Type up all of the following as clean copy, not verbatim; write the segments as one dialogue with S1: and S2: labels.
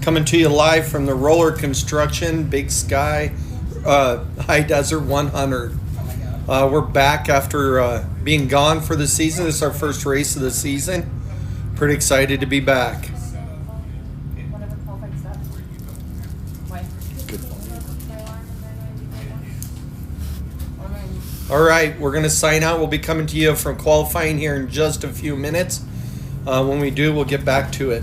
S1: Coming to you live from the Roller Construction Big Sky High Desert 100. We're back after being gone for the season. This is our first race of the season. Pretty excited to be back. All right, we're going to sign out. We'll be coming to you from qualifying here in just a few minutes. When we do, we'll get back to it.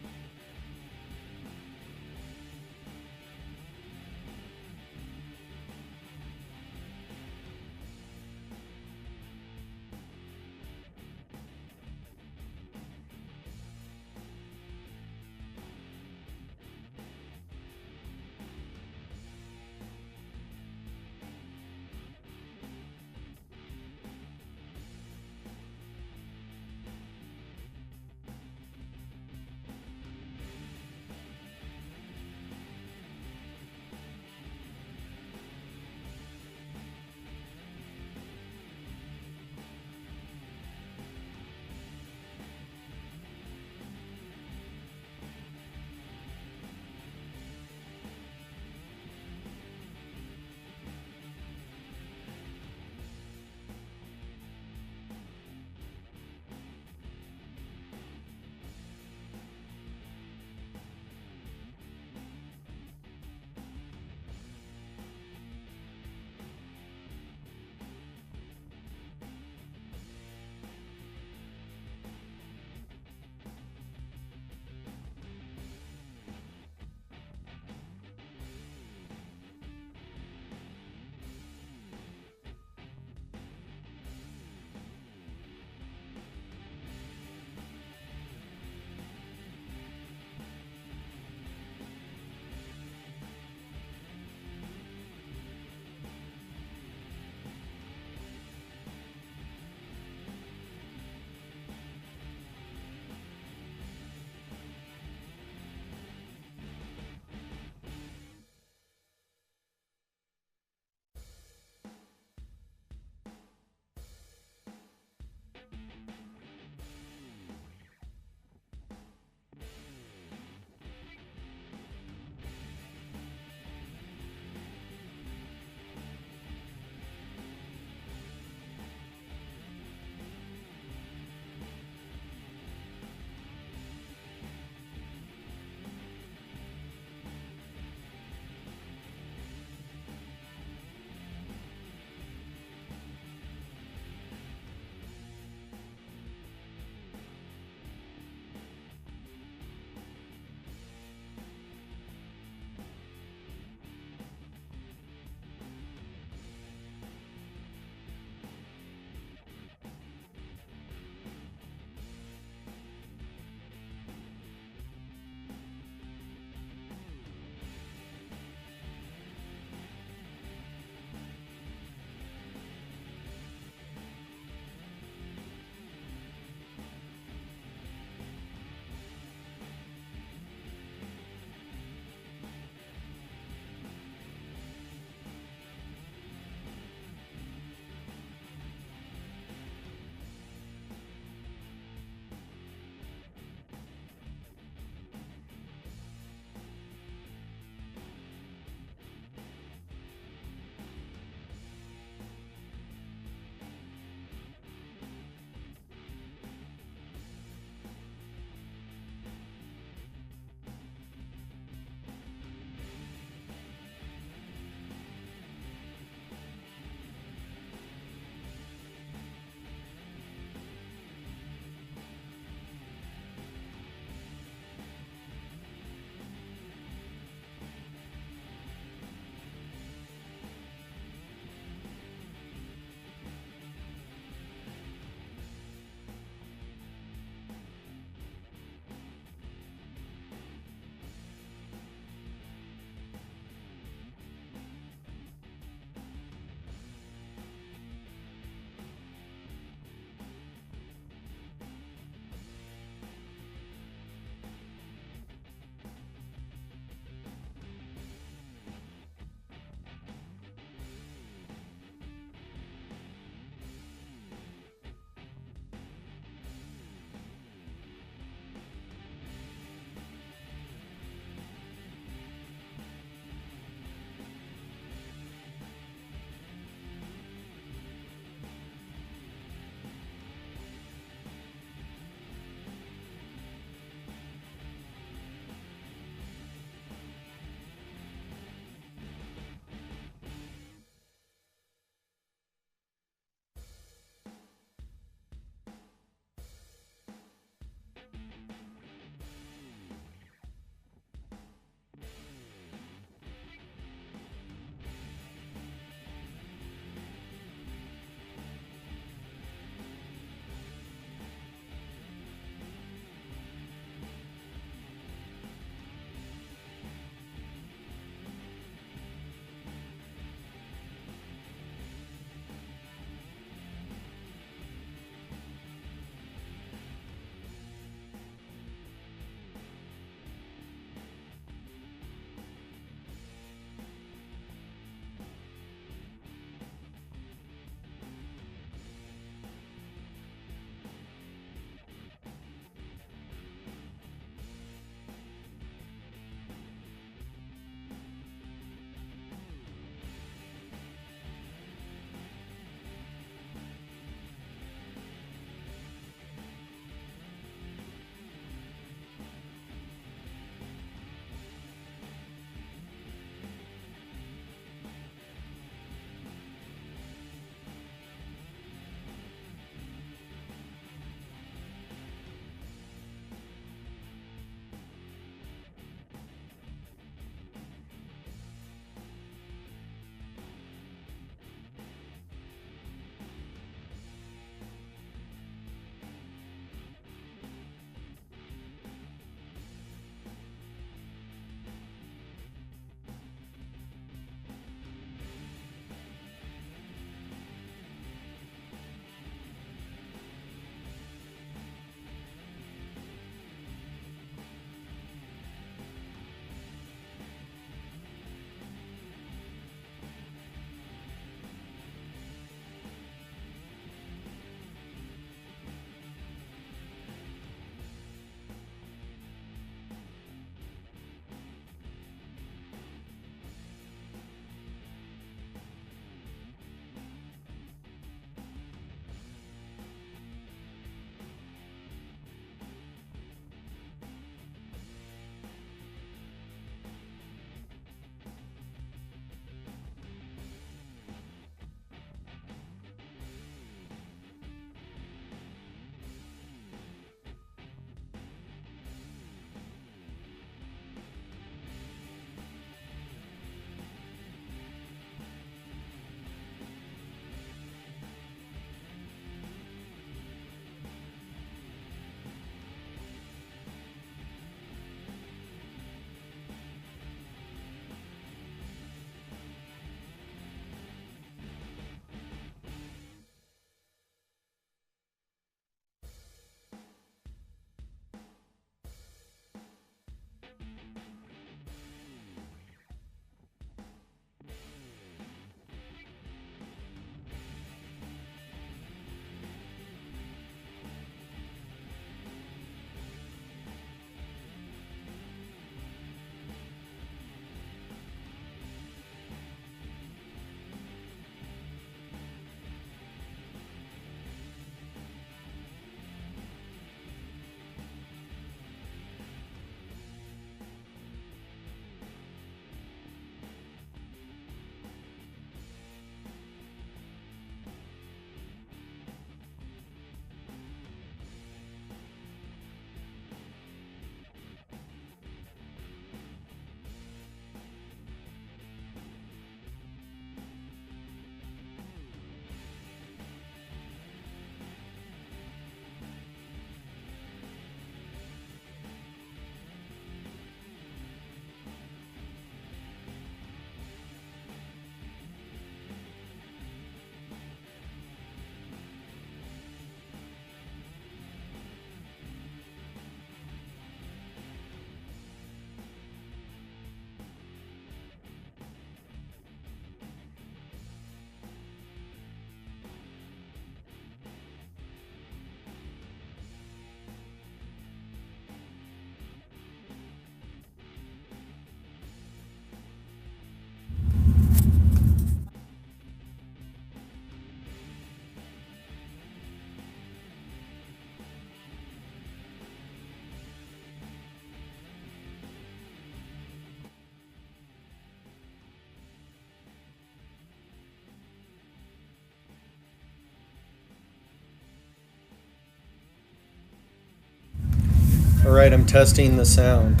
S1: All right, I'm testing the sound.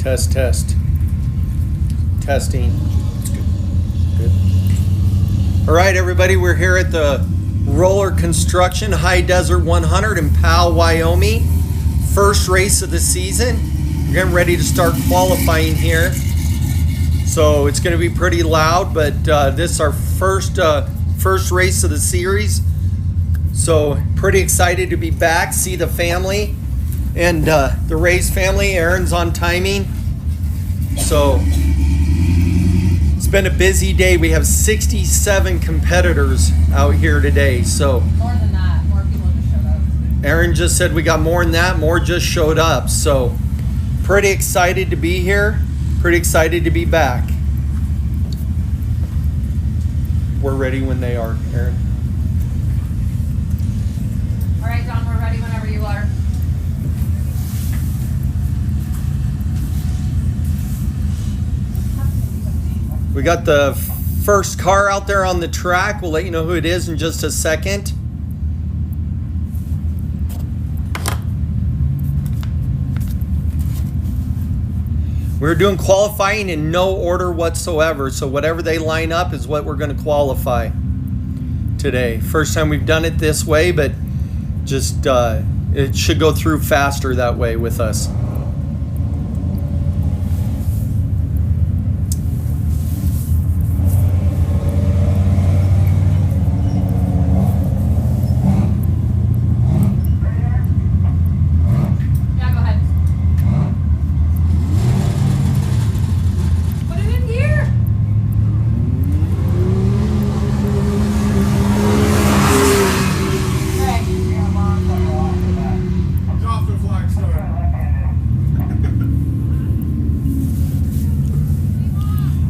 S1: Test, test. Testing. It's good. Good. All right, everybody, we're here at the Roller Construction High Desert 100 in Powell, Wyoming. First race of the season. We're getting ready to start qualifying here. So it's going to be pretty loud, but this is our first race of the series. So pretty excited to be back, see the family and the Ray's family. Aaron's on timing. So it's been a busy day. We have 67 competitors out here today. So
S2: more than that, more people just showed up.
S1: Aaron just said we got more than that, more just showed up. So pretty excited to be here, pretty excited to be back. We're ready when they are, Aaron.
S2: All right, Don, we're ready whenever you are.
S1: We got the first car out there on the track. We'll let you know who it is in just a second. We're doing qualifying in no order whatsoever, so whatever they line up is what we're going to qualify today. First time we've done it this way, but just it should go through faster that way with us.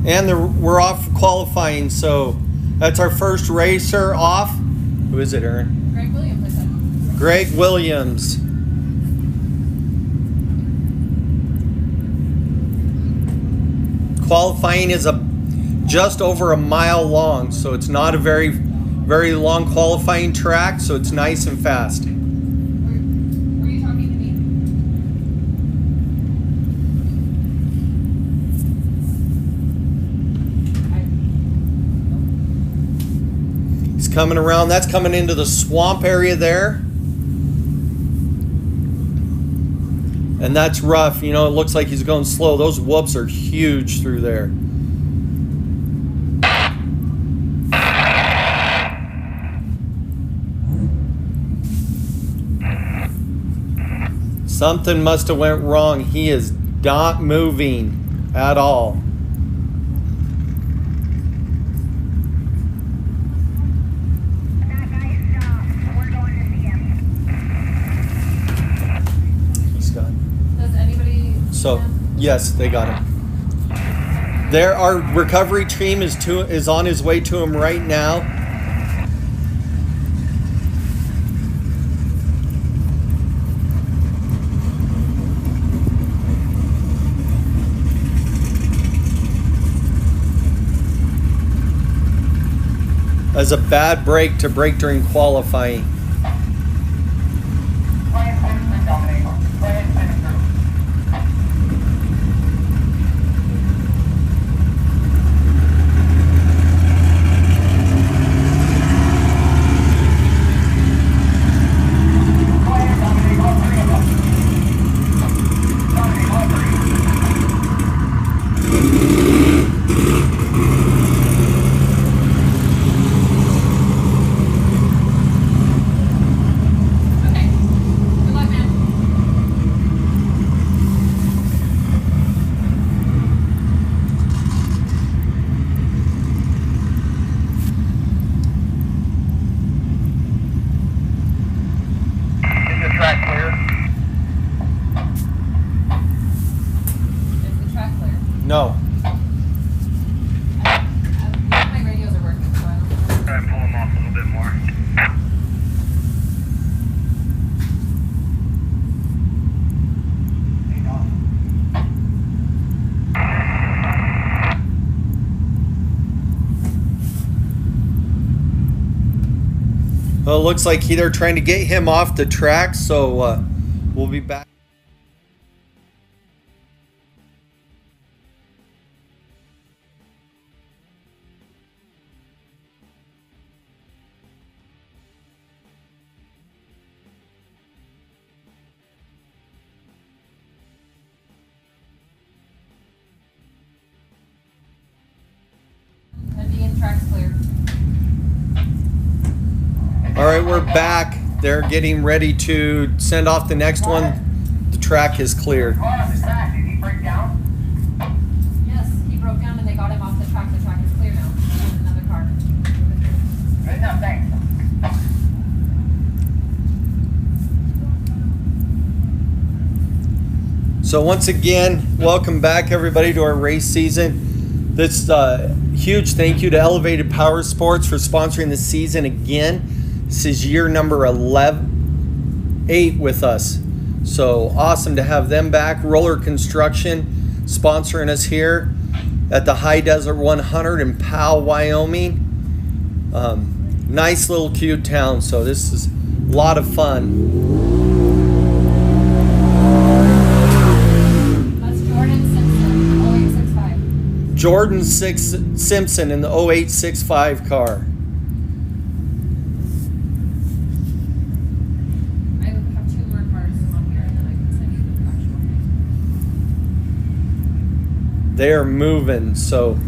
S1: And we're off qualifying, so that's our first racer off. Who is it, Aaron?
S2: Greg Williams, I said.
S1: Greg Williams. Qualifying is just over a mile long, so it's not a very long qualifying track, so it's nice and fast.
S2: Were you talking to me?
S1: Coming around, that's coming into the swamp area there, and that's rough. You know, it looks like he's going slow. Those whoops are huge through there. Something must have went wrong. He is not moving at all. So, yes, they got him. There, our recovery team is on his way to him right now. As a bad break to break during qualifying. No.
S2: My radios are working, so I don't know.
S3: Try and pull them off a little bit more.
S1: Well, it looks like they're trying to get him off the track, so we'll be back.
S2: Track's clear.
S1: All right, we're back. They're getting ready to send off the next one. The track is cleared.
S2: Yes, he broke down and they got him off the track. The track is clear now. There's another car.
S3: Good enough, thanks.
S1: So once again, welcome back everybody to our race season. This huge thank you to Elevated Power Sports for sponsoring the season again. This is year number 8 with us. So awesome to have them back. Y.O.R.R Construction sponsoring us here at the High Desert 100 in Powell, Wyoming. Nice little cute town. So this is a lot of fun. Jordan Simpson in the 0865 car.
S2: I have 2 more cars on here and then I can send you the actual thing.
S1: They are moving. So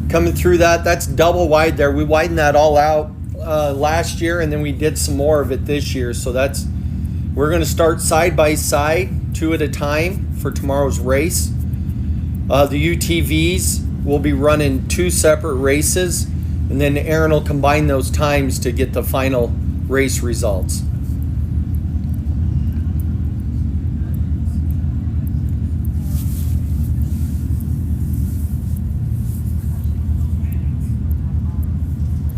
S1: coming through that's double wide there. We widened that all out last year and then we did some more of it this year. So we're going to start side by side, 2 at a time for tomorrow's race. The UTVs will be running 2 separate races, and then Aaron will combine those times to get the final race results.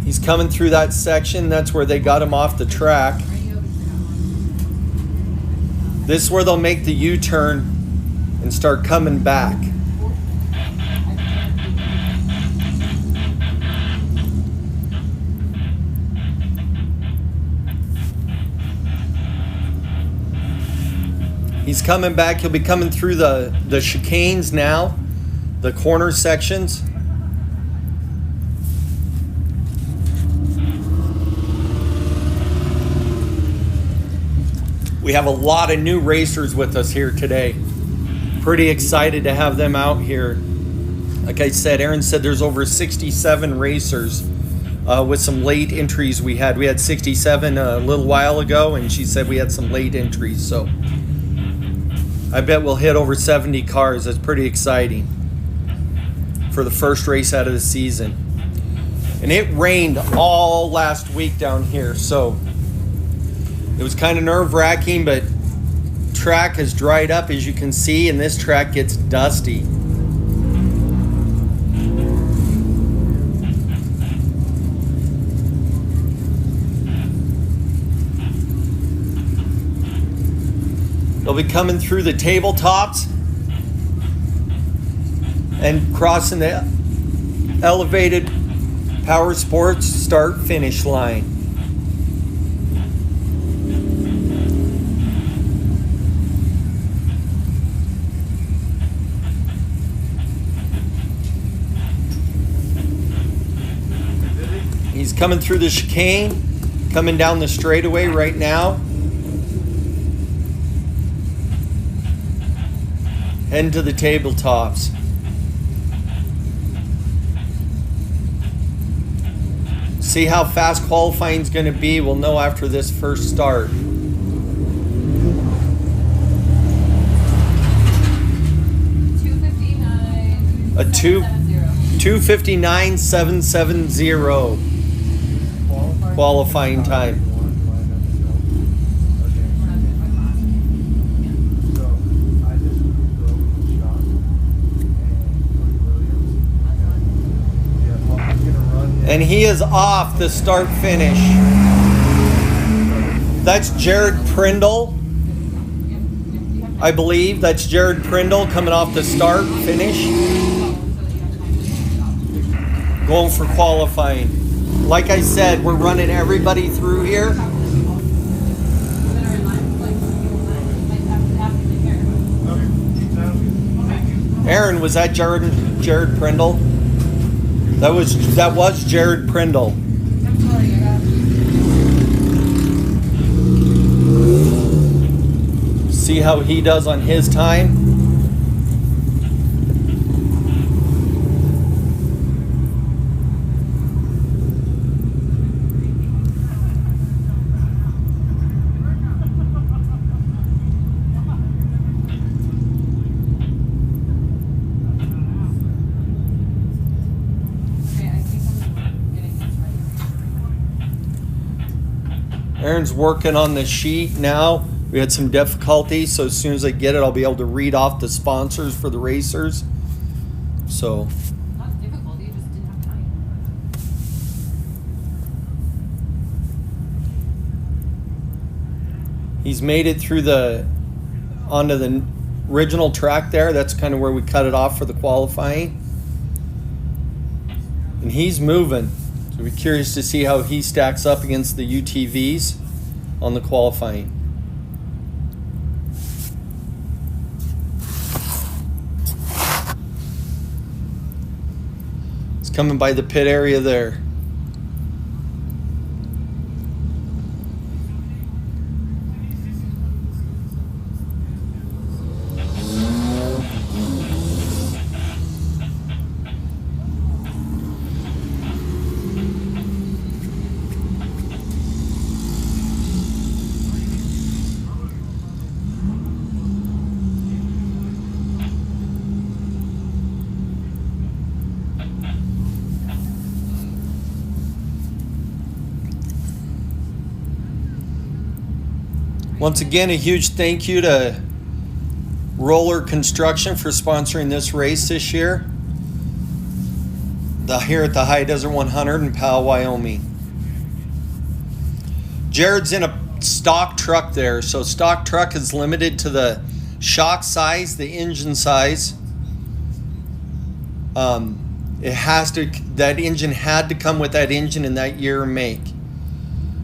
S1: He's coming through that section. That's where they got him off the track. This is where they'll make the U-turn and start coming back. He's coming back. He'll be coming through the chicanes now, the corner sections. We have a lot of new racers with us here today. Pretty excited to have them out here. Like I said, Aaron said there's over 67 racers with some late entries we had. We had 67 a little while ago, and she said we had some late entries. So I bet we'll hit over 70 cars. That's pretty exciting for the first race out of the season. And it rained all last week down here, so it was kind of nerve-wracking, but track has dried up, as you can see, and this track gets dusty. They'll be coming through the tabletops and crossing the Elevated Power Sports start-finish line. He's coming through the chicane, coming down the straightaway right now. Heading to the tabletops. See how fast qualifying is going to be. We'll know after this first start. A 2:59.770 qualifying time. And he is off the start finish. That's Jared Prindle. I believe that's Jared Prindle coming off the start finish. Going for qualifying. Like I said, we're running everybody through here. Aaron, was that Jared Prindle? That was Jared Prindle. See how he does on his time. Aaron's working on the sheet now. We had some difficulty, so as soon as I get it, I'll be able to read off the sponsors for the racers. So,
S2: Not difficult, you just didn't have time.
S1: he's made it through onto the original track there. That's kind of where we cut it off for the qualifying. And he's moving. So we're curious to see how he stacks up against the UTVs on the qualifying. It's coming by the pit area there. Once again, a huge thank you to Y.O.R.R Construction for sponsoring this race this year. Here at the High Desert 100 in Powell, Wyoming. Jared's in a stock truck there. So stock truck is limited to the shock size, the engine size. That engine had to come with that engine in that year and make.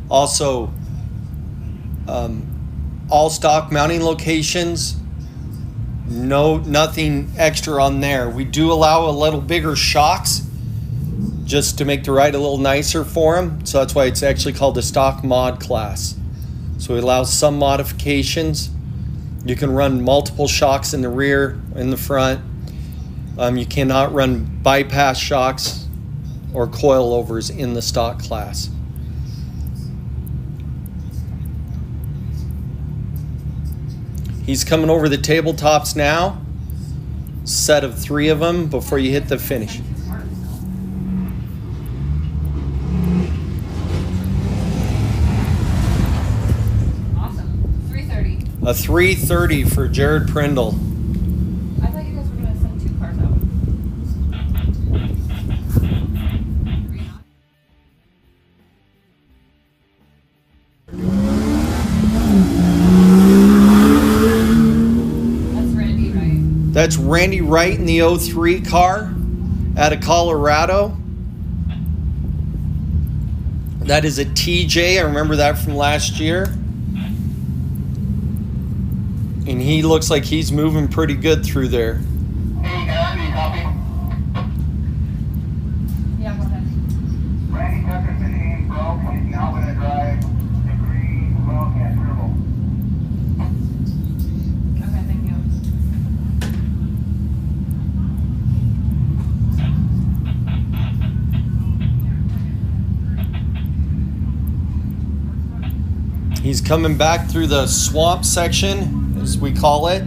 S1: Also, all stock mounting locations, nothing extra on there. We do allow a little bigger shocks just to make the ride a little nicer for them. So that's why it's actually called the stock mod class. So it allows some modifications. You can run multiple shocks in the rear, in the front. You cannot run bypass shocks or coilovers in the stock class. He's coming over the tabletops now. Set of 3 of them before you hit the finish.
S2: Awesome. 330.
S1: A 330 for Jared Prindle.
S2: I thought you guys were going to send 2 cars out. 3 That's Randy, right?
S1: That's Randy Wright in the 03 car out of Colorado. That is a TJ. I remember that from last year. And he looks like he's moving pretty good through there.
S3: Hey, Andy, copy.
S2: Yeah, go ahead.
S3: Randy Tucker's been named broke. He's now going to drive the green Wildcat Turbo.
S2: Okay, thank you.
S1: He's coming back through the swamp section, as we call it.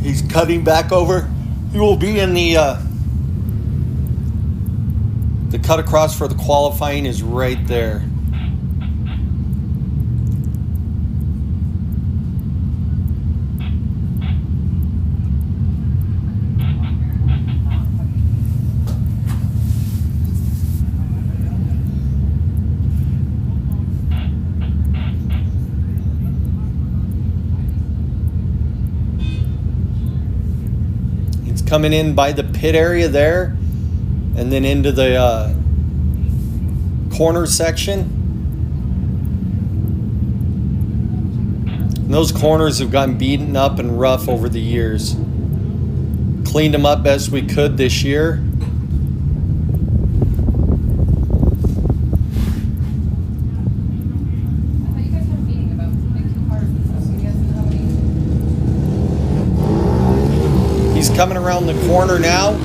S1: He's cutting back over. He will be in the cut across for the qualifying is right there. It's coming in by the pit area there, and then into the corner section. And those corners have gotten beaten up and rough over the years. Cleaned them up best we could this year.
S2: I thought you guys had a meeting about like 2 cars and stuff. You guys know how many?
S1: He's coming around the corner now.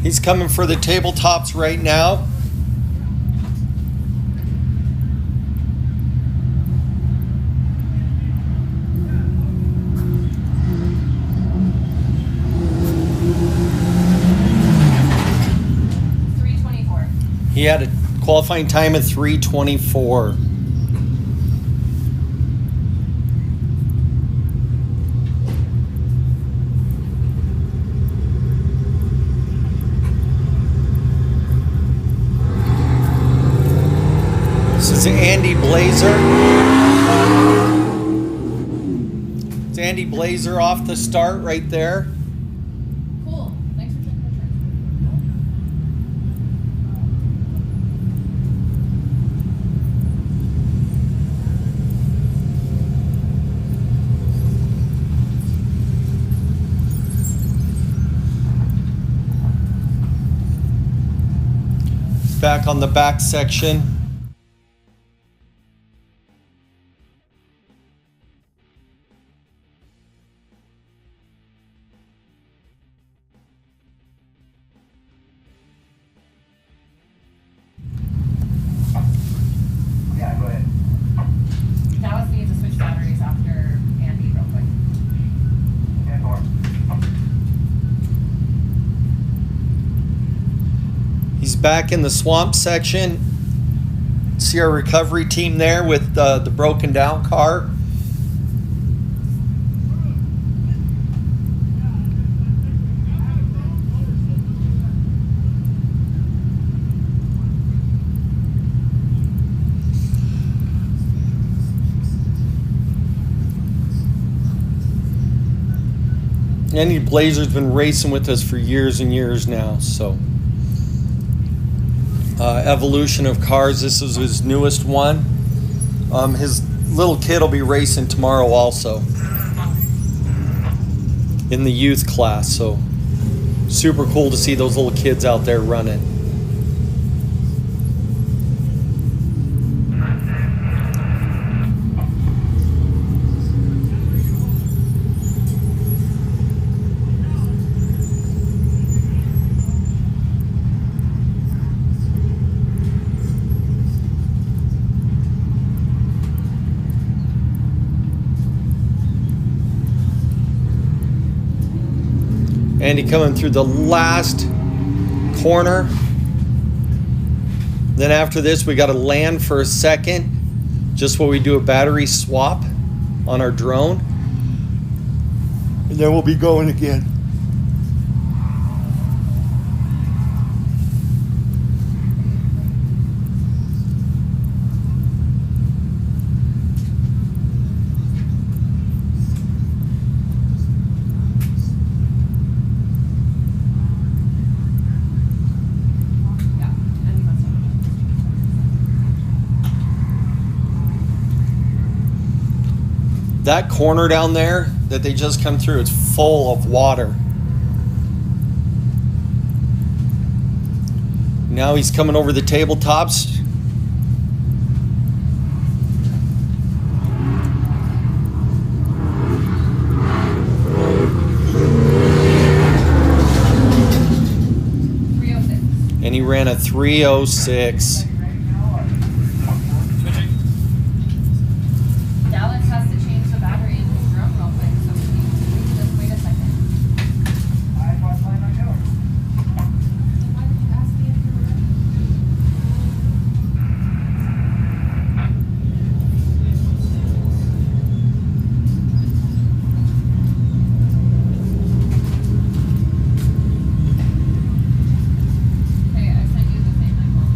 S1: He's coming for the tabletops right now. He had a qualifying time of 3:24. This is Andy Blazer. It's Andy Blazer off the start right there.
S2: Cool. Thanks for taking the picture.
S1: Back on the back section.
S3: Yeah, go ahead.
S2: Dallas needs to switch batteries after Andy real quick.
S3: 10-4.
S1: He's back in the swamp section. See our recovery team there with the broken down car. Andy Blazer's been racing with us for years and years now, so evolution of cars. This is his newest one. His little kid will be racing tomorrow also in the youth class, so super cool to see those little kids out there running. Andy coming through the last corner. Then after this, we got to land for a second, just while we do a battery swap on our drone. And then we'll be going again. That corner down there that they just come through, it's full of water. Now he's coming over the tabletops. And he ran a 3:06.
S2: Dallas has to change the battery in his drum real quick, so we just wait a second.
S3: I was planning on doing.
S2: Why did you ask me if you were ready? Okay, I sent you the thing, Michael.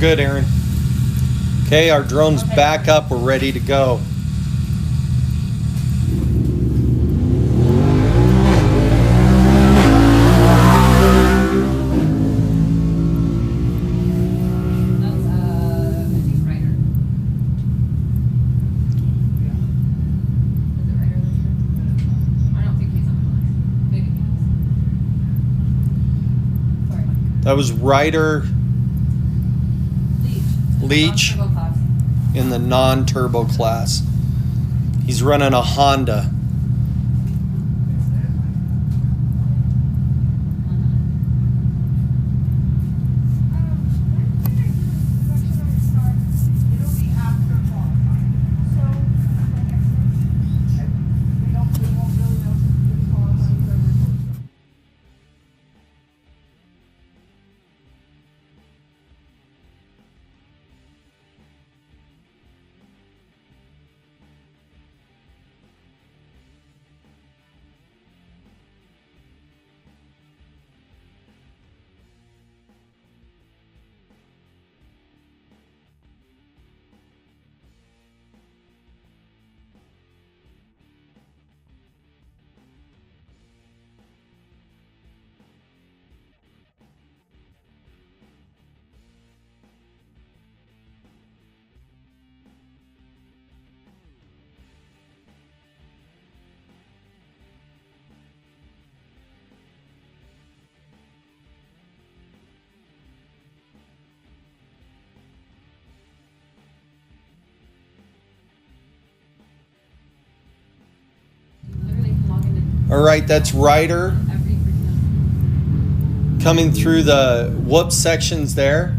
S1: good, Aaron. Okay, our drone's back up. We're ready to go.
S2: That's I think Ryder. Is it Ryder that's here? I don't think he's on the list. Maybe he is. Sorry, Mike.
S1: That was Ryder
S2: Leach.
S1: Leach
S2: Non-turbo class.
S1: in the non-turbo class. He's running a Honda.
S2: Literally can log into
S1: All right, that's Ryder
S2: every freaking.
S1: coming through the whoop sections there.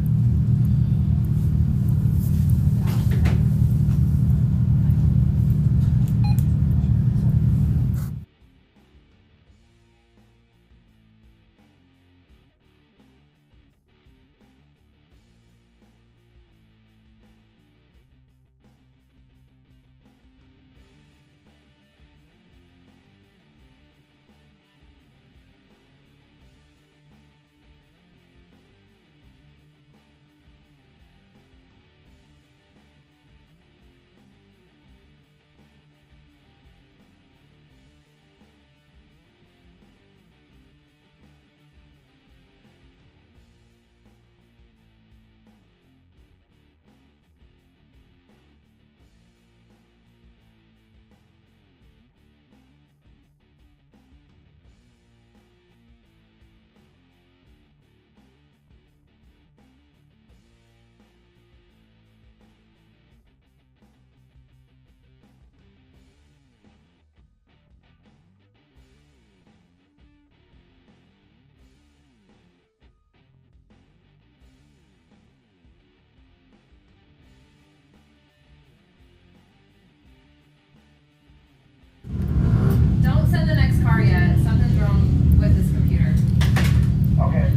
S2: Don't send the next car yet. Something's wrong with this computer.
S3: Okay.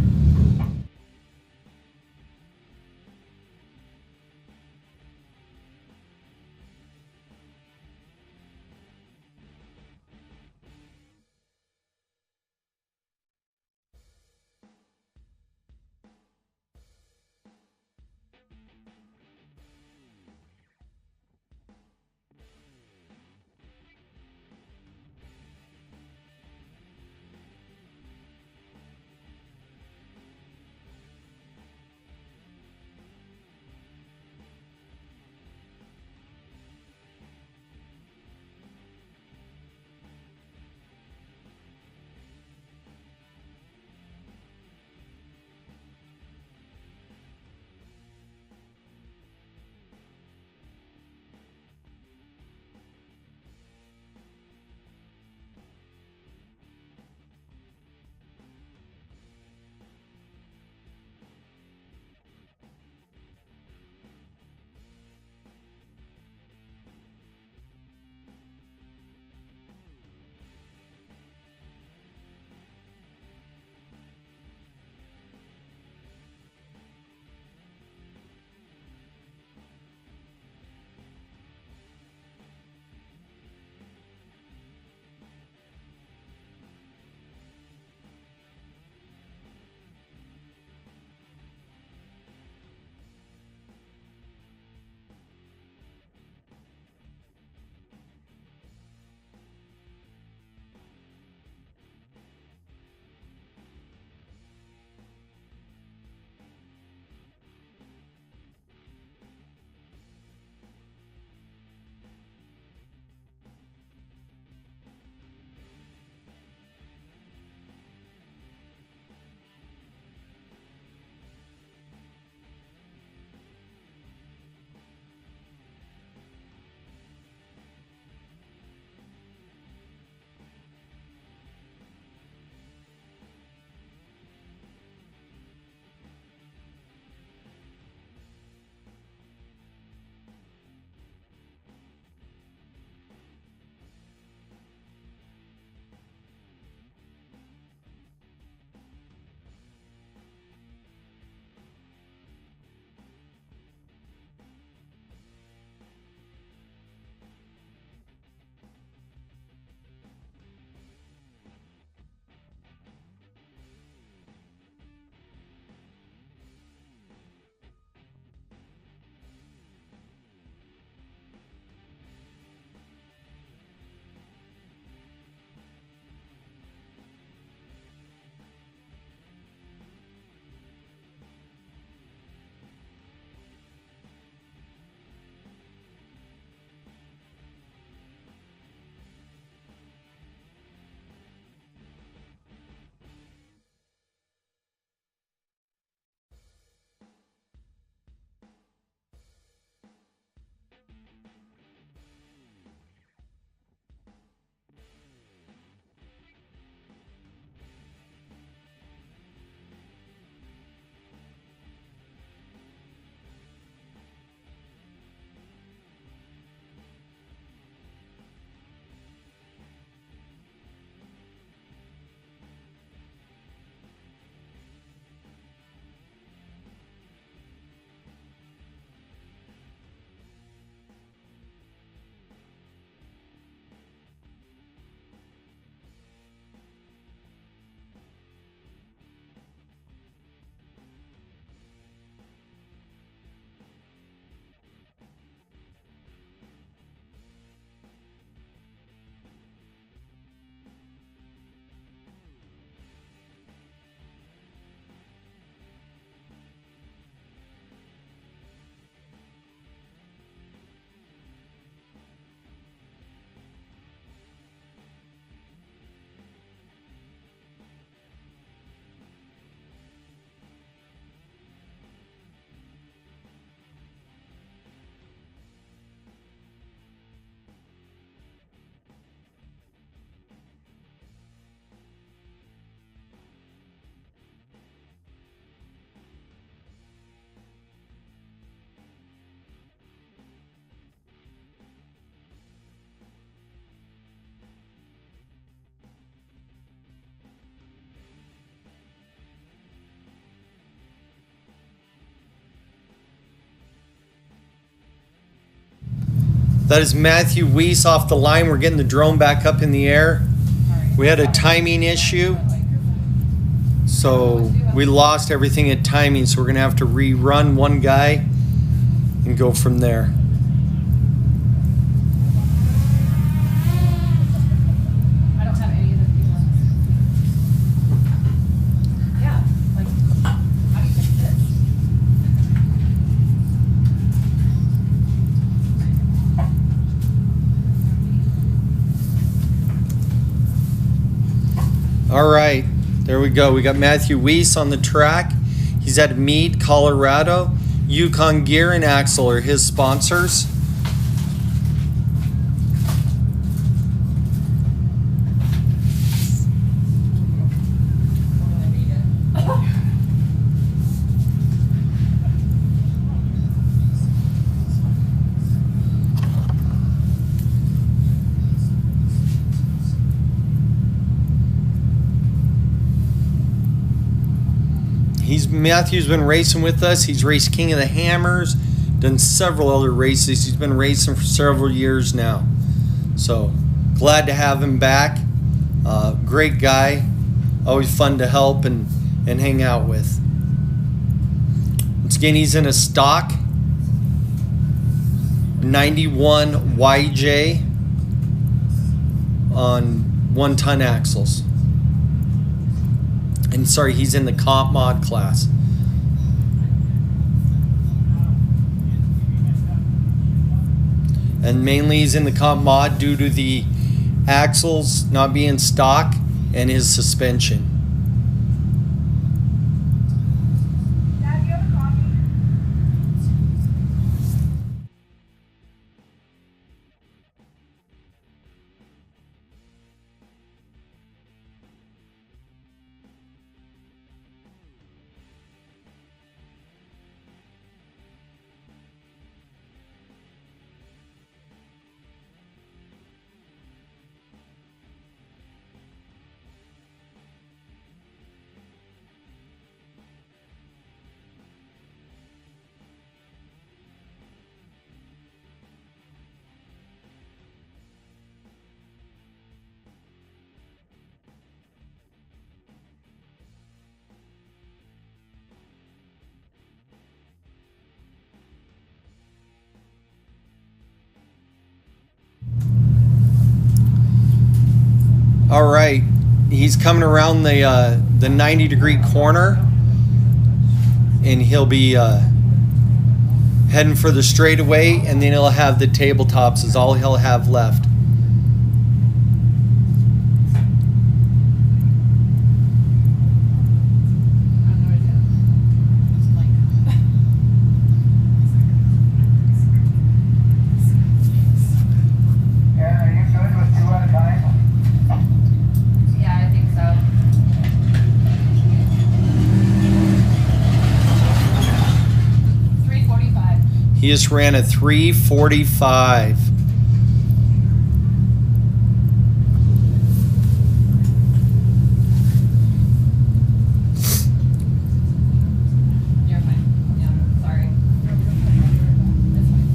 S1: That is Matthew Weiss off the line. We're getting the drone back up in the air. We had a timing issue, so we lost everything at timing, so we're going to have to rerun one guy and go from there.
S2: I don't have any of the people. Yeah, like, how do you fix this?
S1: All right, there we go. We got Matthew Weiss on the track. He's at Mead, Colorado. Yukon Gear and Axle are his sponsors. Matthew's been racing with us. He's raced King of the Hammers, done several other races. He's been racing for several years now. So glad to have him back. Great guy. Always fun to help and hang out with. Once again, he's in a stock 91 YJ on 1-ton axles. And sorry, he's in the comp mod class. And mainly he's in the comp mod due to the axles not being stock and his suspension.
S3: Dad, do you have a coffee?
S1: All right, he's coming around the 90-degree corner, and he'll be heading for the straightaway, and then he'll have the tabletops is all he'll have left.
S3: Yeah, are you good with 2 at a time?
S2: Yeah, I think so.
S1: He just ran a 3:45.
S2: You're fine. Yeah, sorry. It's fine.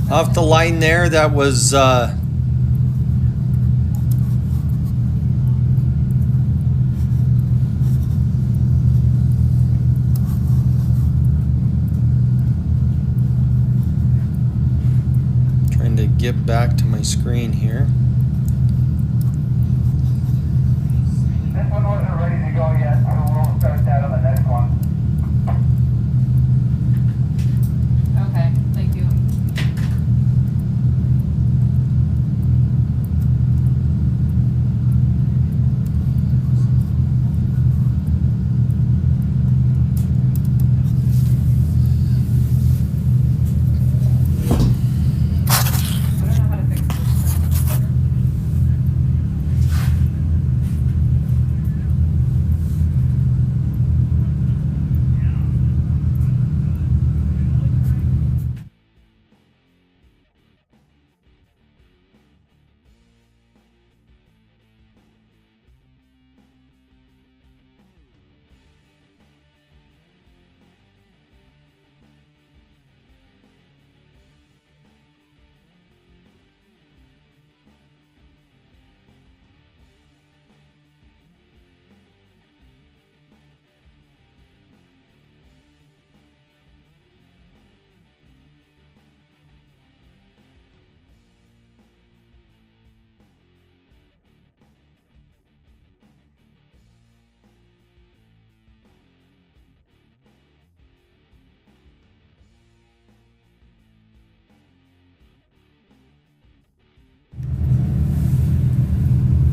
S1: Off the line there, that was trying to get back to my screen here.
S3: This one wasn't ready to go yet, so we'll start that on the next one.
S2: Okay, thank you. I don't know how to fix this.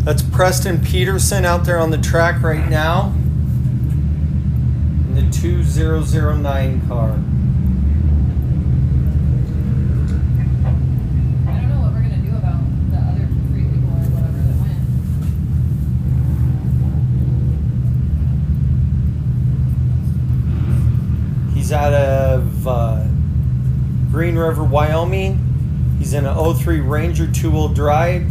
S1: That's Preston Peterson out there on the track right now in the 2009 car.
S2: I don't know what we're gonna do about the other 3 people or whatever that went.
S1: He's out of Green River, Wyoming. He's in an 03 Ranger 2-wheel drive.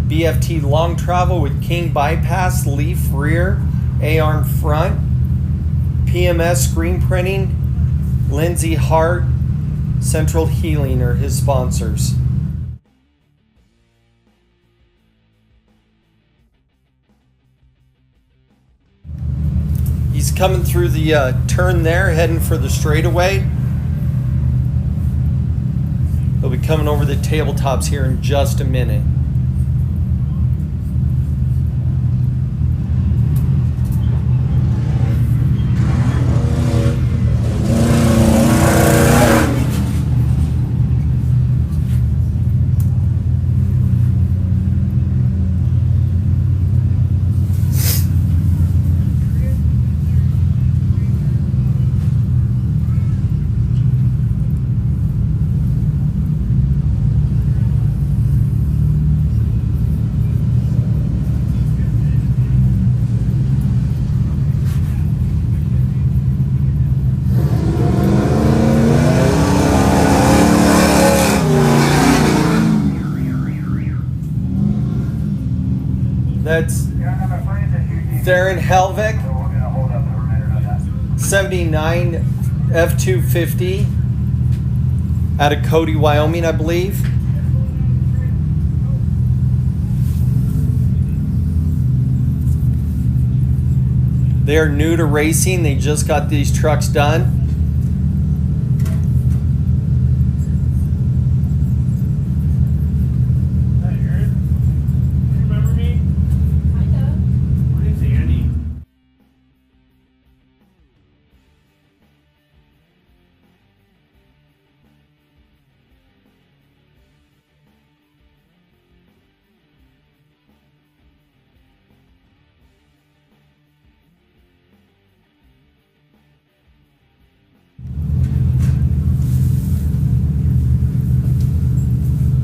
S1: BFT long travel with King bypass, leaf rear, A-arm front, PMS screen printing, Lindsay Hart, Central Healing are his sponsors. He's coming through the turn there, heading for the straightaway. He'll be coming over the tabletops here in just a minute. That's Theron Helvig, 79 F-250 out of Cody, Wyoming, I believe. They're new to racing. They just got these trucks done.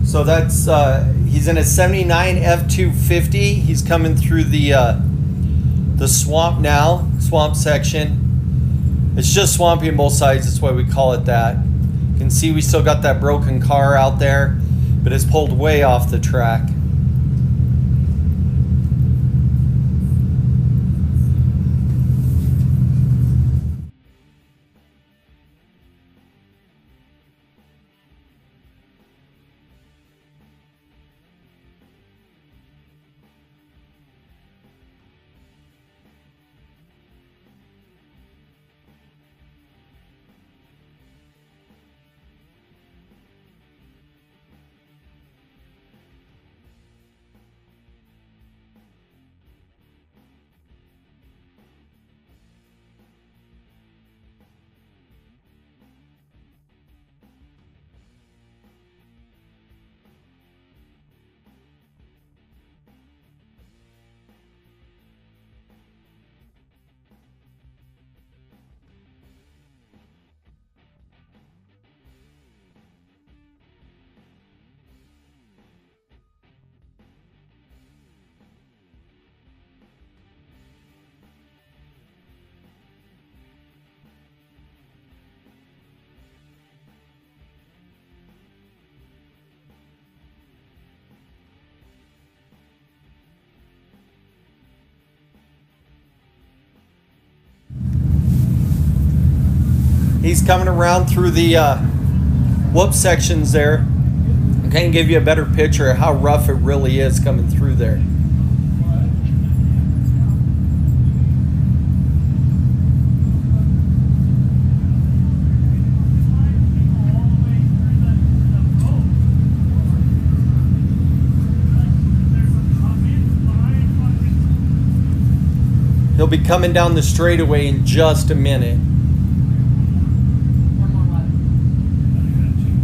S1: So that's he's in a 79 F-250. He's coming through the swamp now, swamp section. It's just swampy on both sides. That's why we call it that. You can see we still got that broken car out there, but it's pulled way off the track. He's coming around through the whoop sections there. I can't give you a better picture of how rough it really is coming through there. He'll be coming down the straightaway in just a minute.
S2: One more what?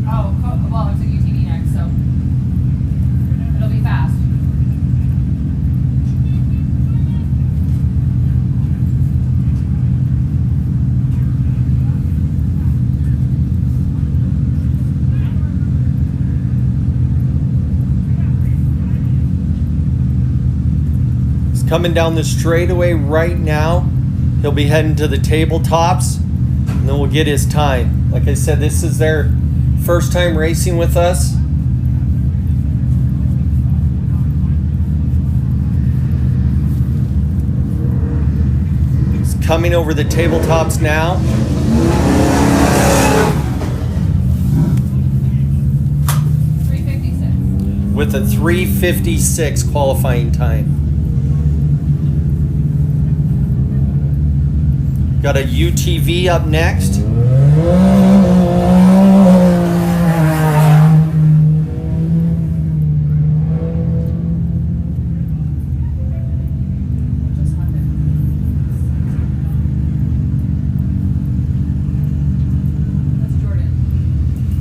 S2: Oh, well, it's a UTV next, so it'll be fast.
S1: coming down the straightaway right now. He'll be heading to the tabletops, and then we'll get his time. Like I said, this is their first time racing with us. He's coming over the tabletops now. With a 3:56 qualifying time. Got a UTV up next.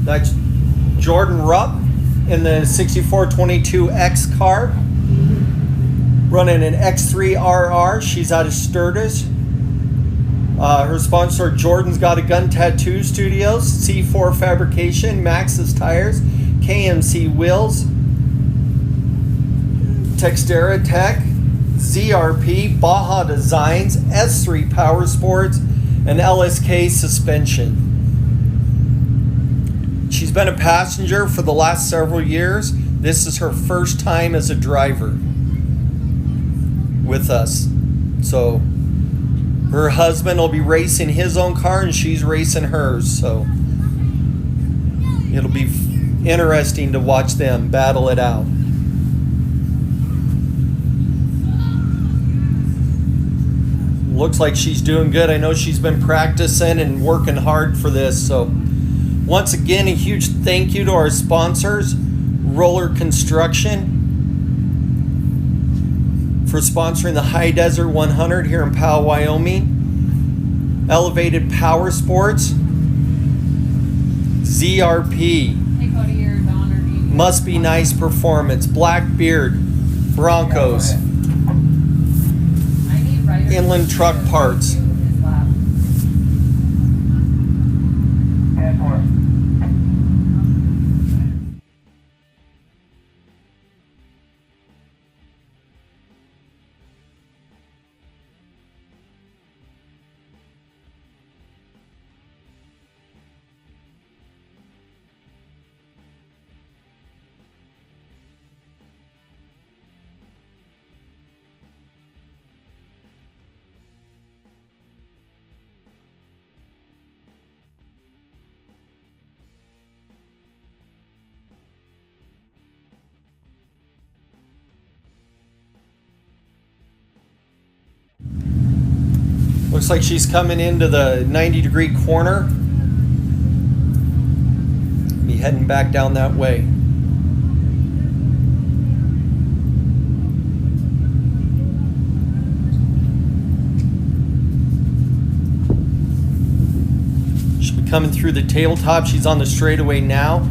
S1: That's Jordan Rupp in the 6422X car, running an X3 Y.O.R.R. She's out of Sturgis. Her sponsor, Jordan's Got a Gun Tattoo Studios, C4 Fabrication, Maxxis Tires, KMC Wheels, Textera Tech, ZRP, Baja Designs, S3 Power Sports, and LSK Suspension. She's been a passenger for the last several years. This is her first time as a driver with us. So her husband will be racing his own car and she's racing hers. So it'll be interesting to watch them battle it out. Looks like she's doing good. I know she's been practicing and working hard for this. So once again, a huge thank you to our sponsors, Y.O.R.R Construction, for sponsoring the High Desert 100 here in Powell, Wyoming. Elevated Power Sports, ZRP, Must Be Nice Performance, Blackbeard, Broncos, Inland Truck Parts. Looks like she's coming into the 90-degree corner. Be heading back down that way. She'll be coming through the tabletop. She's on the straightaway now.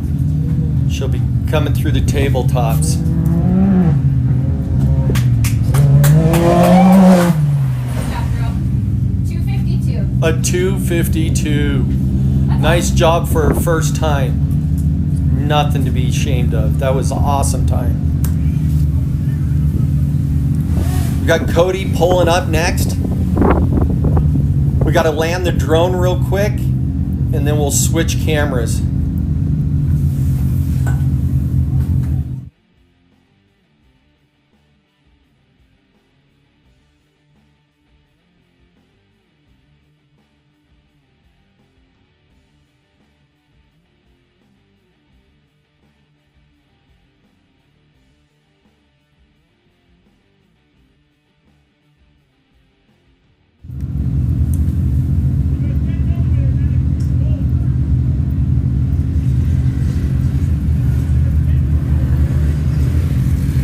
S1: She'll be coming through the tabletops. A 2:52. Nice job for her first time. Nothing to be ashamed of. That was an awesome time. We got Cody pulling up next. We got to land the drone real quick, and then we'll switch cameras.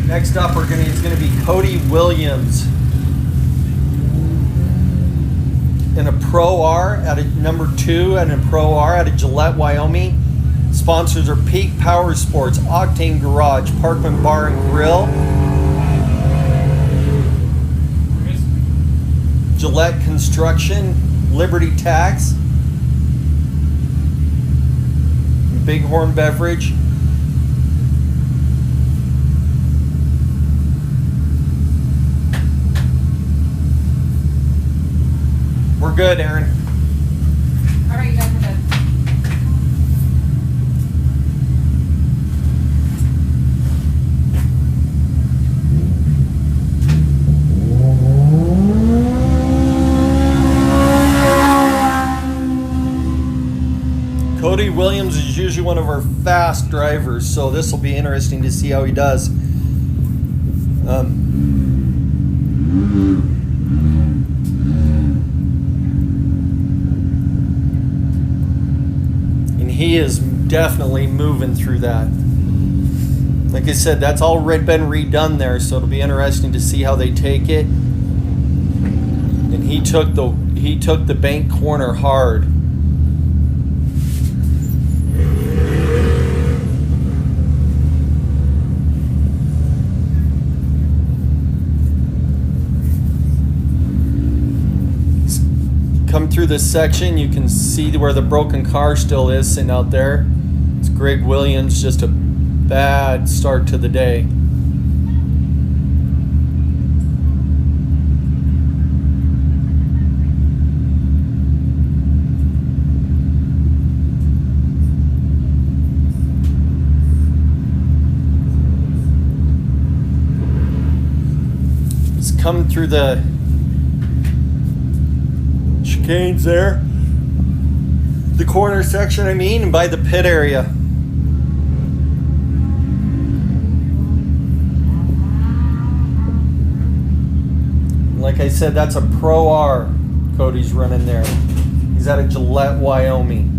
S1: Next up, it's going to be Cody Williams in a Pro Y.O.R.R at a number 2 and a Pro Y.O.R.R out of Gillette, Wyoming. Sponsors are Peak Power Sports, Octane Garage, Parkman Bar and Grill, Gillette Construction, Liberty Tax, Bighorn Beverage. We're good, Aaron.
S2: All right, you guys are good.
S1: Cody Williams is usually one of our fast drivers, so this will be interesting to see how he does. And he is definitely moving through that. Like I said, that's all been redone there, so it'll be interesting to see how they take it. And he took the bank corner hard. Come through this section, you can see where the broken car still is sitting out there. It's Greg Williams, just a bad start to the day. He's come through the chicanes there, the corner section I mean, and by the pit area. Like I said, that's a Pro R Cody's running there. He's out of Gillette, Wyoming.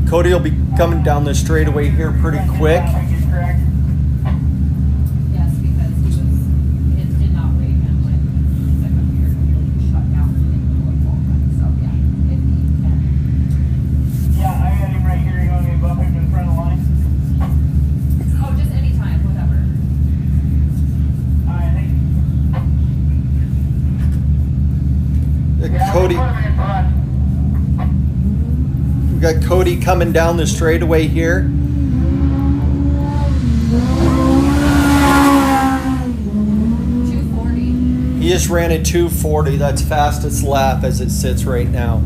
S1: Cody will be coming down the straightaway here pretty quick.
S2: Yes, because it did not wait him when the computer completely shut down in the middle of qualifying. So yeah, if he can.
S3: Yeah, I got him right here. You want me to bump him in front of the line?
S2: Oh, just anytime, whatever.
S3: Alright, thank you.
S1: Cody, we got Cody coming down the straightaway here.
S2: 240.
S1: He just ran at 240. That's fastest lap as it sits right now.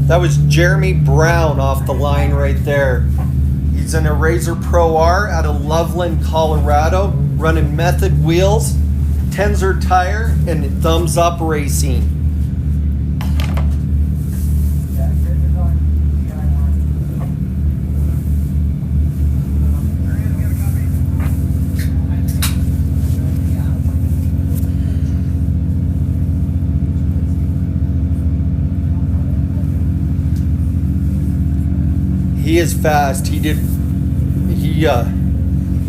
S1: That was Jeremy Brown off the line right there. He's in a Razor Pro R out of Loveland, Colorado, running Method wheels, Tenzer tire, and Thumbs Up Racing. He is fast.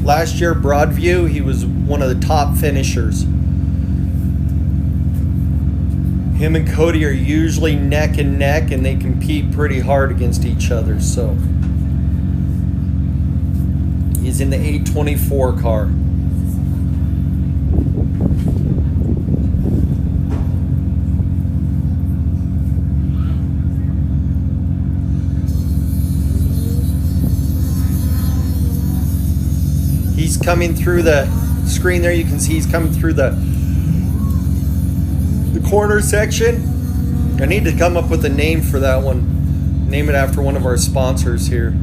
S1: Last year Broadview, he was one of the top finishers. Him and Cody are usually neck and neck, and they compete pretty hard against each other. So he's in the 824 car. He's coming through the screen there. You can see he's coming through the corner section. I need to come up with a name for that one. Name it after one of our sponsors here.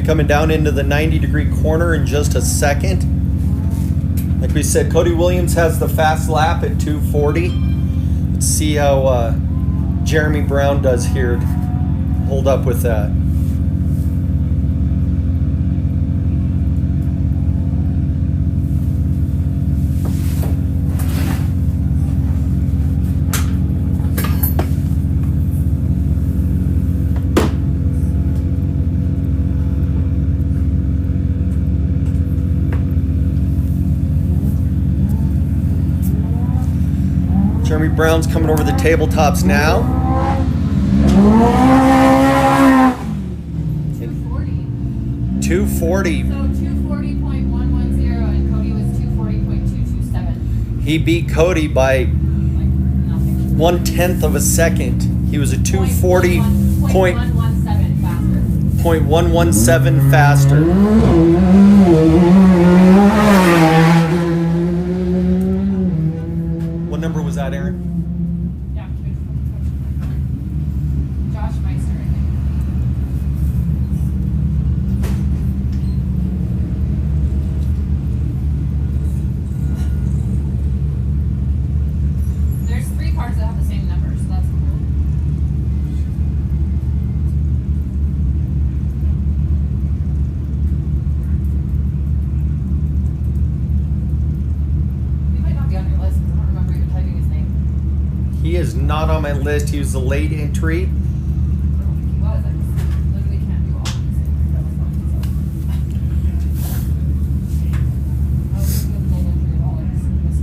S1: coming down into the 90-degree corner in just a second. Like we said, Cody Williams has the fast lap at 2:40. Let's see how Jeremy Brown does here to hold up with that. Jeremy Brown's coming over the tabletops now.
S2: 240.
S1: 240.
S2: So 240.110 and Cody was 240.227.
S1: He beat Cody by
S2: Like nothing.
S1: 1/10 of a second. He was a 240.117
S2: .117 faster.
S1: What number was that, Aaron?
S2: Yeah. Josh Meister, I think. There's 3 cars that have the same number, so that's cool. He might not be on your list because I don't remember even typing his name.
S1: He is not on my list. He was a late entry.
S2: I don't think he was. I just literally can't do all of these things. That was fun, so. I was just with low entry at all. I just missed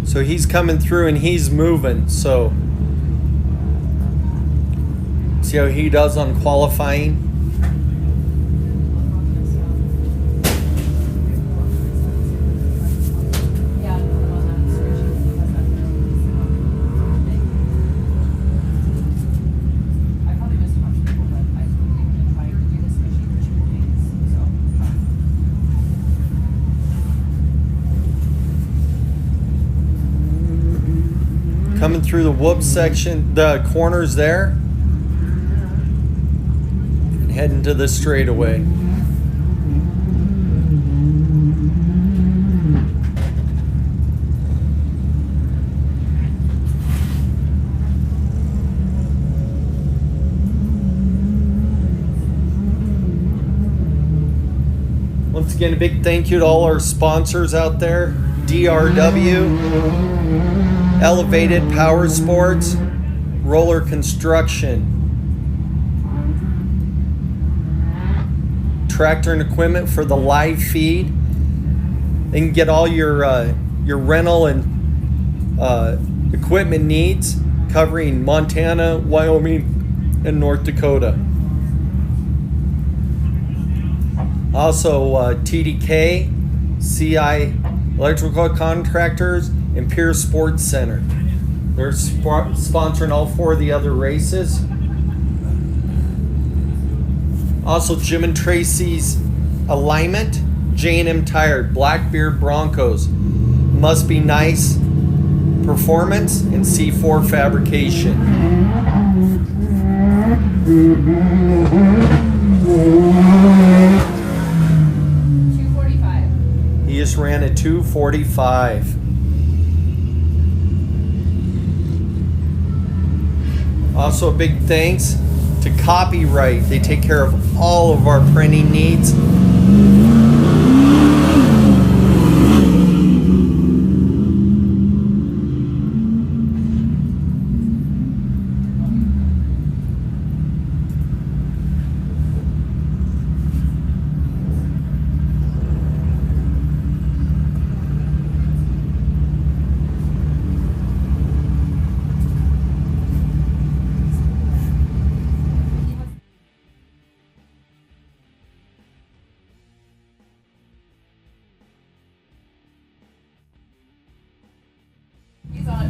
S2: it.
S1: So he's coming through and he's moving. So see how he does on qualifying.
S2: Yeah, I put it on that spreadsheet because that's I probably missed a bunch of people, but I've been trying to do this spreadsheet for 2 days, so.
S1: Coming through the whoop section, the corners there. And heading to the straightaway. Once again, a big thank you to all our sponsors out there. DRW. Elevated Power Sports, Roller Construction, Tractor and Equipment for the live feed. They can get all your rental and equipment needs, covering Montana, Wyoming, and North Dakota. Also, TDK, CI Electrical Contractors, and Pierce Sports Center. They're sponsoring all 4 of the other races. Also, Jim and Tracy's Alignment, J&M Tire, Blackbeard Broncos, Must Be Nice Performance, and C4 Fabrication.
S2: 245.
S1: He just ran at 2:45. Also, a big thanks to Copyright. They take care of all of our printing needs.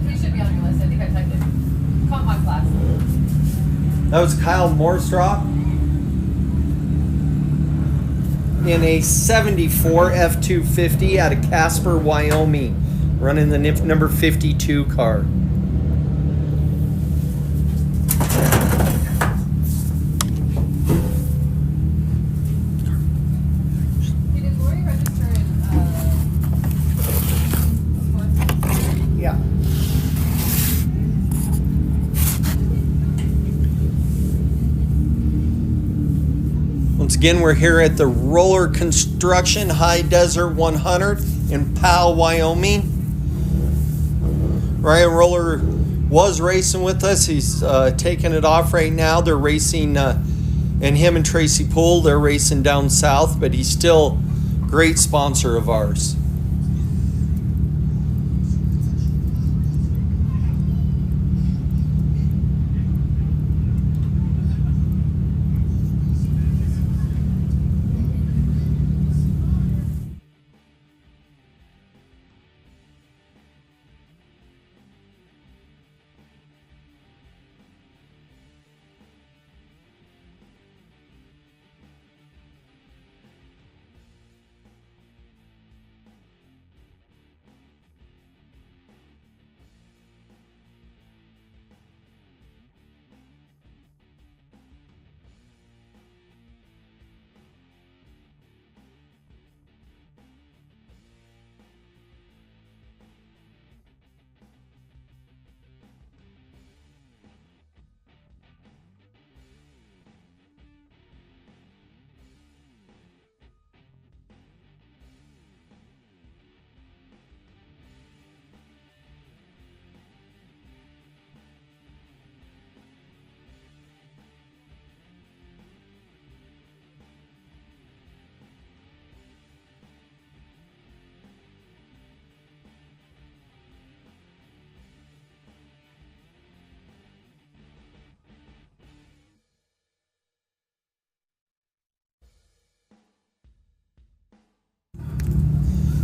S2: He should be on your list. I think I typed it. Caught my class.
S1: That was Kyle Morstrop in a 74 F250 out of Casper, Wyoming, running the number 52 car. Once again, we're here at the Roller Construction High Desert 100 in Powell, Wyoming. Ryan Roller was racing with us. He's taking it off right now. They're racing, and him and Tracy Poole, they're racing down south, but he's still a great sponsor of ours.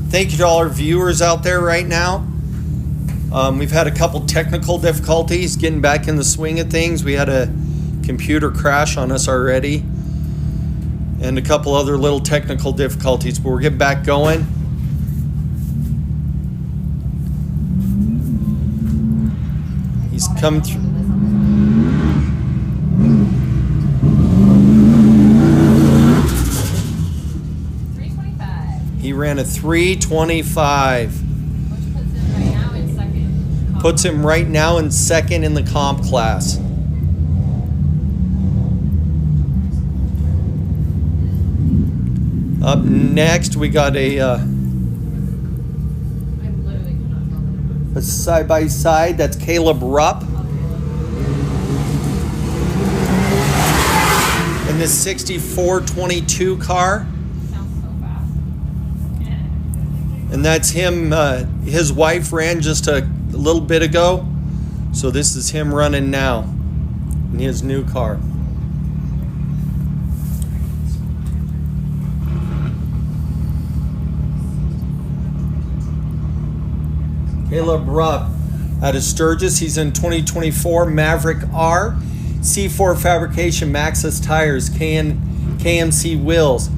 S1: Thank you to all our viewers out there right now. We've had a couple technical difficulties getting back in the swing of things. We had a computer crash on us already, and a couple other little technical difficulties, but we're getting back going. He's come through. He ran a 3:25. Puts him right now in second in the comp class. Up next, we got a side by side. That's Caleb Rupp. In this 6422 car. And that's him, his wife ran just a little bit ago. So this is him running now in his new car. Caleb Rupp out of Sturgis. He's in 2024 Maverick R. C4 Fabrication, Maxxis Tires, KMC Wheels.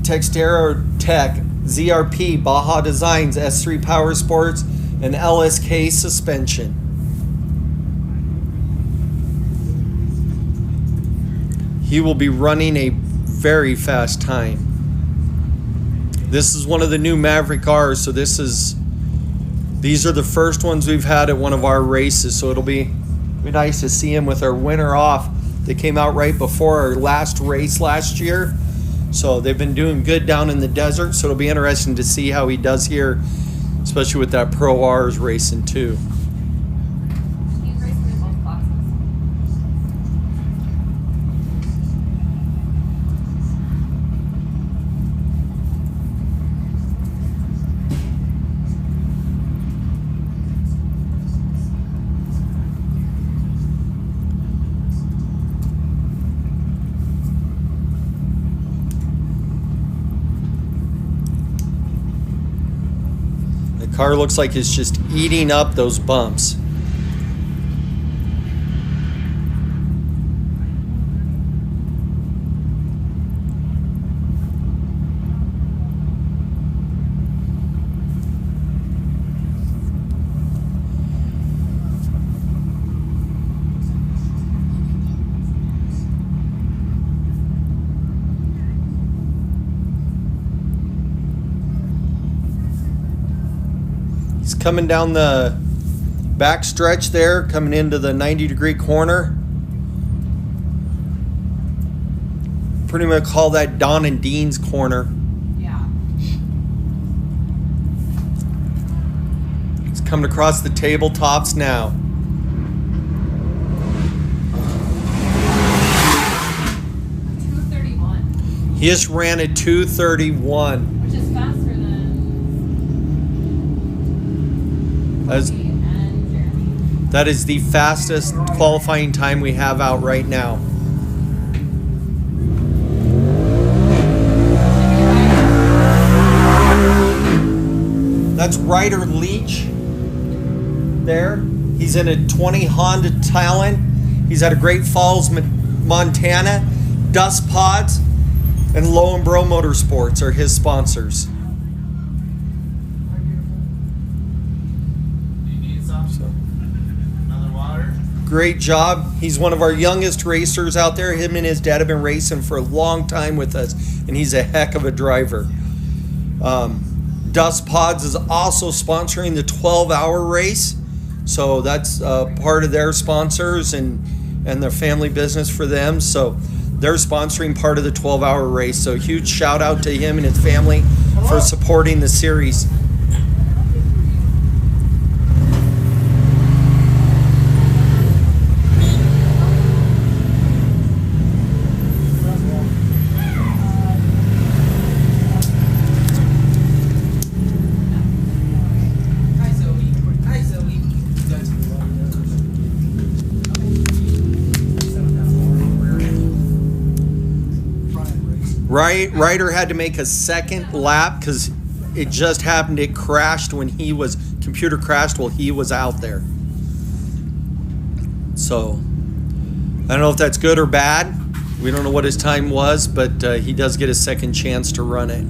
S1: Textero Tech, ZRP, Baja Designs, S3 Power Sports, and LSK Suspension. He will be running a very fast time. This is one of the new Maverick R's, so these are the first ones we've had at one of our races, so it'll be nice to see him with our winter off. They came out right before our last race last year. So they've been doing good down in the desert, so it'll be interesting to see how he does here, especially with that Pro Y.O.R.R racing too.
S2: He's racing in both classes.
S1: Car looks like it's just eating up those bumps. He's coming down the back stretch there, coming into the 90-degree corner. pretty much call that Don and Dean's corner.
S2: Yeah.
S1: It's coming across the tabletops now.
S2: 2:31.
S1: He just ran a 2:31.
S2: Which is faster than
S1: As-
S2: Cody and Jeremy.
S1: That is the fastest qualifying time we have out right now. That's Ryder Leach there. He's in a 20 Honda Talon. He's out of Great Falls, Montana. Dust Pods and Low and Bro Motorsports are his sponsors.
S4: Do you need some? Another water?
S1: Great job. He's one of our youngest racers out there. Him and his dad have been racing for a long time with us, and he's a heck of a driver. Dust Pods is also sponsoring the 12-hour race, so that's part of their sponsors and their family business for them. So they're sponsoring part of the 12-hour race. So huge shout out to him and his family for supporting the series.
S4: Hi, Zoe. Hi, Zoe.
S1: Ryder had to make a second lap because it just happened. It crashed when computer crashed while he was out there. So I don't know if that's good or bad. We don't know what his time was, but he does get a second chance to run it.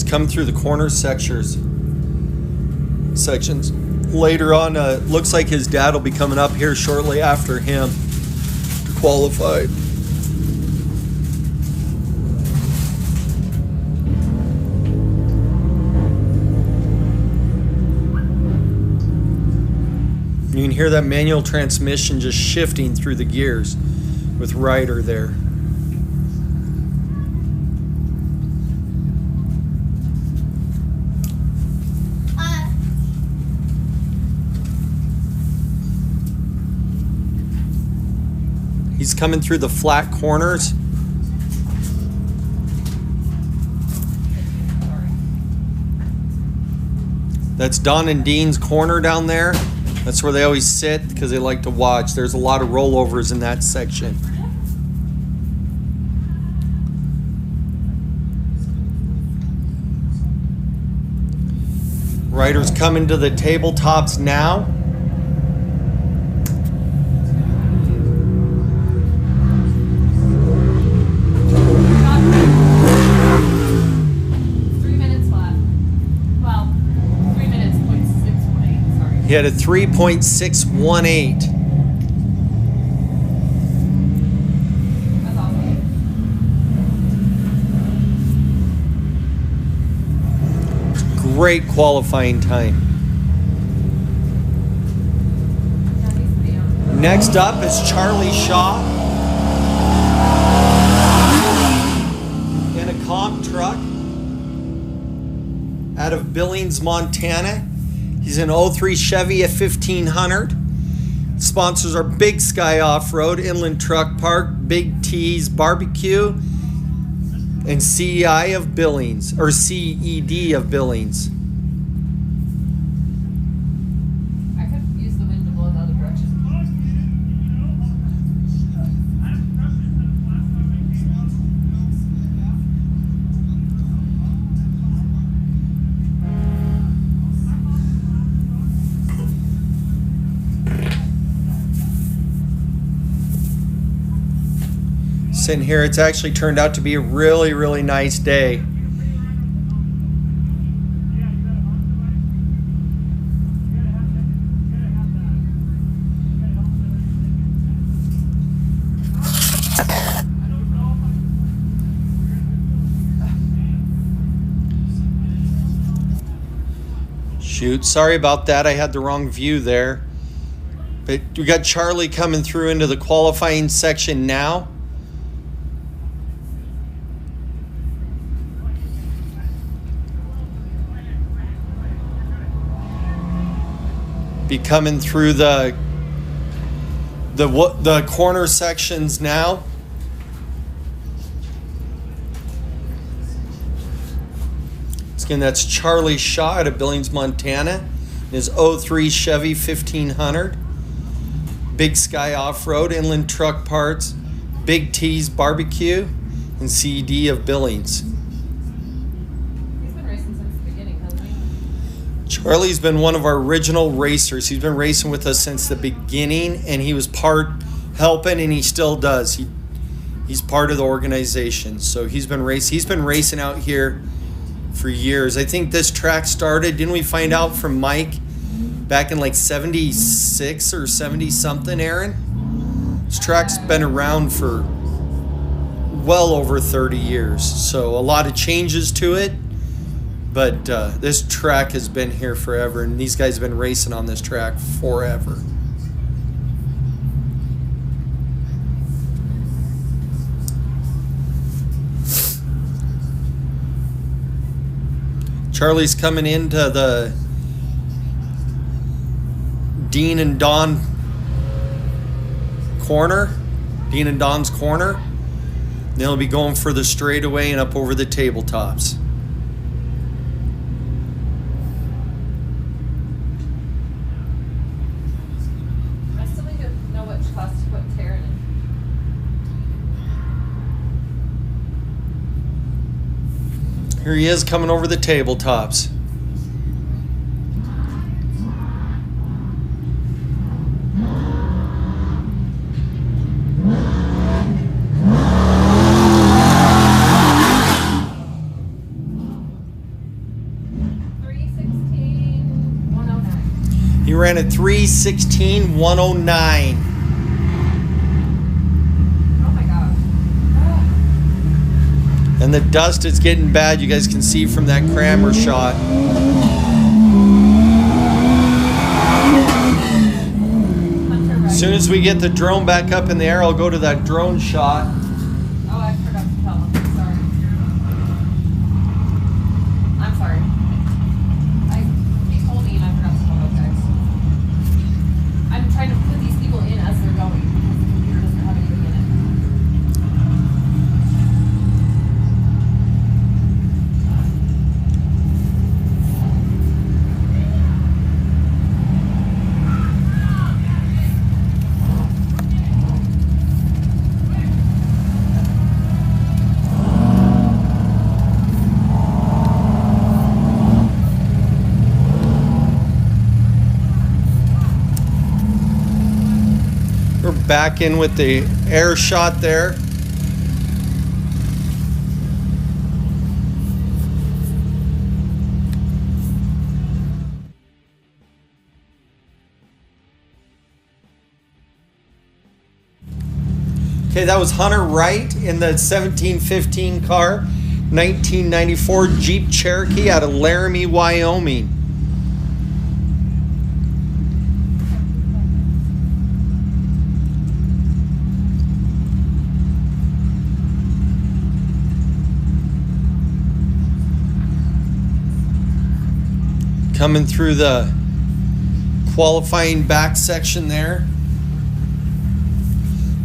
S1: Come through the corner sections. Later on, looks like his dad will be coming up here shortly after him to qualify. You can hear that manual transmission just shifting through the gears with Ryder there. He's coming through the flat corners. That's Don and Dean's corner down there. That's where they always sit because they like to watch. There's a lot of rollovers in that section. Ryder's coming to the tabletops now. He had a 3.618.
S2: That's awesome.
S1: Great qualifying time. Next up is Charlie Shaw in a comp truck out of Billings, Montana. He's an 03 Chevy F1500. Sponsors are Big Sky Off-Road, Inland Truck Park, Big T's Barbecue, and CED of Billings.
S2: I could use the wind to blow in the other direction.
S1: Sitting here, it's actually turned out to be a really, really nice day. Shoot, sorry about that. I had the wrong view there. But we got Charlie coming through into the qualifying section now. Be coming through the corner sections now. Again, that's Charlie Shaw out of Billings, Montana. His 03 Chevy 1500. Big Sky Off-Road, Inland Truck Parts, Big T's Barbecue, and CD of Billings.
S2: He's been racing since the beginning, hasn't he?
S1: Charlie's been one of our original racers. He's been racing with us since the beginning, and he was helping, and he still does. He's part of the organization, so he's been racing out here for years. I think this track started, didn't we find out from Mike back in like 76 or 70 something, Aaron? This track's been around for well over 30 years, so a lot of changes to it, but this track has been here forever, and these guys have been racing on this track forever. Charlie's coming into the Dean and Don's corner. They'll be going for the straightaway and up over the tabletops.
S2: I still need to know which class to put Taryn in.
S1: Here he is coming over the tabletops. He ran at 3:16.109.
S2: Oh my gosh.
S1: And the dust is getting bad. You guys can see from that Kramer shot. As soon as we get the drone back up in the air, I'll go to that drone shot.
S2: Oh, I forgot to tell him. Sorry. I'm sorry. He told me and I forgot to tell those guys. I'm trying to put these people in as they're going because the computer doesn't have anything in it.
S1: We're back in with the air shot there. Okay, that was Hunter Wright in the 1715 car, 1994 Jeep Cherokee out of Laramie, Wyoming. Coming through the qualifying back section there.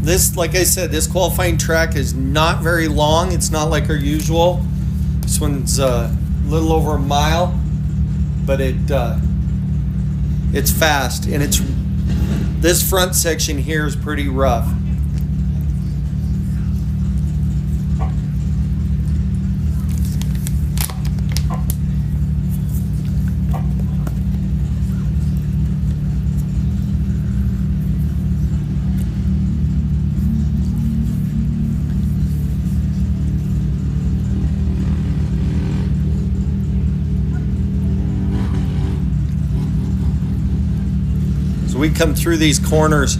S1: This, like I said, this qualifying track is not very long. It's not like our usual. This one's a little over a mile, but it's fast, and this front section here is pretty rough. We come through these corners,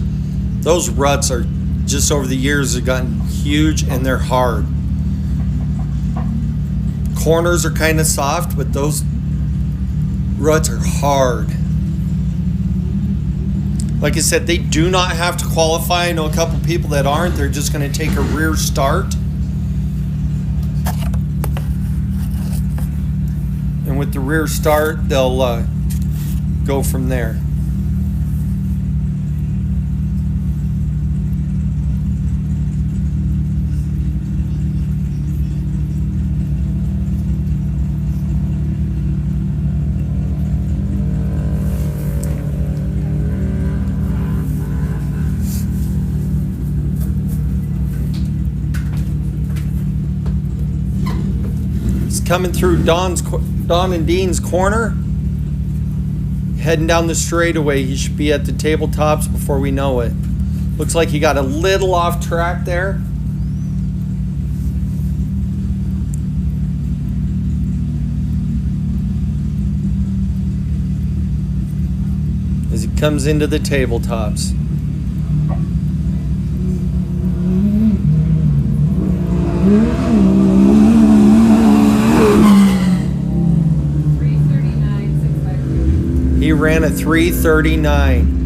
S1: those ruts are just over the years have gotten huge and they're hard. Corners are kind of soft, but those Ruts are hard. Like I said, they do not have to qualify. I know a couple people that aren't. They're just going to take a rear start. And with the rear start, they'll go from there. Coming through Don and Dean's corner, heading down the straightaway. He should be at the tabletops before we know it. Looks like he got a little off track there. As he comes into the tabletops. He ran a 3:39.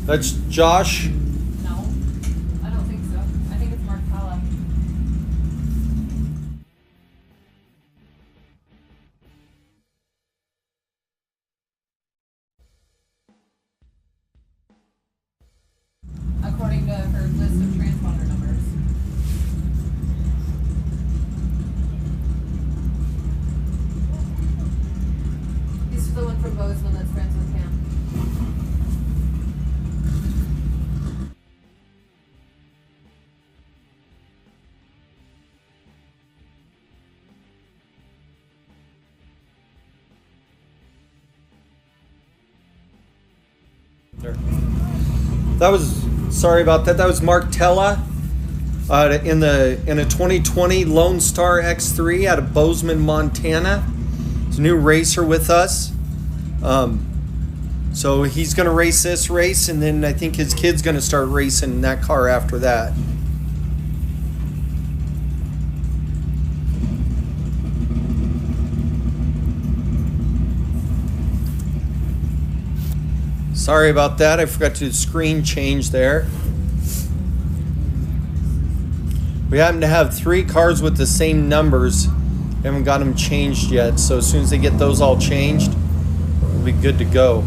S1: That's Josh.
S2: No, I don't think so. I think it's Mark Powell. According to her list of transponder numbers. He's the one from Bozeman that's friends with Cam.
S1: There. That was, sorry about that. That was Mark Tella in a 2020 Lone Star X3 out of Bozeman, Montana. He's a new racer with us. So he's going to race this race, and then I think his kid's going to start racing that car after that. Sorry about that. I forgot to screen change there. We happen to have 3 cars with the same numbers. Haven't got them changed yet. So as soon as they get those all changed, we'll be good to go.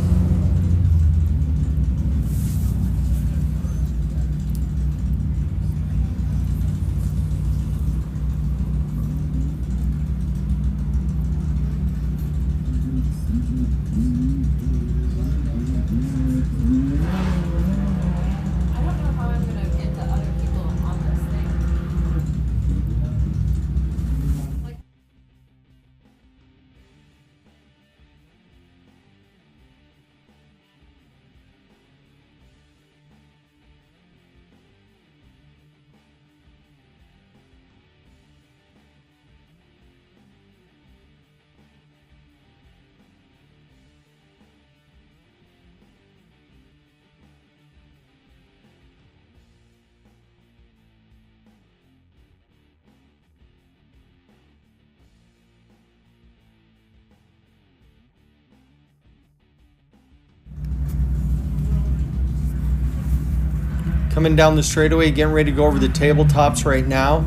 S1: Coming down the straightaway, getting ready to go over the tabletops right now.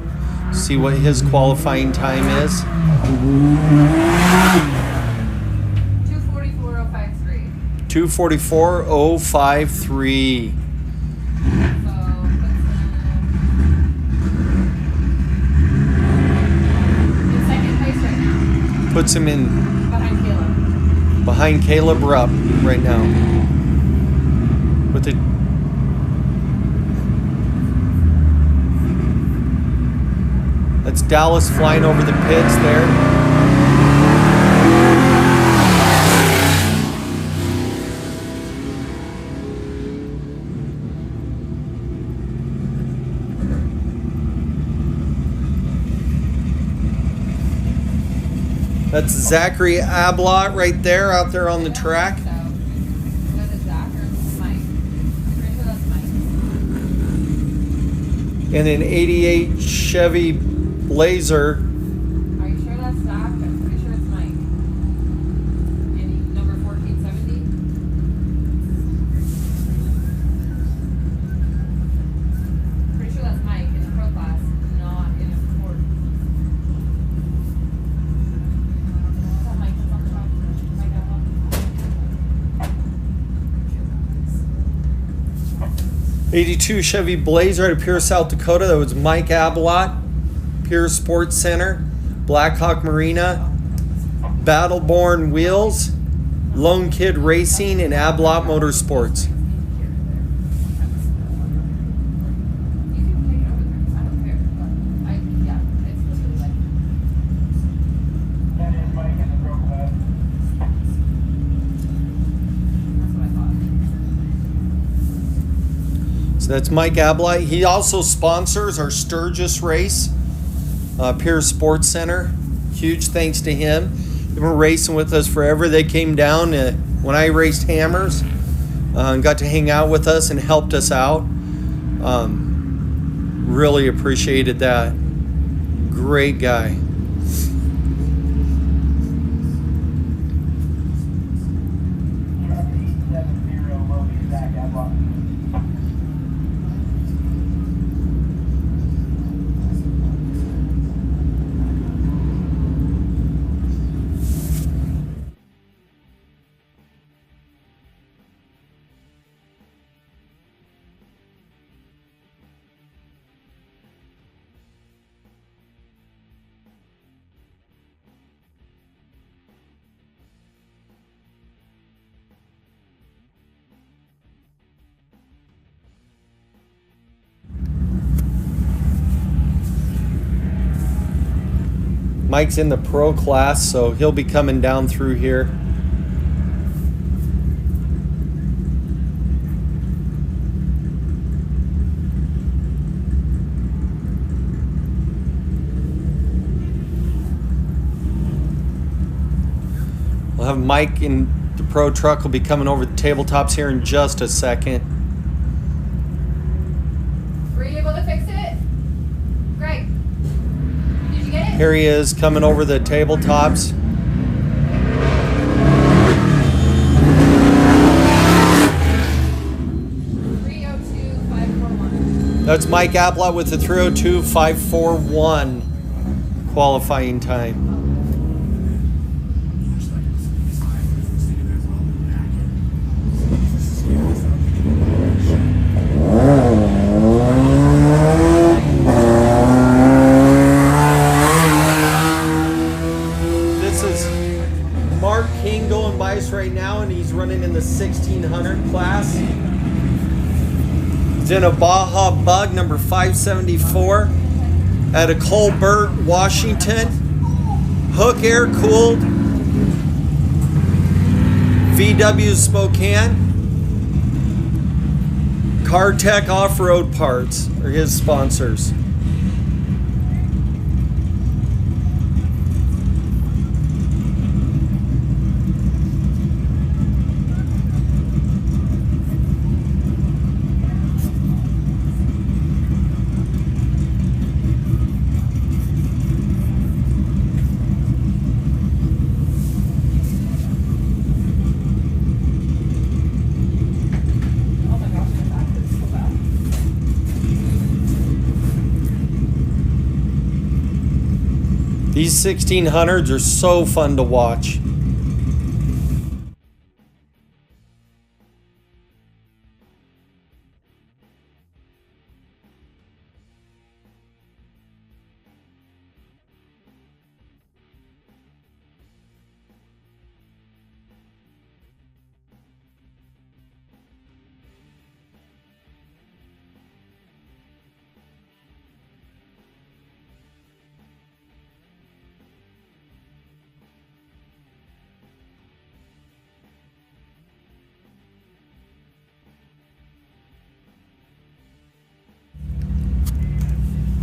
S1: See what his qualifying time is.
S2: 2:44.053.
S1: 2:44.053.
S2: In second place right now.
S1: Puts him in
S2: Behind Caleb.
S1: behind Caleb Rupp right now. With the That's Dallas flying over the pits there. That's Zachary Ablott right there, out there on the track.
S2: Was it Zach or Mike? I'm pretty sure that's Mike.
S1: And an 88 Chevy Blazer.
S2: Are you sure that's Zach? I'm pretty sure it's Mike. And number 1470? Pretty sure that's Mike in the pro class, not in the sport. Is that Mike that's on the top? Mike Ablott?
S1: 82 Chevy Blazer out of Pierce, South Dakota. That was Mike Ablott. Pierce Sports Center. Blackhawk Marina. Battleborn Wheels. Lone Kid Racing and Ablott Motorsports.
S2: You can take it over there. I don't care. But yeah, it's literally like.
S3: That is Mike in the pro class.
S2: That's what I thought.
S1: So that's Mike Ablott. He also sponsors our Sturgis race, Pierce Sports Center. Huge thanks to him. They've been racing with us forever. They came down when I raced Hammers and got to hang out with us and helped us out. Really appreciated that. Great guy.
S3: Truck 870 will be Zach Ablott.
S1: Mike's in the pro class, so he'll be coming down through here. We'll have Mike in the pro truck will be coming over the tabletops here in just a second.
S2: Were you able to fix it? Greg, did you get it?
S1: Here he is coming over the tabletops. That's Mike Ablott with the 302.541 qualifying time. This is Mark King going by us right now, and he's running in the 1600 class. He's in a Baja Bug number 574 at a Colbert, Washington. Hook air cooled. VW Spokane. CarTech Off-Road Parts are his sponsors. These 1600s are so fun to watch.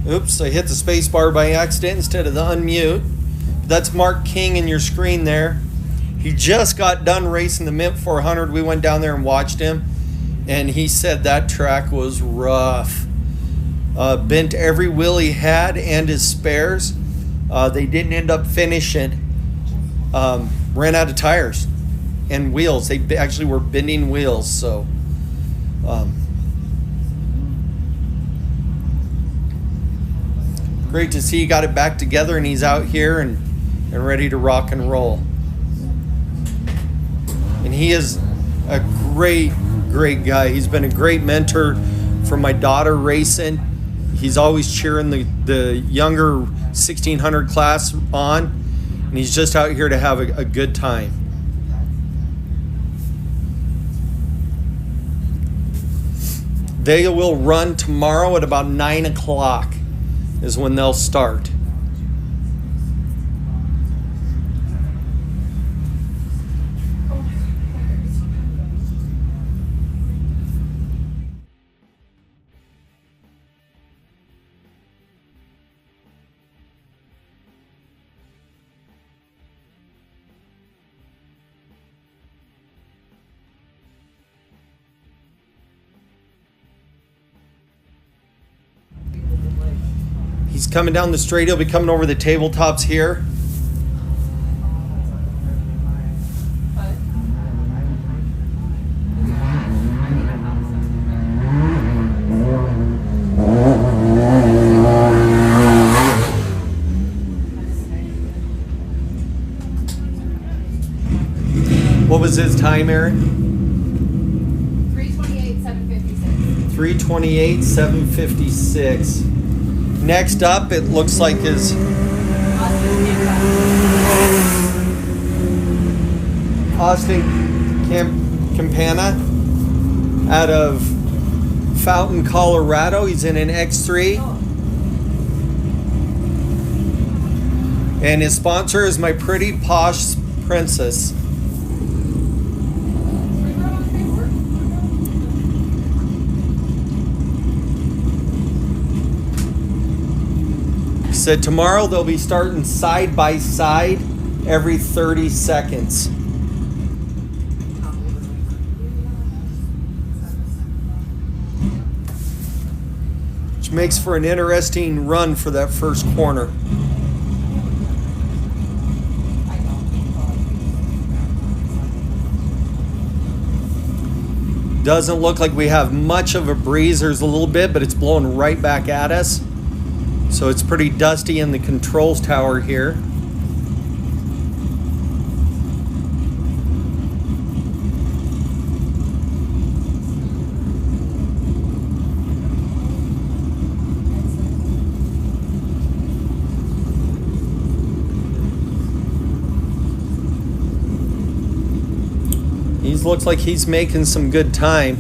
S1: Oops, I hit the space bar by accident instead of the unmute. that's Mark King in your screen there. He just got done racing the Mint 400. We went down there and watched him, and he said that track was rough. Bent every wheel he had and his spares. They didn't end up finishing. Ran out of tires and wheels. They actually were bending wheels. So great to see he got it back together and he's out here and ready to rock and roll. And he is a great guy. He's been a great mentor for my daughter racing. He's always cheering the younger 1600 class on, and he's just out here to have a good time. They will run tomorrow at about 9 o'clock is when they'll start. He's coming down the straight. He'll be coming over the tabletops here. What was his time, Aaron?
S2: 3:28.756.
S1: 3:28.756. Next up, it looks like is Austin Campana out of Fountain, Colorado. He's in an X3. And his sponsor is My Pretty Posh Princess. Said tomorrow they'll be starting side by side every 30 seconds. Which makes for an interesting run for that first corner. Doesn't look like we have much of a breeze. There's a little bit, but it's blowing right back at us. So it's pretty dusty in the controls tower here. He looks like he's making some good time.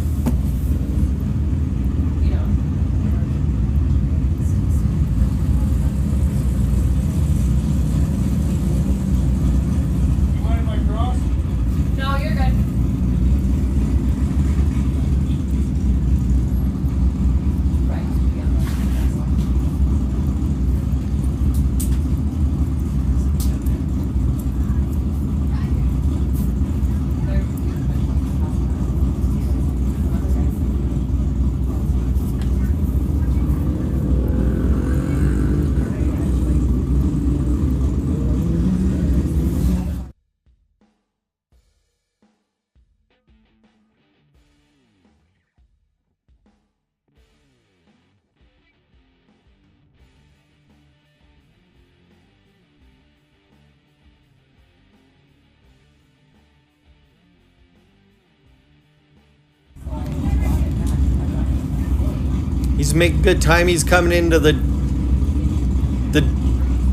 S1: He's making good time. He's coming into the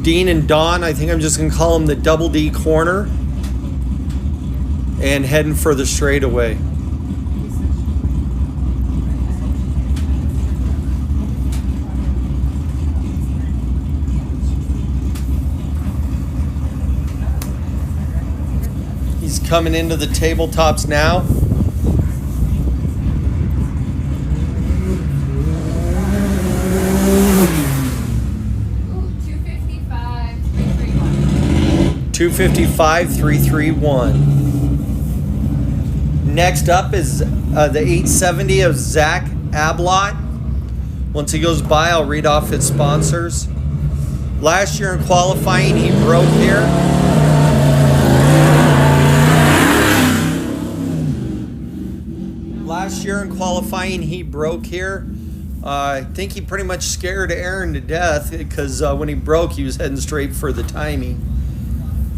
S1: Dean and Don. I think I'm just going to call him the Double D corner. And heading for the straightaway. He's coming into the tabletops now. 255 331. Next up is the 870 of Zach Ablott. Once he goes by, I'll read off his sponsors. Last year in qualifying, he broke here. I think he pretty much scared Aaron to death because when he broke, he was heading straight for the timing.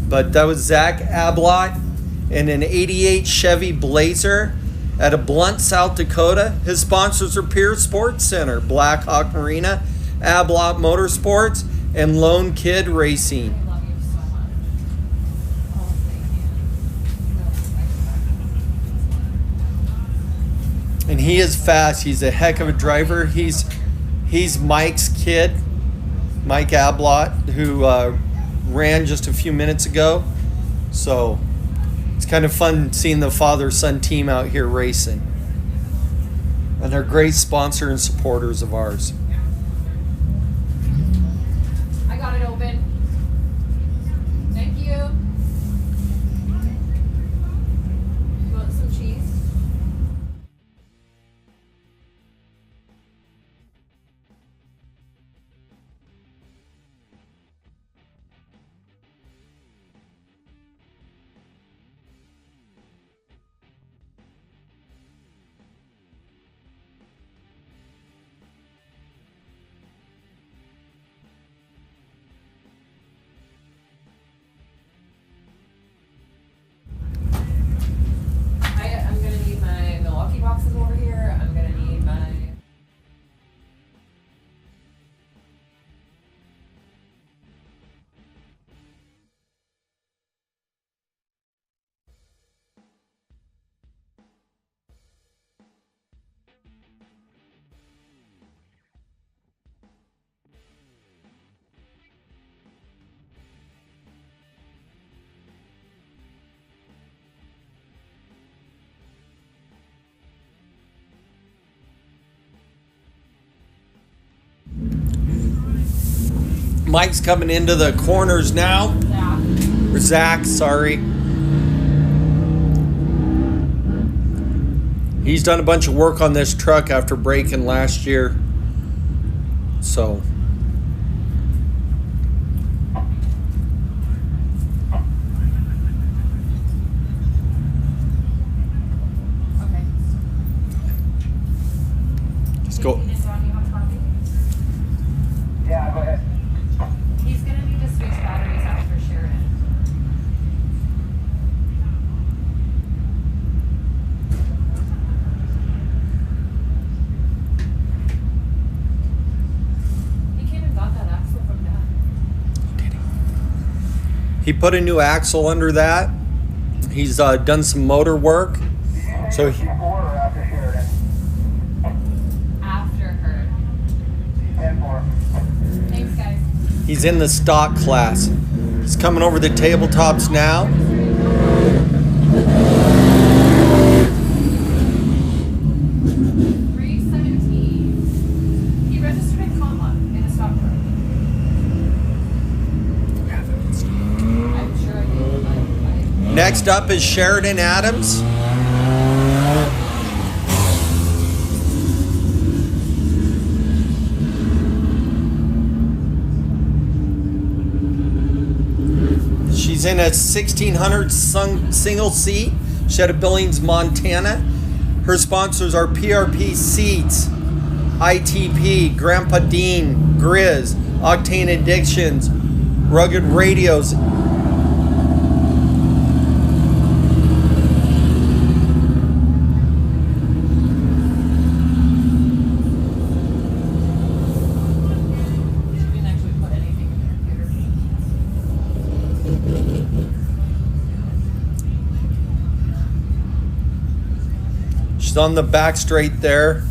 S1: But that was Zach Ablott in an 88 Chevy Blazer out of Blunt, South Dakota. His sponsors are Pierce Sports Center, Blackhawk Marina, Ablott Motorsports, and Lone Kid Racing.
S2: I love you so much. Oh, thank you.
S1: And he is fast. He's a heck of a driver. He's Mike's kid, Mike Ablott, who ran just a few minutes ago. So it's kind of fun seeing the father-son team out here racing. And they're great sponsor and supporters of ours.
S2: I got it open. Thank you. You want some cheese? I'm gonna need my Milwaukee boxes over here. I'm gonna need my.
S1: Mike's coming into the corners now.
S2: Yeah.
S1: Or Zach, sorry. He's done a bunch of work on this truck after breaking last year. So.
S2: Okay.
S1: Let's go.
S3: Yeah, go ahead.
S2: He's gonna need to switch batteries after Sheridan. He came and got that axle from Dad.
S1: He put a new axle under that. He's done some motor work. So he,
S3: Before or after Sheridan?
S2: After her.
S3: 10-4.
S2: Thanks, guys.
S1: he's in the stock class. He's coming over the tabletops now.
S2: 317. He registered in comma in a stock truck. I'm sure I did.
S1: Next up is Sheridan Adams. She's in a 1600 single seat. She's out of Billings, Montana. Her sponsors are PRP Seats, ITP, Grandpa Dean, Grizz, Octane Addictions, Rugged Radios.
S2: She didn't actually put anything in the computer.
S1: She's on the back straight there.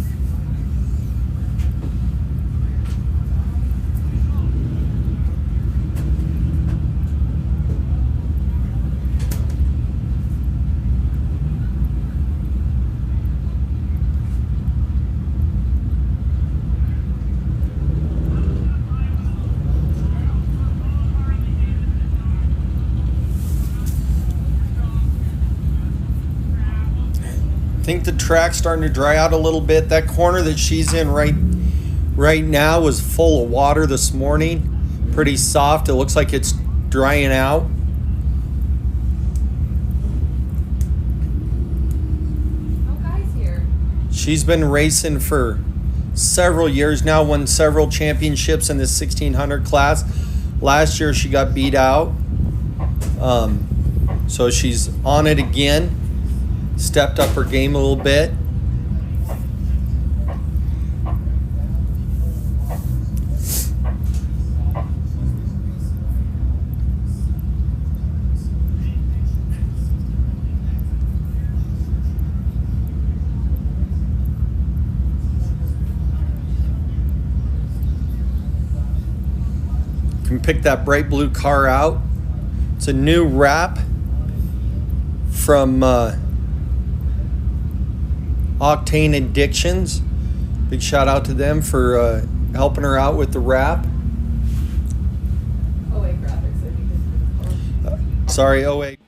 S1: think the track's starting to dry out a little bit. That corner that she's in right now was full of water this morning. Pretty soft. It looks like it's drying out.
S2: No guys here.
S1: She's been racing for several years now, won several championships in the 1600 class. Last year she got beat out. So she's on it again. Stepped up her game a little bit. Can pick that bright blue car out. It's a new wrap from Octane Addictions. Big shout out to them for helping her out with the wrap.
S2: Oh wait, graphics. I think this is
S1: Sorry, 08.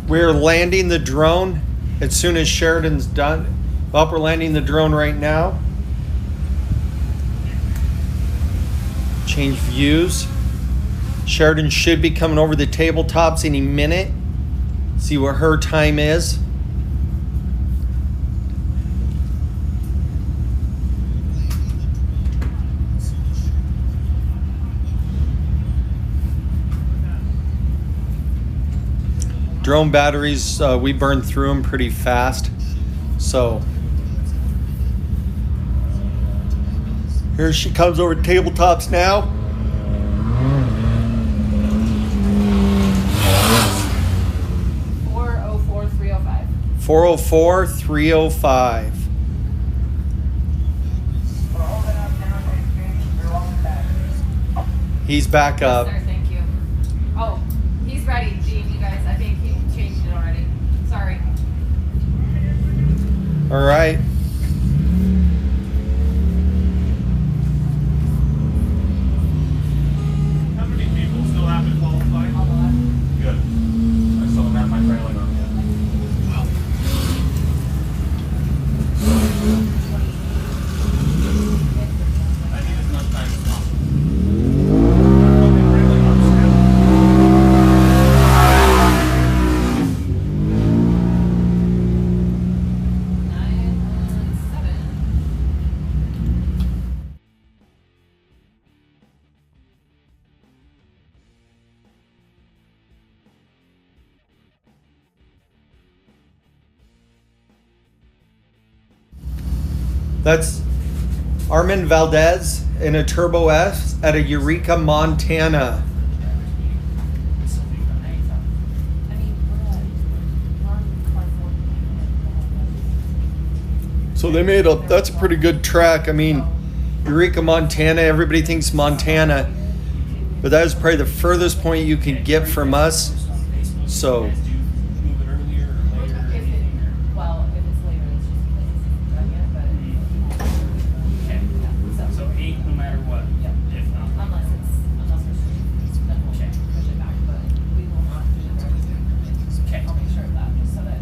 S1: We're landing the drone as soon as Sheridan's done. Well, we're landing the drone right now. Change views. Sheridan should be coming over the tabletops any minute. See what her time is. Drone batteries, we burn through them pretty fast. So here she comes over to tabletops now.
S2: $404,305.
S1: 404,305. He's back up.
S2: Yes, sir, thank you. Oh, he's ready, Gene, you guys. I think he changed it already. Sorry.
S1: All right.
S5: How many people still have to qualify?
S2: All the left.
S5: Good. I still don't have my trailing on yet. I need as much time as possible. Okay, trailing arms still.
S1: That's Armin Valdez in a Turbo S at a Eureka, Montana. So they made a, that's a pretty good track. I mean, Eureka, Montana, everybody thinks Montana, but that is probably the furthest point you can get from us. So
S5: Move it earlier or later?
S2: Well, if it's later, it's just because it's done yet, but
S5: Okay. So 8 no matter what?
S2: Yep.
S5: If not.
S2: unless it's, then we'll push it back, but we will not do it right.
S5: Okay.
S2: I'll make sure of that, just so that.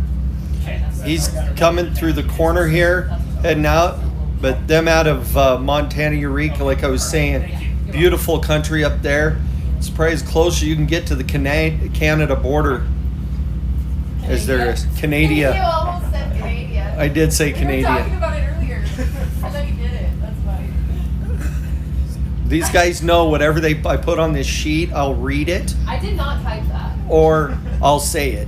S5: Okay.
S1: he's coming through the corner here, heading out. But them out of Montana, Eureka, like I was saying, beautiful country up there. It's probably as close as you can get to the Canada border as there is.
S2: You
S1: Canada.
S2: almost said Canada.
S1: I did say
S2: We were talking
S1: Canada.
S2: about it earlier, and then he did it, that's funny.
S1: These guys know whatever I put on this sheet, I'll read it
S2: I did not type that.
S1: or I'll say it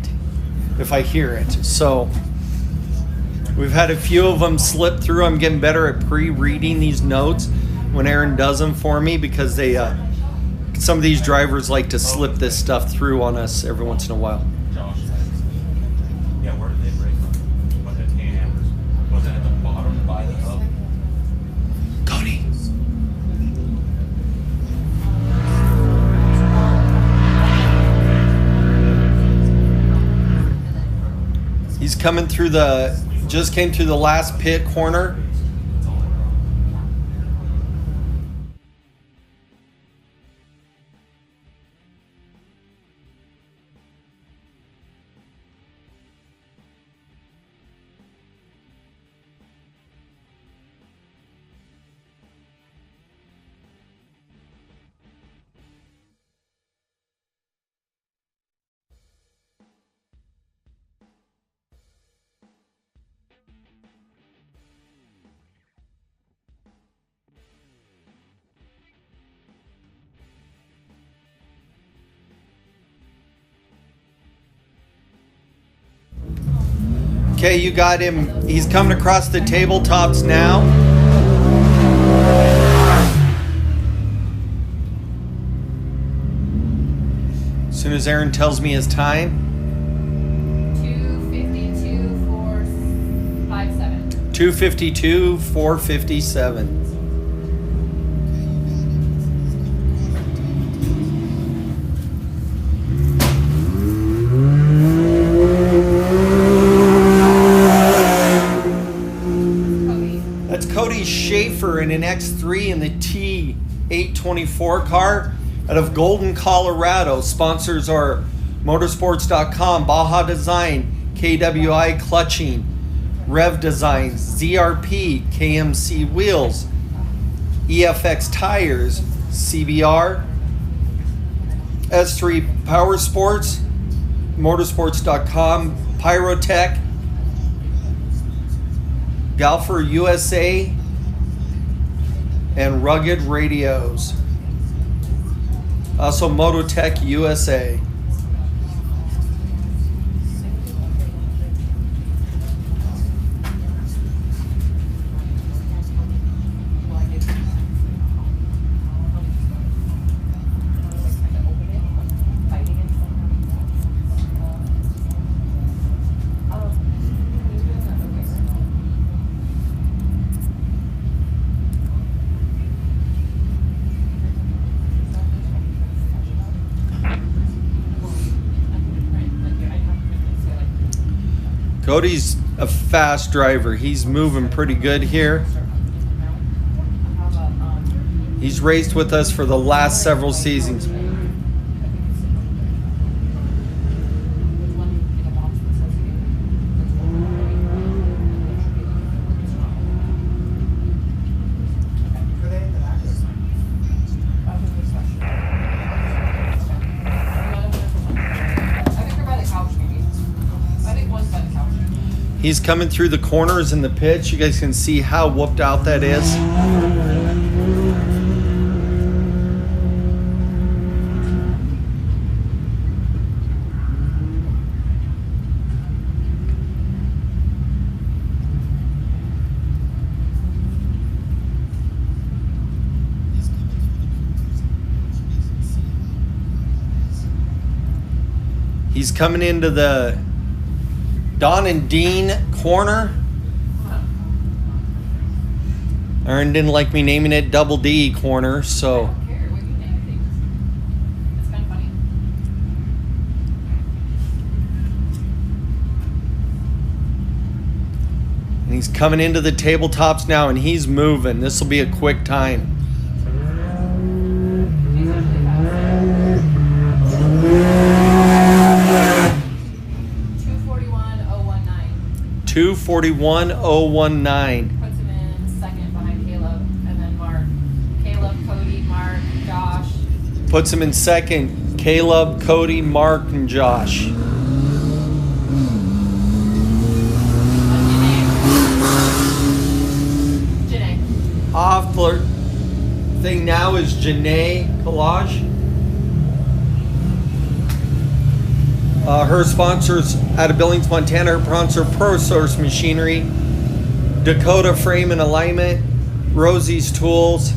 S1: if I hear it. So we've had a few of them slip through. I'm getting better at pre-reading these notes when Aaron does them for me because they some of these drivers like to slip this stuff through on us every once in a while.
S5: Josh. Yeah, where did they break from? Was it hammers? Was it at the bottom by the hub?
S1: Cody. He's coming through just came through the last pit corner. Okay, you got him. He's coming across the tabletops now. As soon as Aaron tells me his time.
S2: 2:52.457.
S1: 2:52.457. In an X3 in the T824 car out of Golden, Colorado. Sponsors are Motorsports.com, Baja Design, KWI Clutching, Rev Designs, ZRP, KMC Wheels, EFX Tires, CBR, S3 Power Sports, Motorsports.com, Pyrotech, Galfer USA, and Rugged Radios. Also Mototech USA. Cody's a fast driver. He's moving pretty good here. He's raced with us for the last several seasons. He's coming through the corners in the pitch. You guys can see how whooped out that is. He's coming into the Don and Dean corner. Aaron didn't like me naming it Double D corner, so.
S2: I don't care what you name things. It's kind of funny.
S1: And he's coming into the tabletops now, and he's moving. This will be a quick time.
S2: He's usually fast.
S1: 241.019.
S2: Puts him in second behind Caleb, and then Mark. Caleb, Cody, Mark, Josh.
S1: Puts him in second. Caleb, Cody, Mark, and Josh.
S2: Janae.
S1: Off thing now is Janae Collage. Her sponsors out of Billings, Montana. Her sponsor, ProSource Machinery, Dakota Frame and Alignment, Rosie's Tools,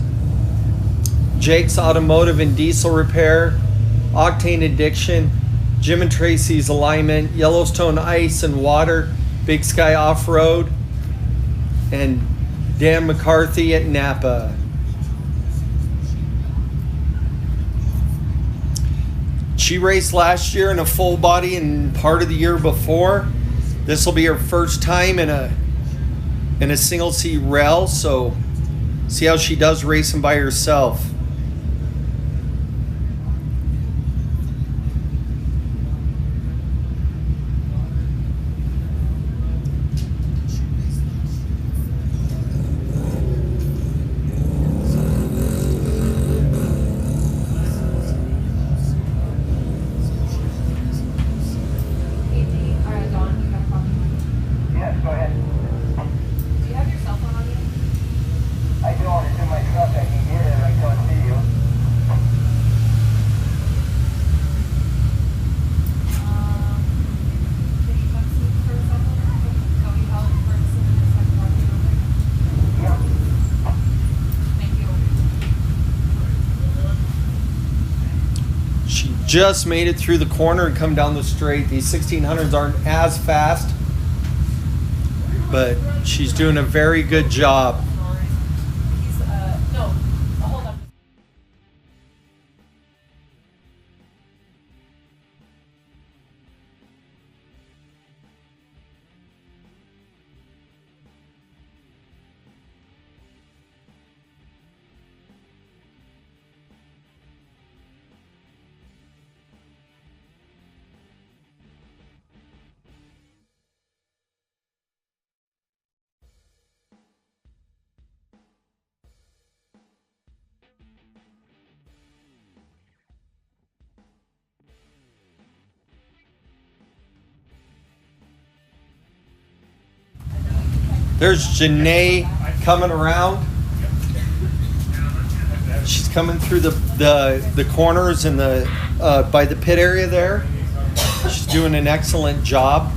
S1: Jake's Automotive and Diesel Repair, Octane Addiction, Jim and Tracy's Alignment, Yellowstone Ice and Water, Big Sky Off-Road, and Dan McCarthy at Napa. She raced last year in a full body and part of the year before. This will be her first time in a single seat rail, so see how she does racing by herself.
S3: Yes, go ahead.
S2: Do you have your cell phone on you?
S3: I don't. It's in my truck. I can hear it. I can't see you.
S2: Can you text me for a second? Tell me how it works in the second parking lot?
S3: Yeah.
S2: Thank you.
S1: She just made it through the corner and come down the straight. These 1600s aren't as fast, but she's doing a very good job.
S2: He's, no, hold on.
S1: There's Janae coming around. She's coming through the corners and the by the pit area there. She's doing an excellent job.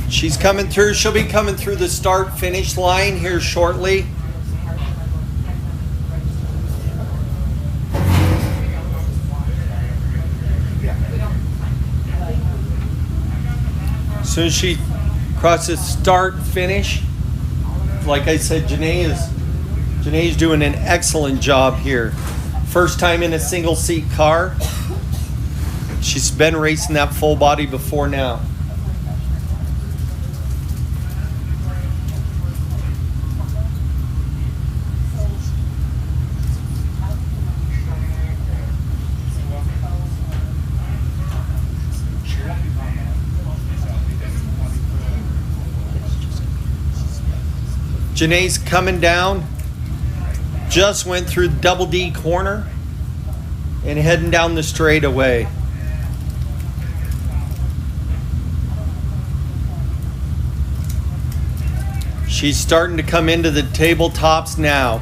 S1: She's coming through. She'll be coming through the start-finish line here shortly. As soon as she crosses start-finish, like I said, Janae's doing an excellent job here. First time in a single-seat car. She's been racing that full body before now. Janae's coming down, just went through the double D corner and heading down the straightaway. She's starting to come into the tabletops now.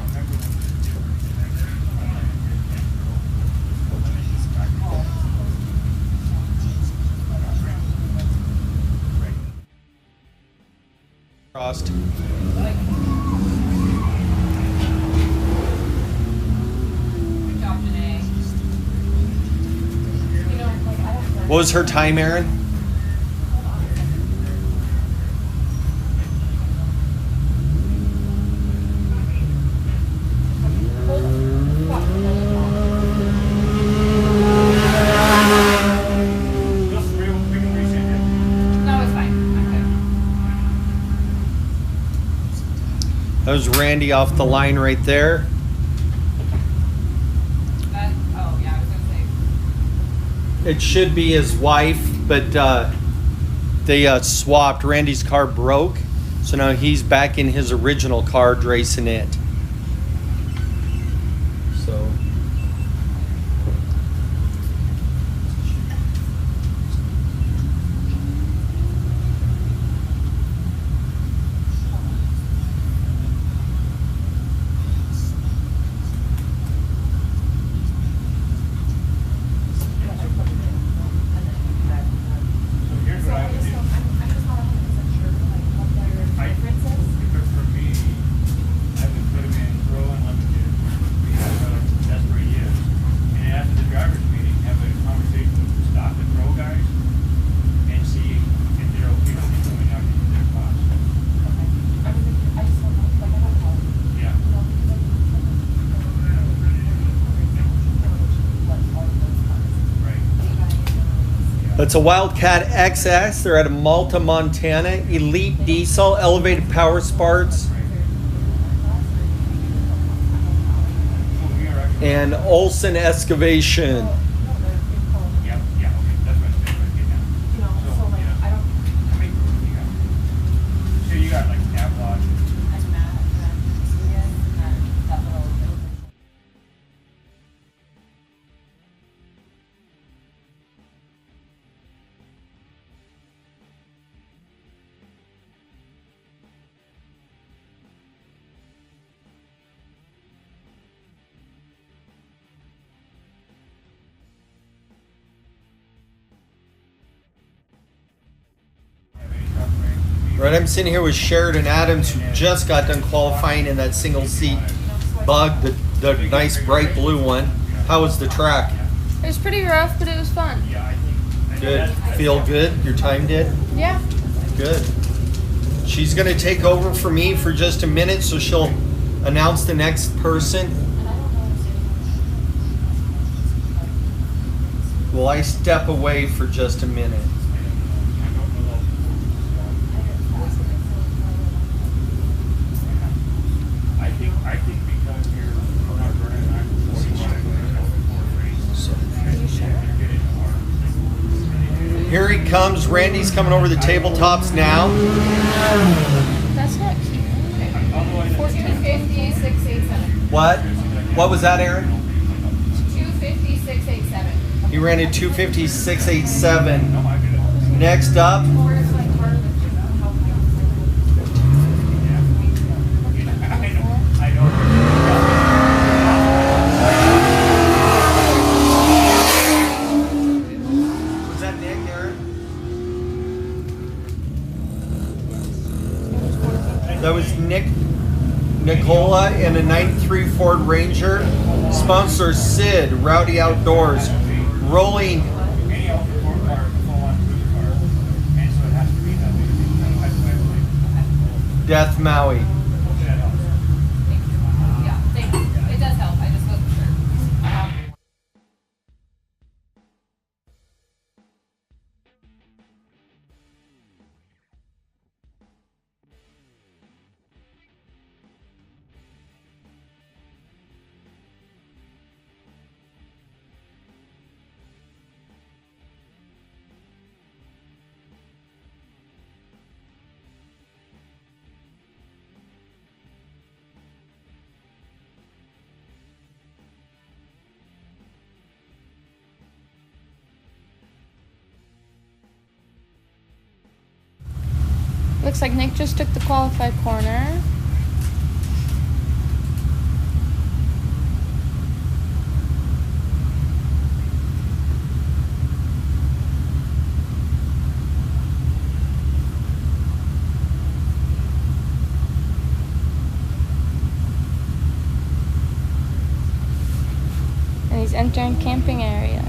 S1: Crossed. What was her time, Aaron?
S2: No, it's fine. I'm good.
S1: That was Randy off the line right there.
S2: Oh, yeah, I was going to say.
S1: It should be his wife, but they swapped. Randy's car broke, so now he's back in his original car racing it. So It's a Wildcat XS. They're out of Malta, Montana. Elite diesel, elevated power sparks, and Olson excavation.
S5: Yeah, yeah, okay, that's what I'm getting at.
S2: You know, so like, I don't.
S5: How many rooms do you got? So you got like Avalon.
S2: And Matt, and Celia, and that little.
S1: Right, I'm sitting here with Sheridan Adams, who just got done qualifying in that single seat bug, the nice bright blue one. How was the track?
S6: It was pretty rough, but it was fun.
S1: Good. Feel good? Your time did?
S6: Yeah.
S1: Good. She's going to take over for me for just a minute, so she'll announce the next person. Will I step away for just a minute?
S5: I think because you're not running, I'm 45.
S1: Here he comes. Randy's coming over the tabletops now.
S6: That's not cute.
S2: 250, 687.
S1: What was that, Aaron?
S2: 250, 687.
S1: He ran a 250.687. Next up, was that Nick, Aaron? That was Nicola in a 93 Ford Ranger. Sponsor Sid, Rowdy Outdoors. Rolling
S5: Any of the four car, full-on cruise car, and so it has to be that way.
S1: Death Maui.
S5: Hopefully that helps.
S2: Yeah, thanks. It does help. I just wasn't sure.
S6: Looks like Nick just took the qualified corner. And he's entering camping area.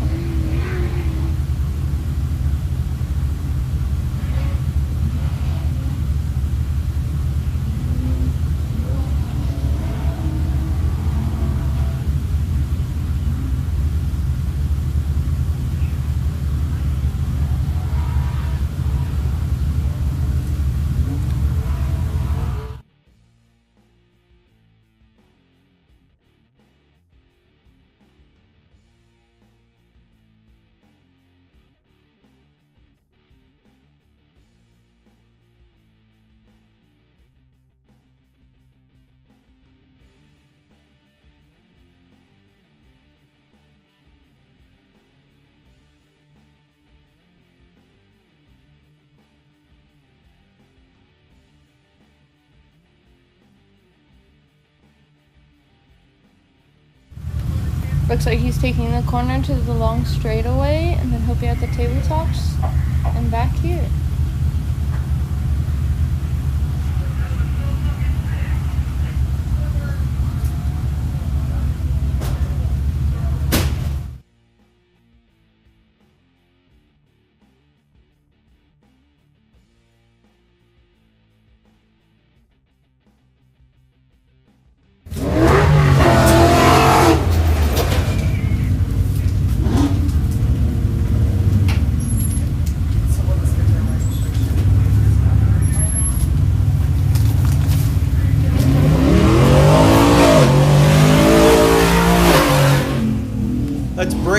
S6: Looks like he's taking the corner to the long straightaway, and then he'll be at the tabletops and back here.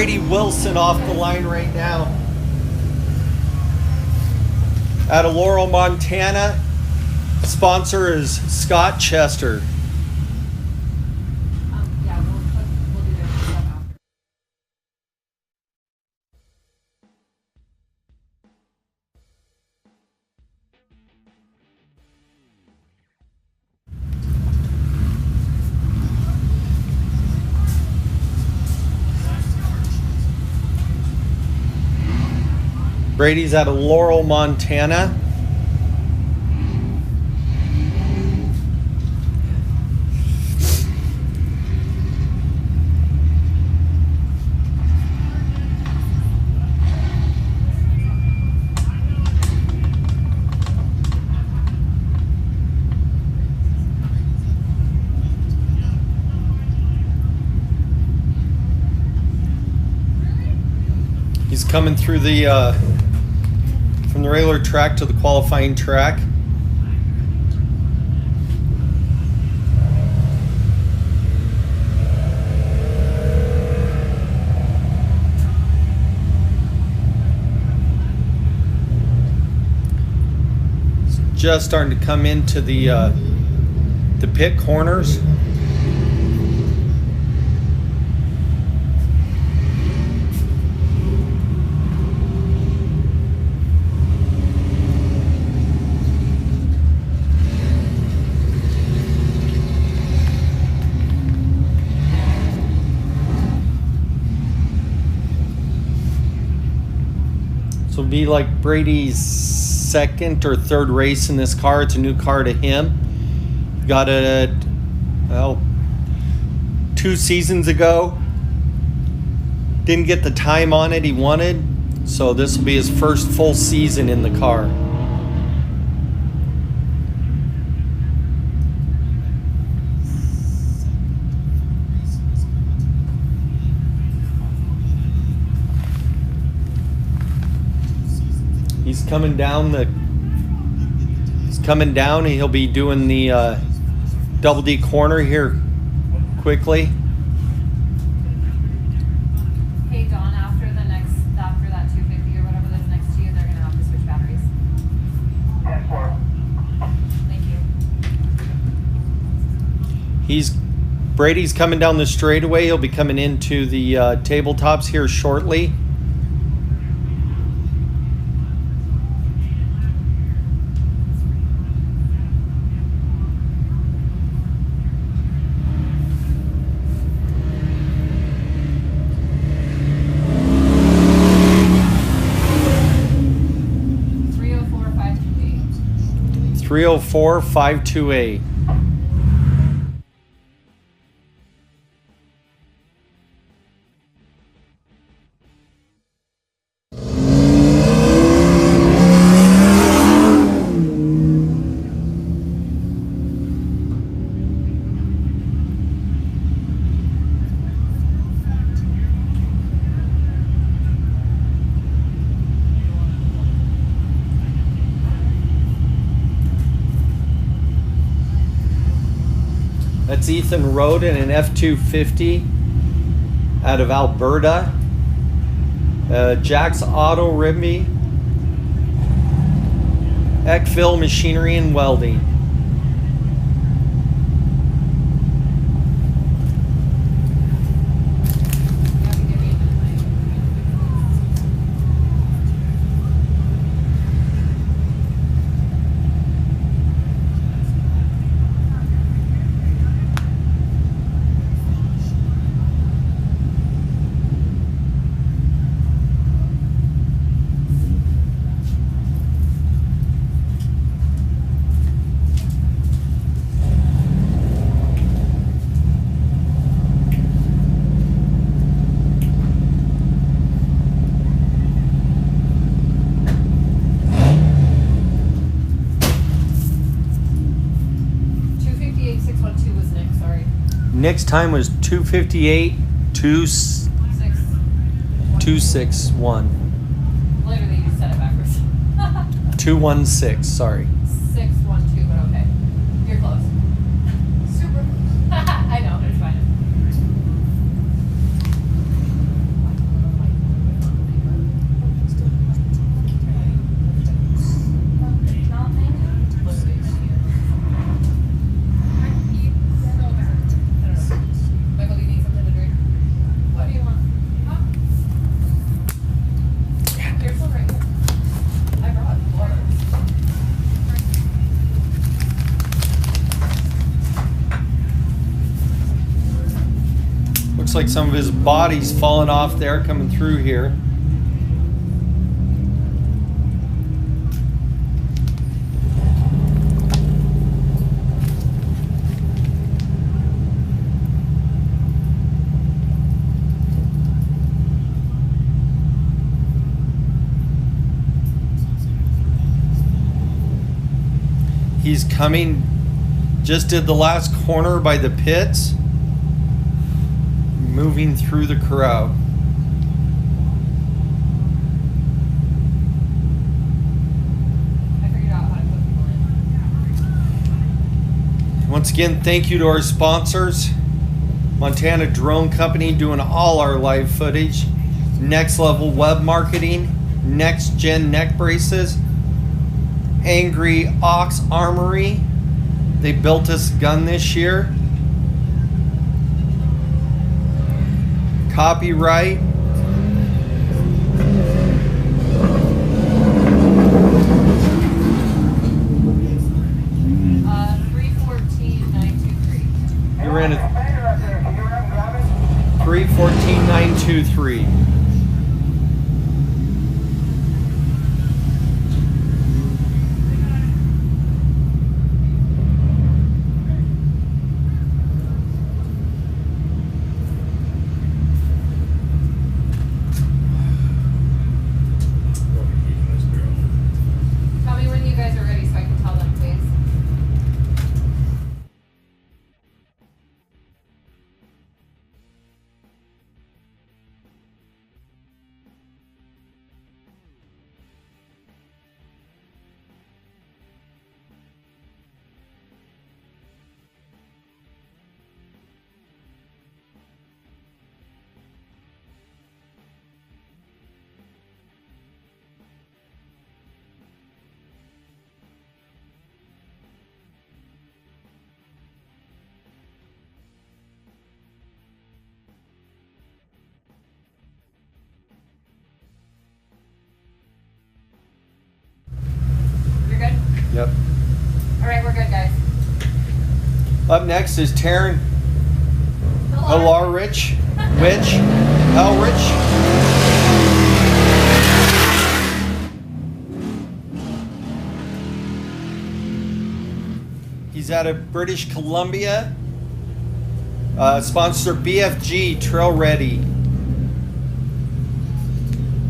S1: Brady Wilson off the line right now. Out of Laurel, Montana. Sponsor is Scott Chester.
S2: Yeah, we'll do their stuff after.
S1: Brady's out of Laurel, Montana. He's coming through the from the regular track to the qualifying track. It's just starting to come into the pit corners. This will be like Brady's second or third race in this car. It's a new car to him. Got it, well, 2 seasons ago. Didn't get the time on it he wanted, so this will be his first full season in the car. He's coming down and he'll be doing the double D corner here quickly.
S2: Hey Don, after that 250 or whatever that's next to you, they're gonna have to switch batteries.
S3: 10-4.
S2: Thank you.
S1: Brady's coming down the straightaway. He'll be coming into the tabletops here shortly. Three 304-528. That's Ethan Roden, an F-250 out of Alberta. Jack's Auto Rimby. Eckville Machinery and Welding. Nick's time was 2:58.261.
S2: Literally, you said it backwards.
S1: 2:16. Sorry.
S2: 6:12, but okay. You're close. Super. I know, it's fine.
S1: like some of his body's falling off there coming through here. He's coming, just did the last corner by the pits, moving through the crowd.
S2: I figured out how to put people in.
S1: Once again, thank you to our sponsors. Montana Drone Company doing all our live footage. Next Level Web Marketing. Next Gen Neck Braces. Angry Ox Armory. They built us a gun this year. Copyright. You ran a 314,923.
S2: Tell me when you guys are ready so I can tell them, please. You're good?
S1: Yep.
S2: All right, we're good, guys.
S1: Up next is Taryn
S2: Hello.
S1: Elrich. Elrich. He's out of British Columbia. Sponsor BFG Trail Ready.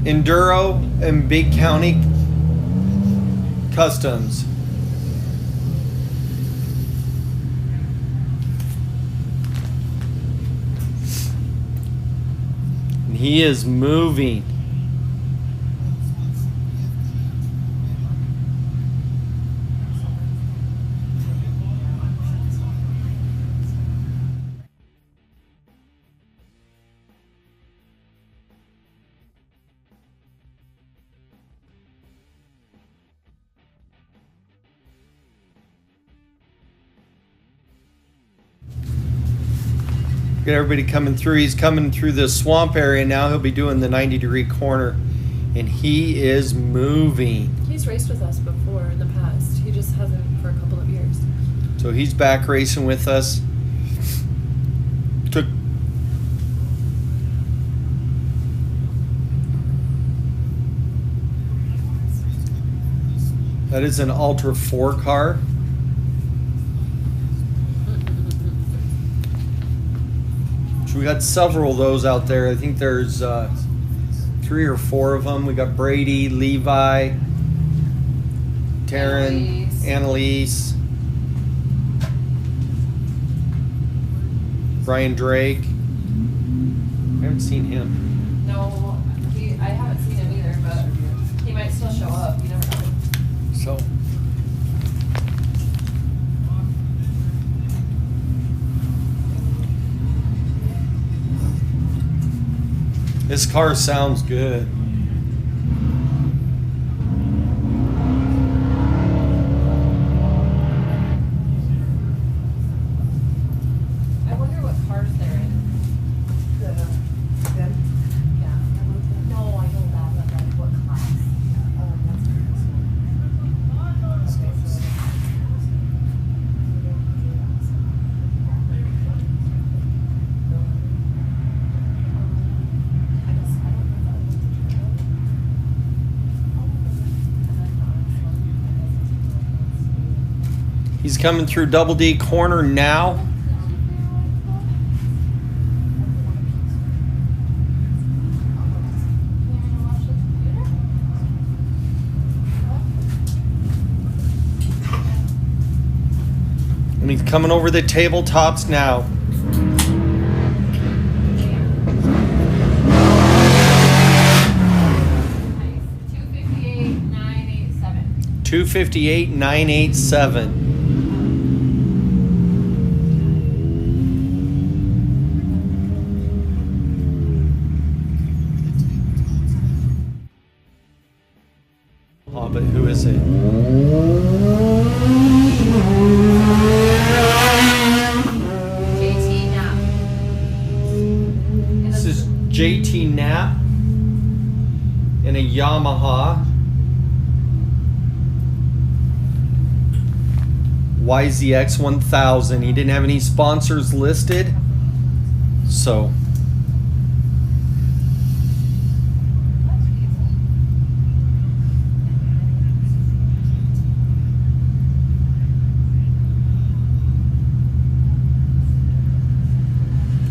S1: Enduro and Big County Customs. And he is moving. Get everybody coming through. He's coming through the swamp area now. He'll be doing the 90-degree corner. And he is moving.
S7: He's raced with us before in the past. He just hasn't for a couple of years.
S1: So he's back racing with us. Took that is an Ultra 4 car. We got several of those out there. I think there's 3 or 4 of them. We got Brady, Levi, Taryn, Annalise, Brian Drake. I haven't seen him.
S2: No, I haven't seen him either, but he might still show up. You never know.
S1: So. This car sounds good.
S2: I wonder what cars they're in.
S8: Them?
S2: Yeah. No, I know that, but like what class?
S1: He's coming through Double D corner now. And he's coming over the tabletops now.
S2: Nice. 258,987.
S1: 258,987. Oh, but who is it?
S2: JT Knapp.
S1: This is JT Knapp in a Yamaha YZX 1000. He didn't have any sponsors listed, so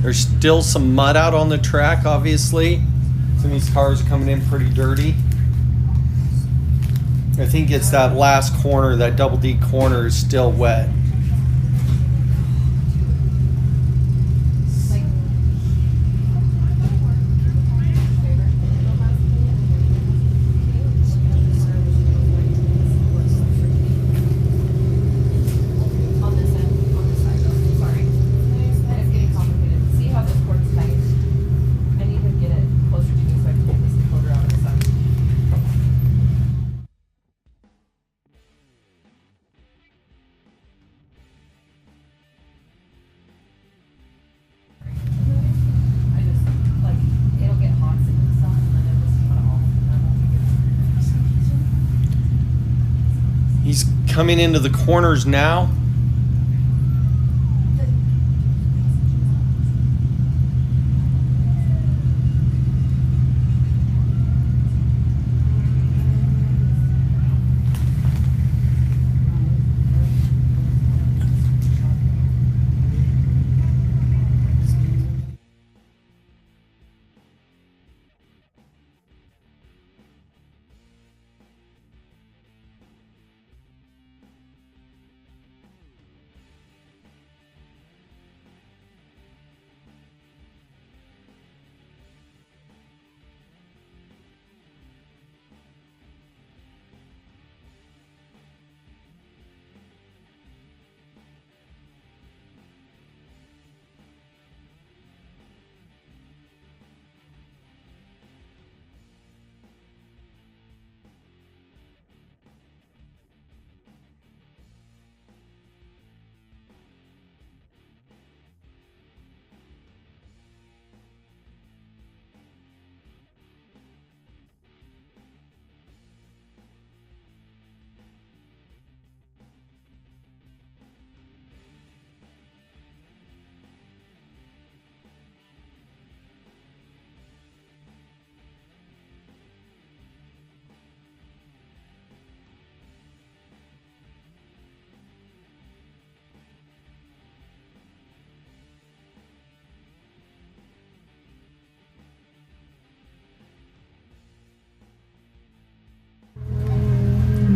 S1: there's still some mud out on the track, obviously. Some of these cars are coming in pretty dirty. I think it's that last corner, that Double D corner is still wet.
S2: On this end, on this side though. Sorry. It's getting complicated. See how this cord's tight? I need to get it closer to me so I can get this encoder out of the sun. I just, like, it'll get hot sitting in the sun and then it'll just cut off and I won't be good.
S1: He's coming into the corners now.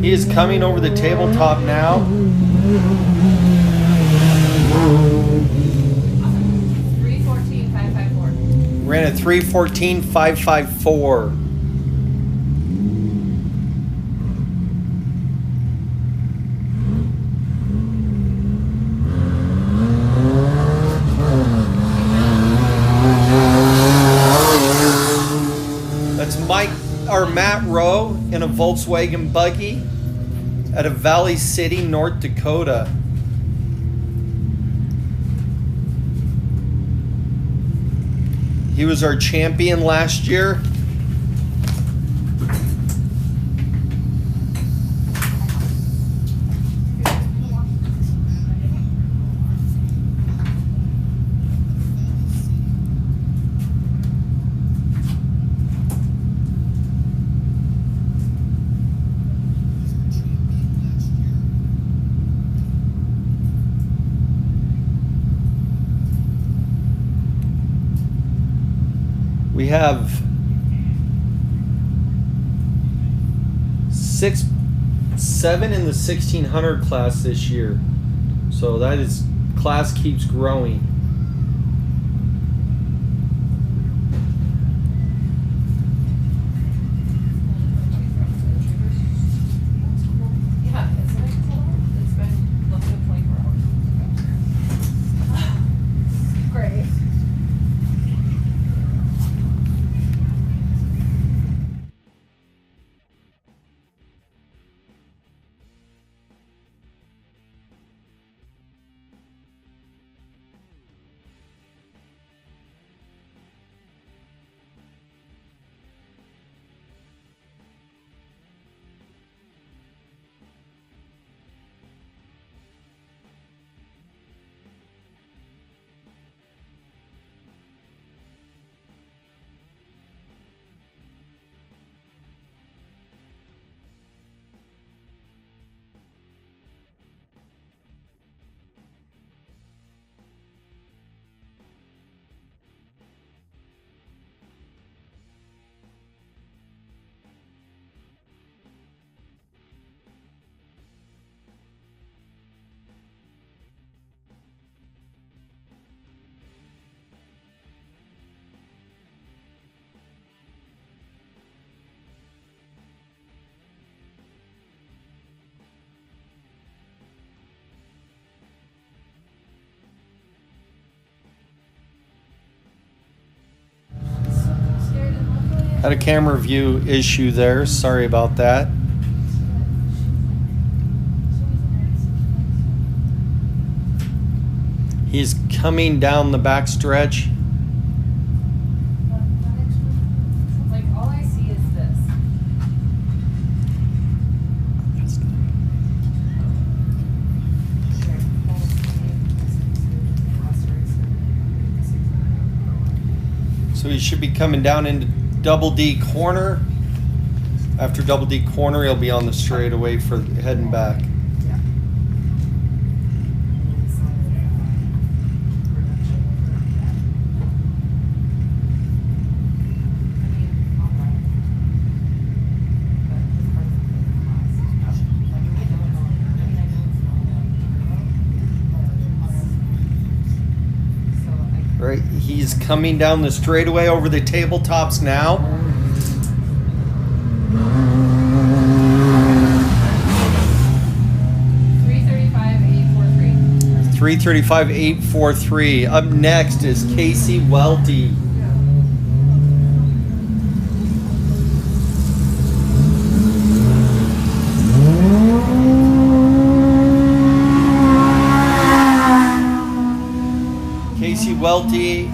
S1: He is coming over the tabletop now.
S2: 314,554.
S1: Ran a 314.554. That's Matt Rowe in a Volkswagen buggy out of Valley City, North Dakota. He was our champion last year. have 7 in the 1600 class this year. So that is, class keeps growing.
S2: Yeah, it's like, it's been less than 24 hours. Great.
S1: Had a camera view issue there. Sorry about that. He's coming down the back stretch.
S2: Like, all I see is this.
S1: So he should be coming down into double D corner. After double D corner, he'll be on the straightaway for heading back. Right, he's coming down the straightaway over the tabletops now. 335.843. Up next is Casey Welty. Casey Welty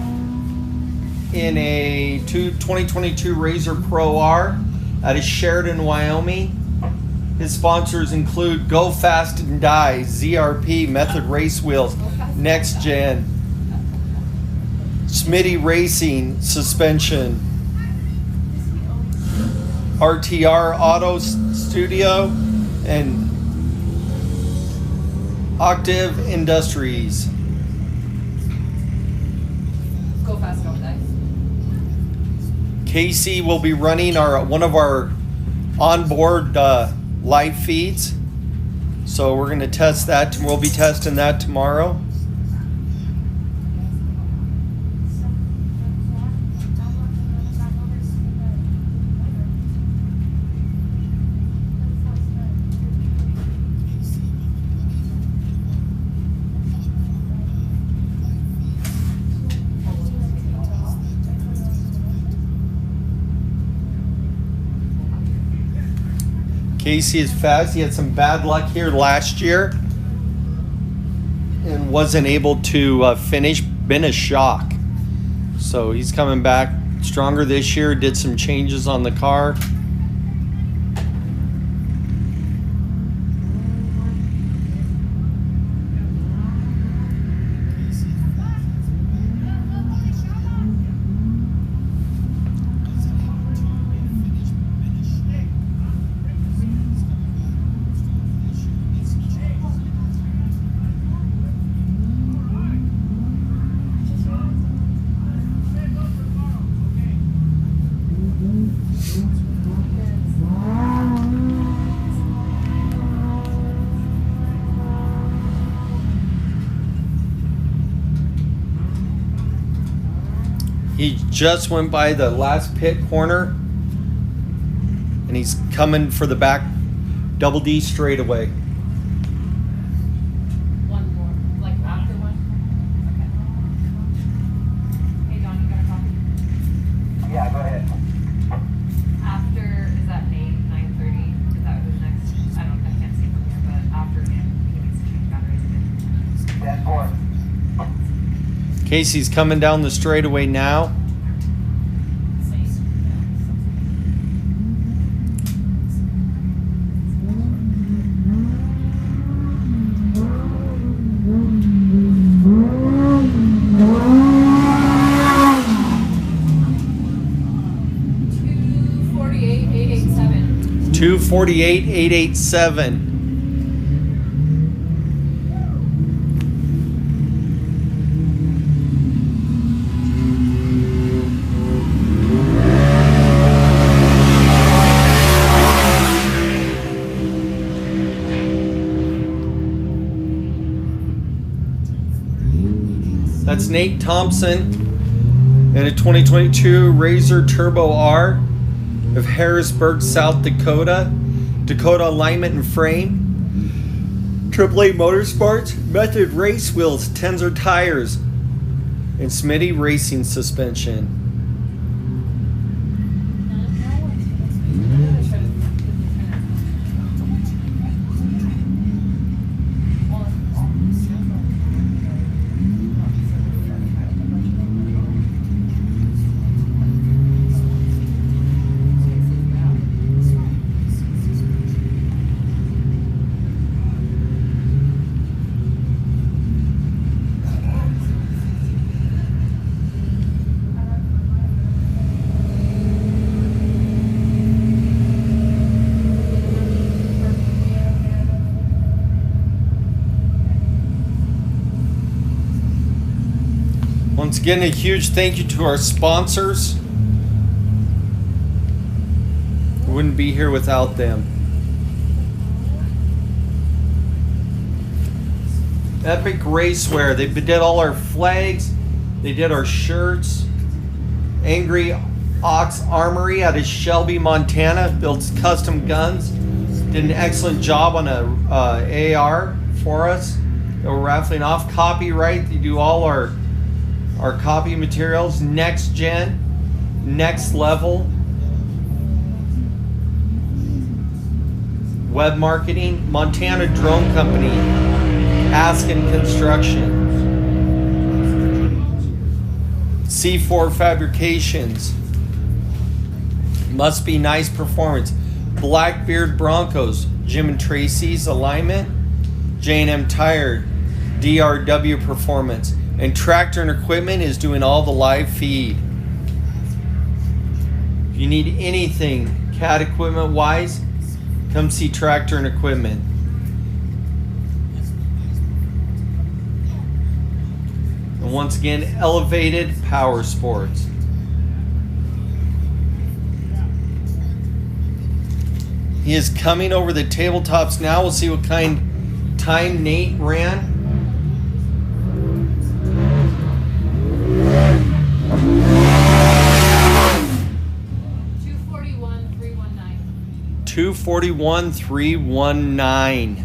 S1: in a 2022 Razor Pro R out of Sheridan, Wyoming. His sponsors include Go Fast and Die, ZRP, Method Race Wheels, Next Gen, Smitty Racing Suspension, RTR Auto Studio, and Octave Industries.
S2: Go Fast, Don't Die.
S1: Casey will be running one of our onboard live feeds, so we're going to test that. We'll be testing that tomorrow. Casey is fast. He had some bad luck here last year and wasn't able to finish. Been a shock. So he's coming back stronger this year. Did some changes on the car. just went by the last pit corner, and he's coming for the back double D straightaway.
S2: One more, like after one? Okay. Hey, Don, you got a copy?
S3: Yeah, go ahead.
S2: After, is that May 9:30? Is that who's next? I can't see from here, but after him, he needs to change batteries again.
S3: 10-4.
S1: Casey's coming down the straightaway now. Two 48,887. That's Nate Thompson in a 2022 Razor Turbo R of Harrisburg, South Dakota. Dakota Alignment and Frame. AAA Motorsports, Method Race Wheels, Tensor Tires, and Smitty Racing Suspension. Once again, a huge thank you to our sponsors. We wouldn't be here without them. Epic Racewear. They did all our flags. They did our shirts. Angry Ox Armory out of Shelby, Montana. Builds custom guns. Did an excellent job on a AR for us that we're raffling off. Copyright. They do all our copy materials. Next Gen, Next Level, Web Marketing, Montana Drone Company, Askin Construction, C4 Fabrications, Must Be Nice Performance, Blackbeard Broncos, Jim and Tracy's Alignment, J&M Tire, DRW Performance, and Tractor and Equipment is doing all the live feed. If you need anything cat equipment wise, come see Tractor and Equipment. And once again, Elevated Power Sports. He is coming over the tabletops now. We'll see what kind time Nate ran. 241,319.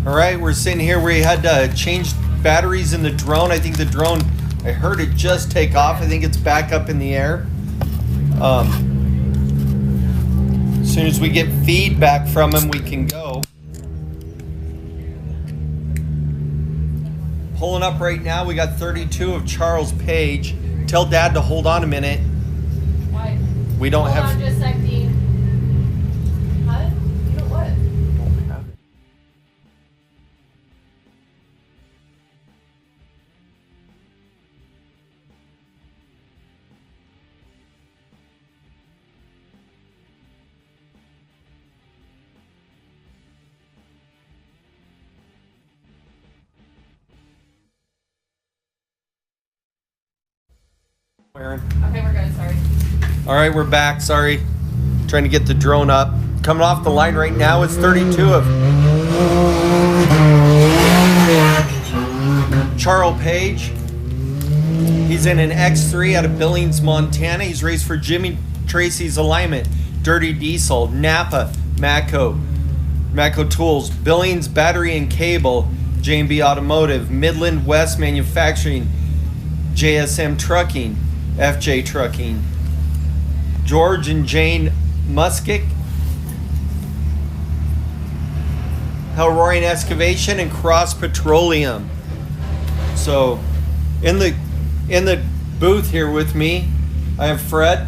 S1: All right, we're sitting here. We had to change batteries in the drone. I think the drone, I heard it just take off. I think it's back up in the air. As soon as we get feedback from him, we can go. Pulling up right now, we got 32 of Charles Page. Tell Dad to hold on a minute.
S2: Why?
S1: We don't
S2: Hold
S1: have.
S2: on just a sec, Dean. Huh? You know what?
S1: Aaron.
S2: Okay, we're good. Sorry.
S1: All right, we're back. Sorry. Trying to get the drone up. Coming off the line right now is 32 of Charles Page. He's in an X3 out of Billings, Montana. He's raced for Jimmy Tracy's Alignment, Dirty Diesel, Napa, Matco Tools, Billings Battery and Cable, J&B Automotive, Midland West Manufacturing, JSM Trucking, FJ Trucking, George and Jane Muskick, Hellroaring Excavation, and Cross Petroleum. So, in the booth here with me, I have Fred.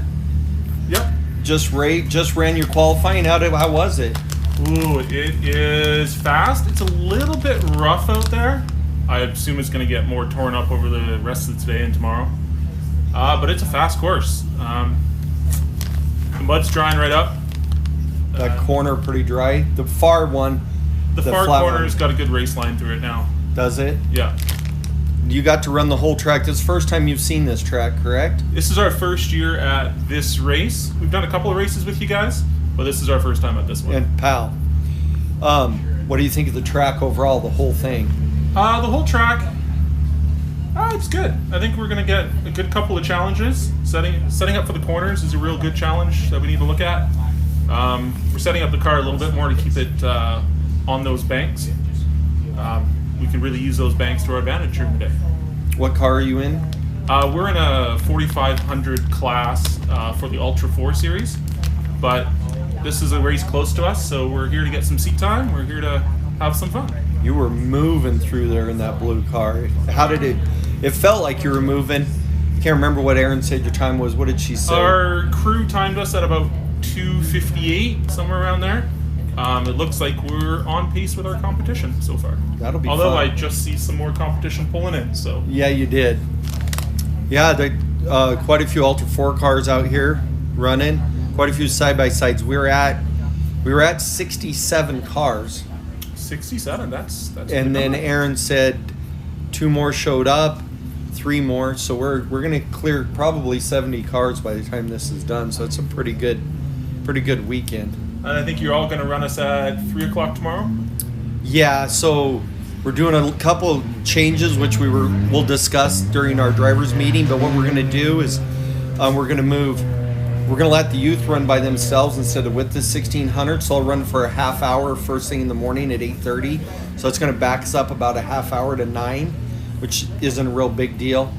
S8: Yep.
S1: Just ran your qualifying. How was it?
S8: Ooh, it is fast. It's a little bit rough out there. I assume it's going to get more torn up over the rest of today and tomorrow. But it's a fast course. The mud's drying right up.
S1: That corner pretty dry. The far one.
S8: The far
S1: flat
S8: corner's
S1: one.
S8: got a good race line through it now.
S1: Does it?
S8: Yeah.
S1: You got to run the whole track. This is the first time you've seen this track, correct?
S8: This is our first year at this race. We've done a couple of races with you guys, but this is our first time at this one.
S1: And Powell. What do you think of the track overall, the whole thing?
S8: The whole track, it's good. I think we're going to get a good couple of challenges. Setting up for the corners is a real good challenge that we need to look at. We're setting up the car a little bit more to keep it on those banks. We can really use those banks to our advantage during the day.
S1: What car are you in?
S8: We're in a 4500 class for the Ultra 4 series, but this is a race close to us, so we're here to get some seat time. We're here to have some fun.
S1: You were moving through there in that blue car. How did it? It felt like you were moving. I can't remember what Erin said your time was. What did she say?
S8: Our crew timed us at about 2:58, somewhere around there. It looks like we're on pace with our competition so far.
S1: That'll be
S8: Although
S1: fun.
S8: I just see some more competition pulling in, so.
S1: Yeah, you did. Yeah, quite a few Ultra 4 cars out here running. Quite a few side-by-sides. We were at 67 cars.
S8: 67, that's
S1: And
S8: a good
S1: then
S8: number.
S1: Aaron said 2 more showed up, 3 more. So we're going to clear probably 70 cars by the time this is done. So it's a pretty good weekend.
S8: And I think you're all going to run us at 3 o'clock tomorrow?
S1: Yeah, so we're doing a couple changes, which we'll discuss during our drivers meeting. But what we're going to do is we're going to let the youth run by themselves instead of with the 1600. So I'll run for a half hour first thing in the morning at 8:30. So it's going to back us up about a half hour to 9, which isn't a real big deal.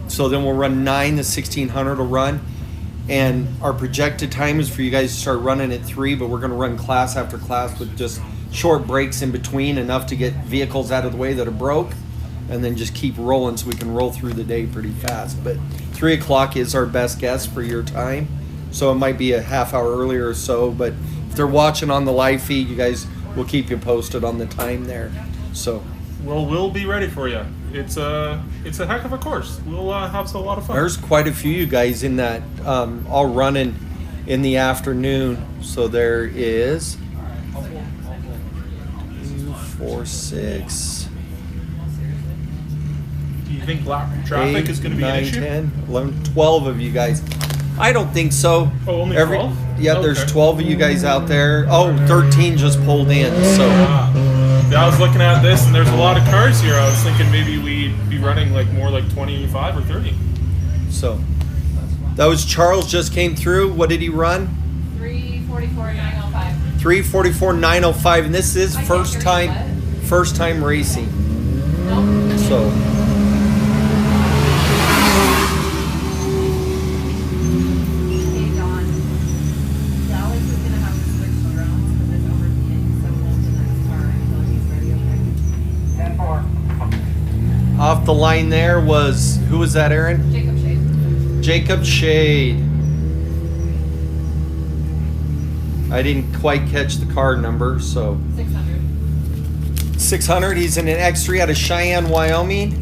S1: So then we'll run 9, the 1600 will run. And our projected time is for you guys to start running at 3, but we're going to run class after class with just short breaks in between, enough to get vehicles out of the way that are broke, and then just keep rolling so we can roll through the day pretty fast. But 3 o'clock is our best guess for your time. So it might be a half hour earlier or so, but if they're watching on the live feed, you guys will keep you posted on the time there. So
S8: Well, we'll be ready for you. It's a heck of a course. We'll have a lot of fun.
S1: there's quite a few of you guys in that all running in the afternoon. So there is 2, 4, 6,
S8: Do you think traffic
S1: 8,
S8: is going to be
S1: 9,
S8: an issue?
S1: 10, 11, 12 of you guys. I don't think so.
S8: Oh, only 12?
S1: Yeah, there's
S8: Okay.
S1: 12 of you guys out there. Oh, 13 just pulled in. So
S8: Yeah, I was looking at this, and there's a lot of cars here. I was thinking maybe we'd be running more like 25 or 30.
S1: So that was Charles just came through. What did he run?
S2: 3:44, 9:05.
S1: 3:44, 9:05, and this is
S2: I can't
S1: first
S2: hear you,
S1: time.
S2: what?
S1: First time racing.
S2: Nope.
S1: So
S2: Hey, Dawn. Dallas is gonna have to switch drones because it's overheating, so hold the next car until he's ready, okay?
S3: 10-4.
S1: off the line there was, who was that, Aaron?
S2: Jacob Shade.
S1: Jacob Shade. I didn't quite catch the car number, so
S2: 600.
S1: 600. He's in an X3 out of Cheyenne, Wyoming.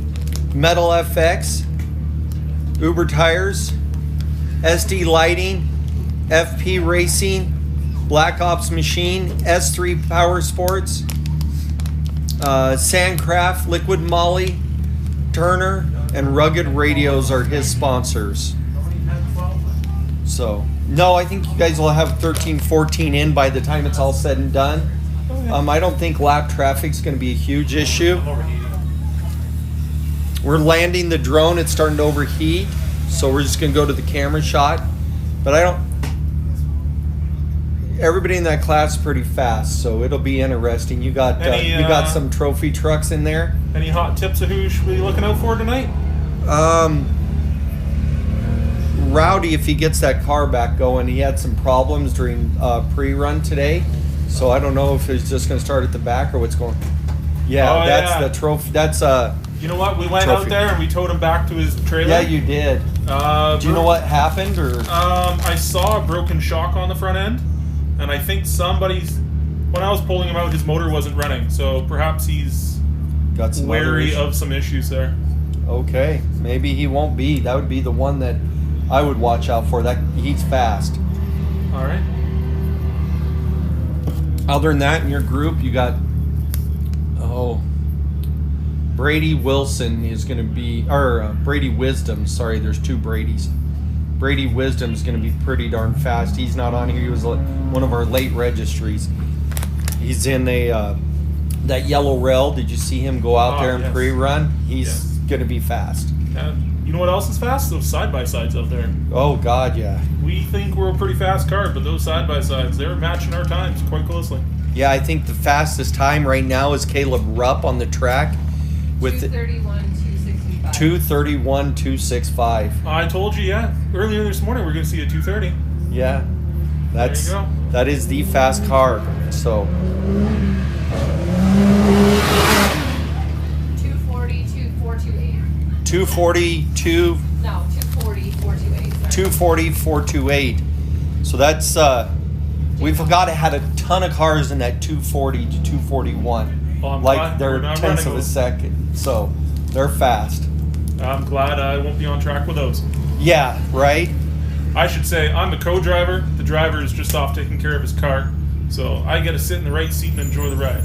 S1: Metal FX, Uber tires, SD lighting, FP Racing, Black Ops Machine, S3 Power Sports, Sandcraft, Liquid Molly, Turner, and Rugged Radios are his sponsors. So, no, I think you guys will have 13, 14 in by the time it's all said and done. I don't think lap traffic's going to be a huge issue. We're landing the drone. It's starting to overheat, so we're just going to go to the camera shot. But everybody in that class is pretty fast, so it'll be interesting. You got you got some trophy trucks in there.
S8: Any hot tips of who you should be looking out for tonight?
S1: Rowdy, if he gets that car back going, he had some problems during pre-run today, so I don't know if he's just going to start at the back or what's going. Yeah, that's the trophy. That's
S8: You know what? We went
S1: trophy.
S8: out there and we towed him back to his trailer.
S1: Yeah, you did. Do you know what happened, or?
S8: I saw a broken shock on the front end, and I think when I was pulling him out, his motor wasn't running, so perhaps he's
S1: Got some
S8: wary of some issues there.
S1: Okay, maybe he won't be. That would be the one that I would watch out for. That he's fast.
S8: All right.
S1: Other than that, in your group, you got Brady Wilson is going to be, or Brady Wisdom. Sorry, there's two Bradys. Brady Wisdom is going to be pretty darn fast. He's not on here. He was one of our late registries. He's in that yellow rail. Did you see him go out there and
S8: yes.
S1: pre-run? He's going to be fast.
S8: You know what else is fast? Those side-by-sides out there.
S1: Oh, God, yeah.
S8: We think we're a pretty fast car, but those side-by-sides, they're matching our times quite closely.
S1: Yeah, I think the fastest time right now is Caleb Rupp on the track with
S2: 231, 265.
S1: 231, 265.
S8: I told you, earlier this morning we're going to see a 230.
S1: Yeah,
S8: There you go.
S1: that is the fast car. So
S2: 240, 428.
S1: 242,
S2: No, 240, 428. Sorry.
S1: 240, 428. So that's we've got had a ton of cars in that 240 to 241.
S8: Well, I'm
S1: like
S8: glad
S1: they're
S8: we're not
S1: tenths of
S8: running
S1: a
S8: those.
S1: second. So they're fast.
S8: I'm glad I won't be on track with those.
S1: Yeah, right.
S8: I should say I'm the co-driver. The driver is just off taking care of his car, so I get to sit in the right seat and enjoy the ride.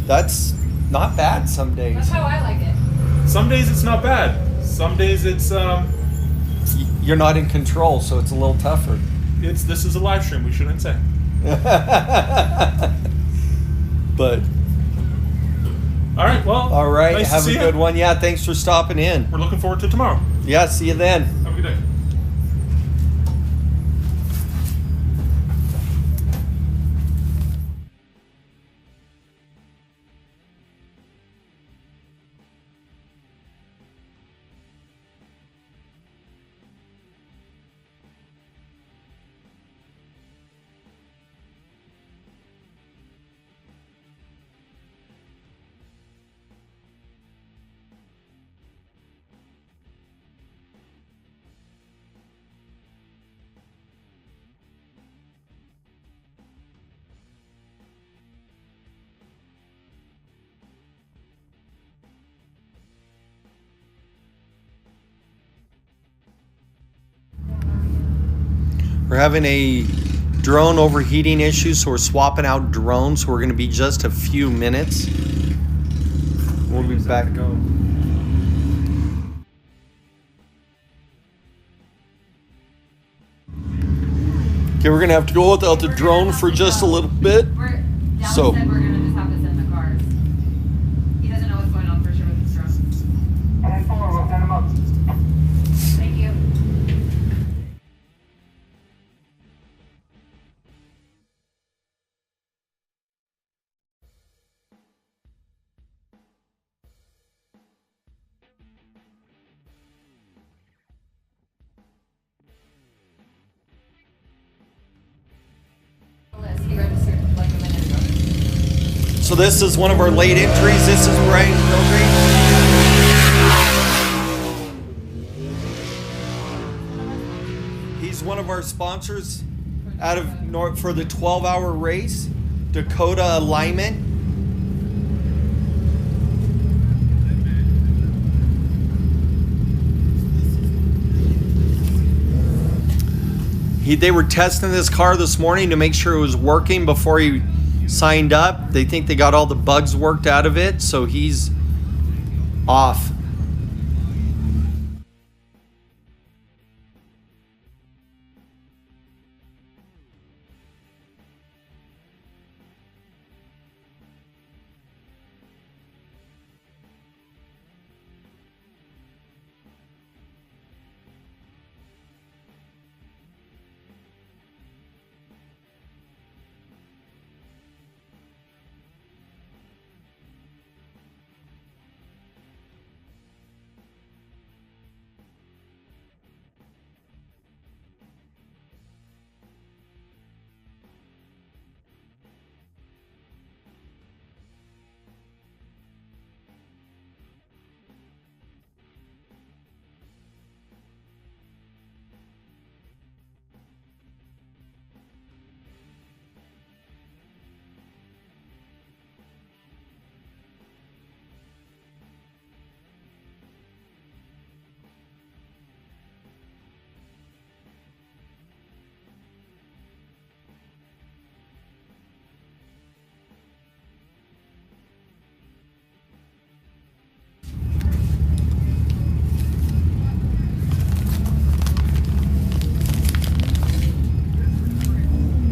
S1: That's not bad some days.
S2: That's how I like it.
S8: Some days it's not bad. Some days it's
S1: You're not in control, so it's a little tougher.
S8: this is a live stream. We shouldn't say.
S1: But
S8: All right. Well.
S1: all right,
S8: Nice
S1: have
S8: to
S1: a
S8: see
S1: good
S8: ya.
S1: one. Yeah, thanks for stopping in.
S8: We're looking forward to tomorrow.
S1: Yeah, see you then.
S8: Have a good day.
S1: We're having a drone overheating issue, so we're swapping out drones. We're going to be just a few minutes. We'll be back.
S8: Go.
S1: Okay, we're going to have to go without the drone for just a little bit.
S2: Dallas
S1: So-
S2: said we're going to just have this in the cars. He doesn't know what's going on for sure with his drone.
S3: 10-4, we'll send him up.
S2: Thank you.
S1: So this is one of our late entries. This is Brian Kilgrave. He's one of our sponsors out of North for the 12-hour race, Dakota Alignment. They were testing this car this morning to make sure it was working before he signed up. They think they got all the bugs worked out of it, so he's off.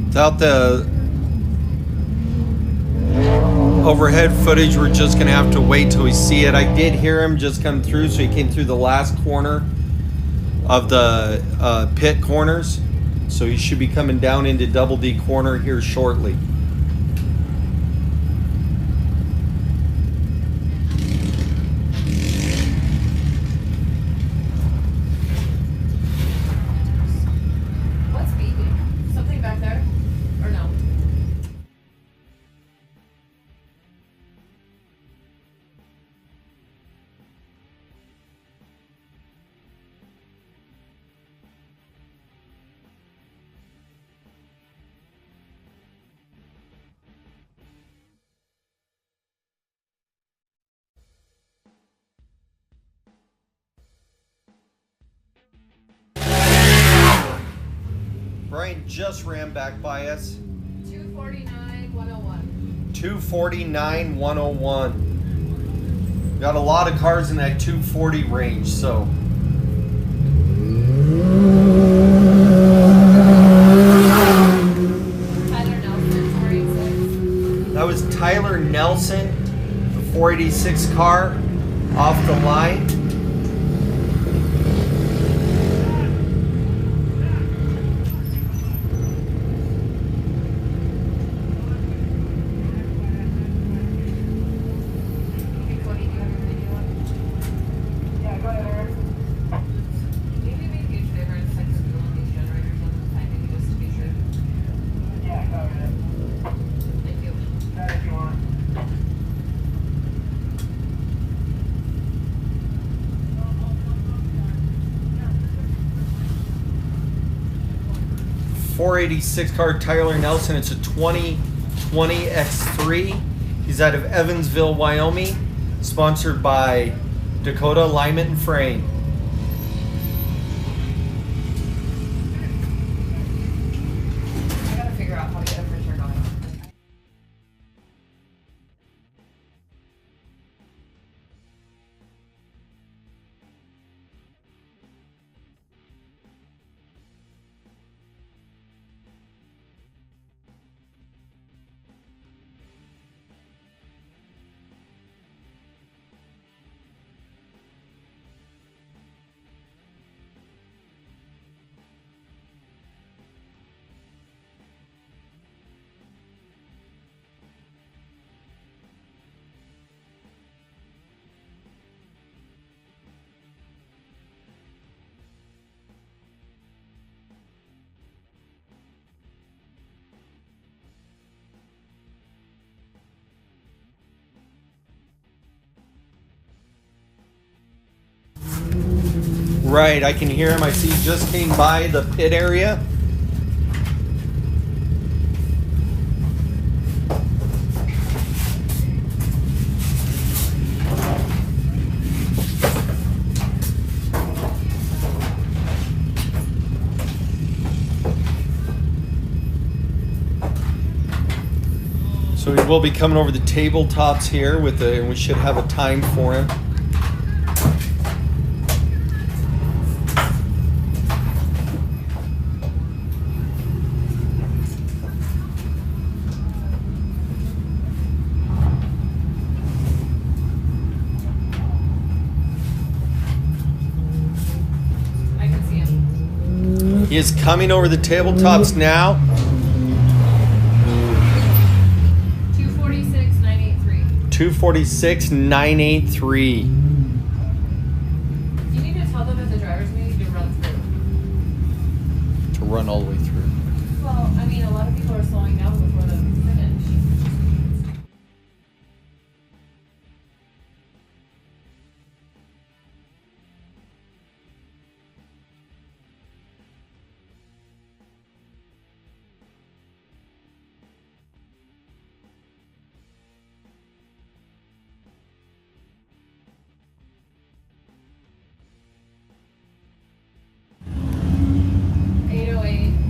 S1: Without the overhead footage, we're just going to have to wait till we see it. I did hear him just come through, so he came through the last corner of the pit corners. So he should be coming down into Double D corner here shortly.
S2: What's beeping? Something back there? Or no?
S1: Brian just ran back by us.
S2: 249, 101.
S1: 249, 101. Got a lot of cars in that 240 range, so.
S2: Tyler Nelson, 486.
S1: That was Tyler Nelson, the 486 car, off the line.
S2: Hey, Cody, do you have your video on?
S3: Yeah, go ahead, Eric.
S2: Can you do me a huge favor and check the fuel on these generators one more time, maybe just to be sure?
S3: Yeah, go ahead.
S2: Thank you.
S3: That if you want.
S1: 486 car, Tyler Nelson. It's a 2020 X3. He's out of Evansville, Wyoming. Sponsored by Dakota Alignment and Frame.
S2: I gotta figure out how to get a printer going.
S1: Right, I can hear him. I see he just came by the pit area. So he will be coming over the tabletops here and we should have a time for him.
S2: I can see him.
S1: He is coming over the tabletops now.
S2: 246, 983.
S1: 246, 983.
S2: You need to tell them at the driver's meeting to run through.
S1: To run all the way through.
S2: Well, I mean, a lot of people are slowing down before the finish.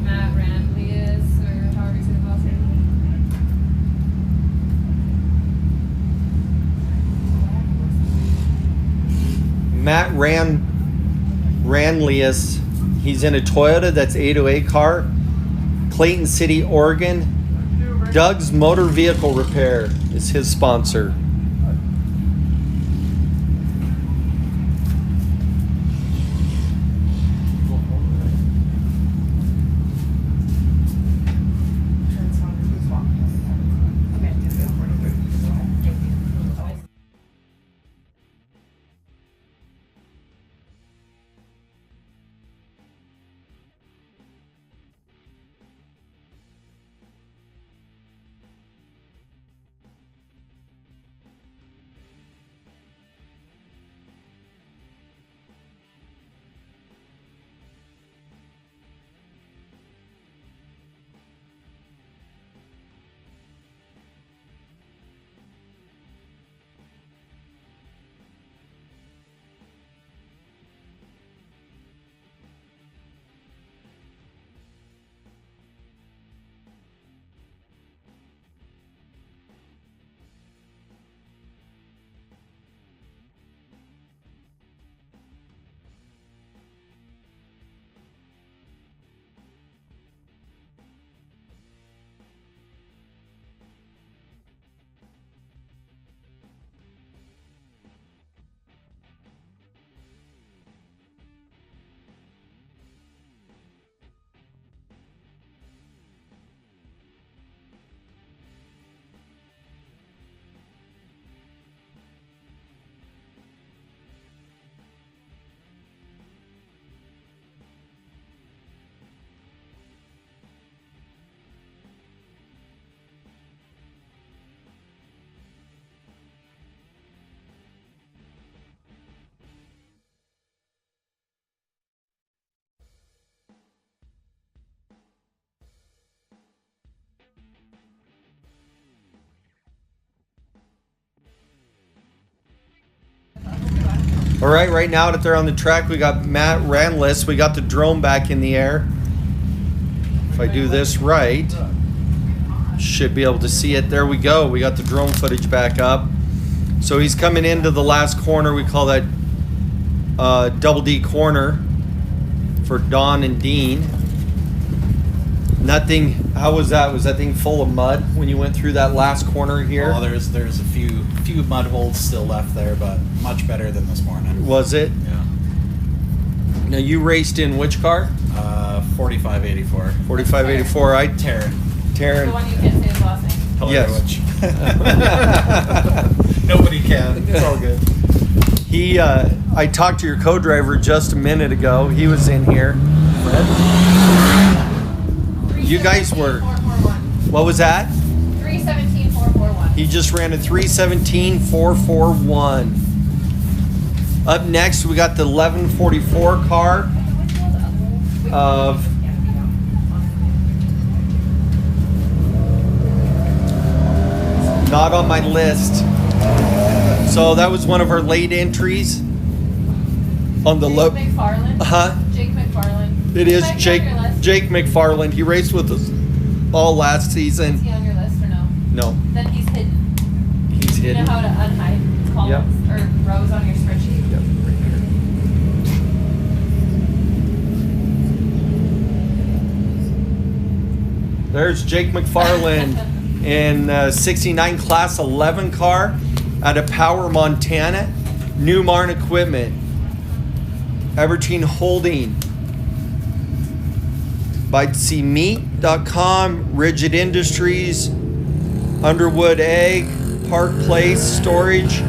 S2: Matt Randlius, or however you say the last name.
S1: Matt Randlius, he's in a Toyota, that's 808 car. Clayton City, Oregon. Doug's Motor Vehicle Repair is his sponsor. All right now that they're on the track, we got Matt Randliss. We got the drone back in the air. If I do this right, should be able to see it. There we go. We got the drone footage back up. So he's coming into the last corner. We call that double D corner for Don and Dean. Nothing. How was that? Was that thing full of mud when you went through that last corner here?
S9: Well, there's a few mud holes still left there, but much better than this morning.
S1: Was it?
S9: Yeah.
S1: Now you raced in which car?
S9: 4584.
S1: 4584.
S9: Taryn.
S2: The one you can't say his last name.
S9: Tell her
S1: Yes.
S9: which. Nobody can. It's all good.
S1: I talked to your co-driver just a minute ago. He was in here. Fred? You guys were.
S2: 317,441.
S1: What was that?
S2: 317,441.
S1: He just ran a 317.441. Up next, we got the 1144 car of not on my list. So that was one of our late entries on the low.
S2: McFarland. Jake McFarland.
S1: It is
S2: Might be on
S1: Jake
S2: your list.
S1: Jake McFarland. He raced with us all last
S2: Is
S1: season.
S2: he on your list or no?
S1: No,
S2: Then he's hidden.
S1: he's
S2: You
S1: hidden.
S2: know how to unhide columns or rows on your spreadsheet?
S1: Yep, right here. There's Jake McFarland in 69 Class 11 car out of Powell, Montana. New Marn equipment. Evertine Holding. BiteCMeat.com, Rigid Industries, Underwood Egg, Park Place Storage,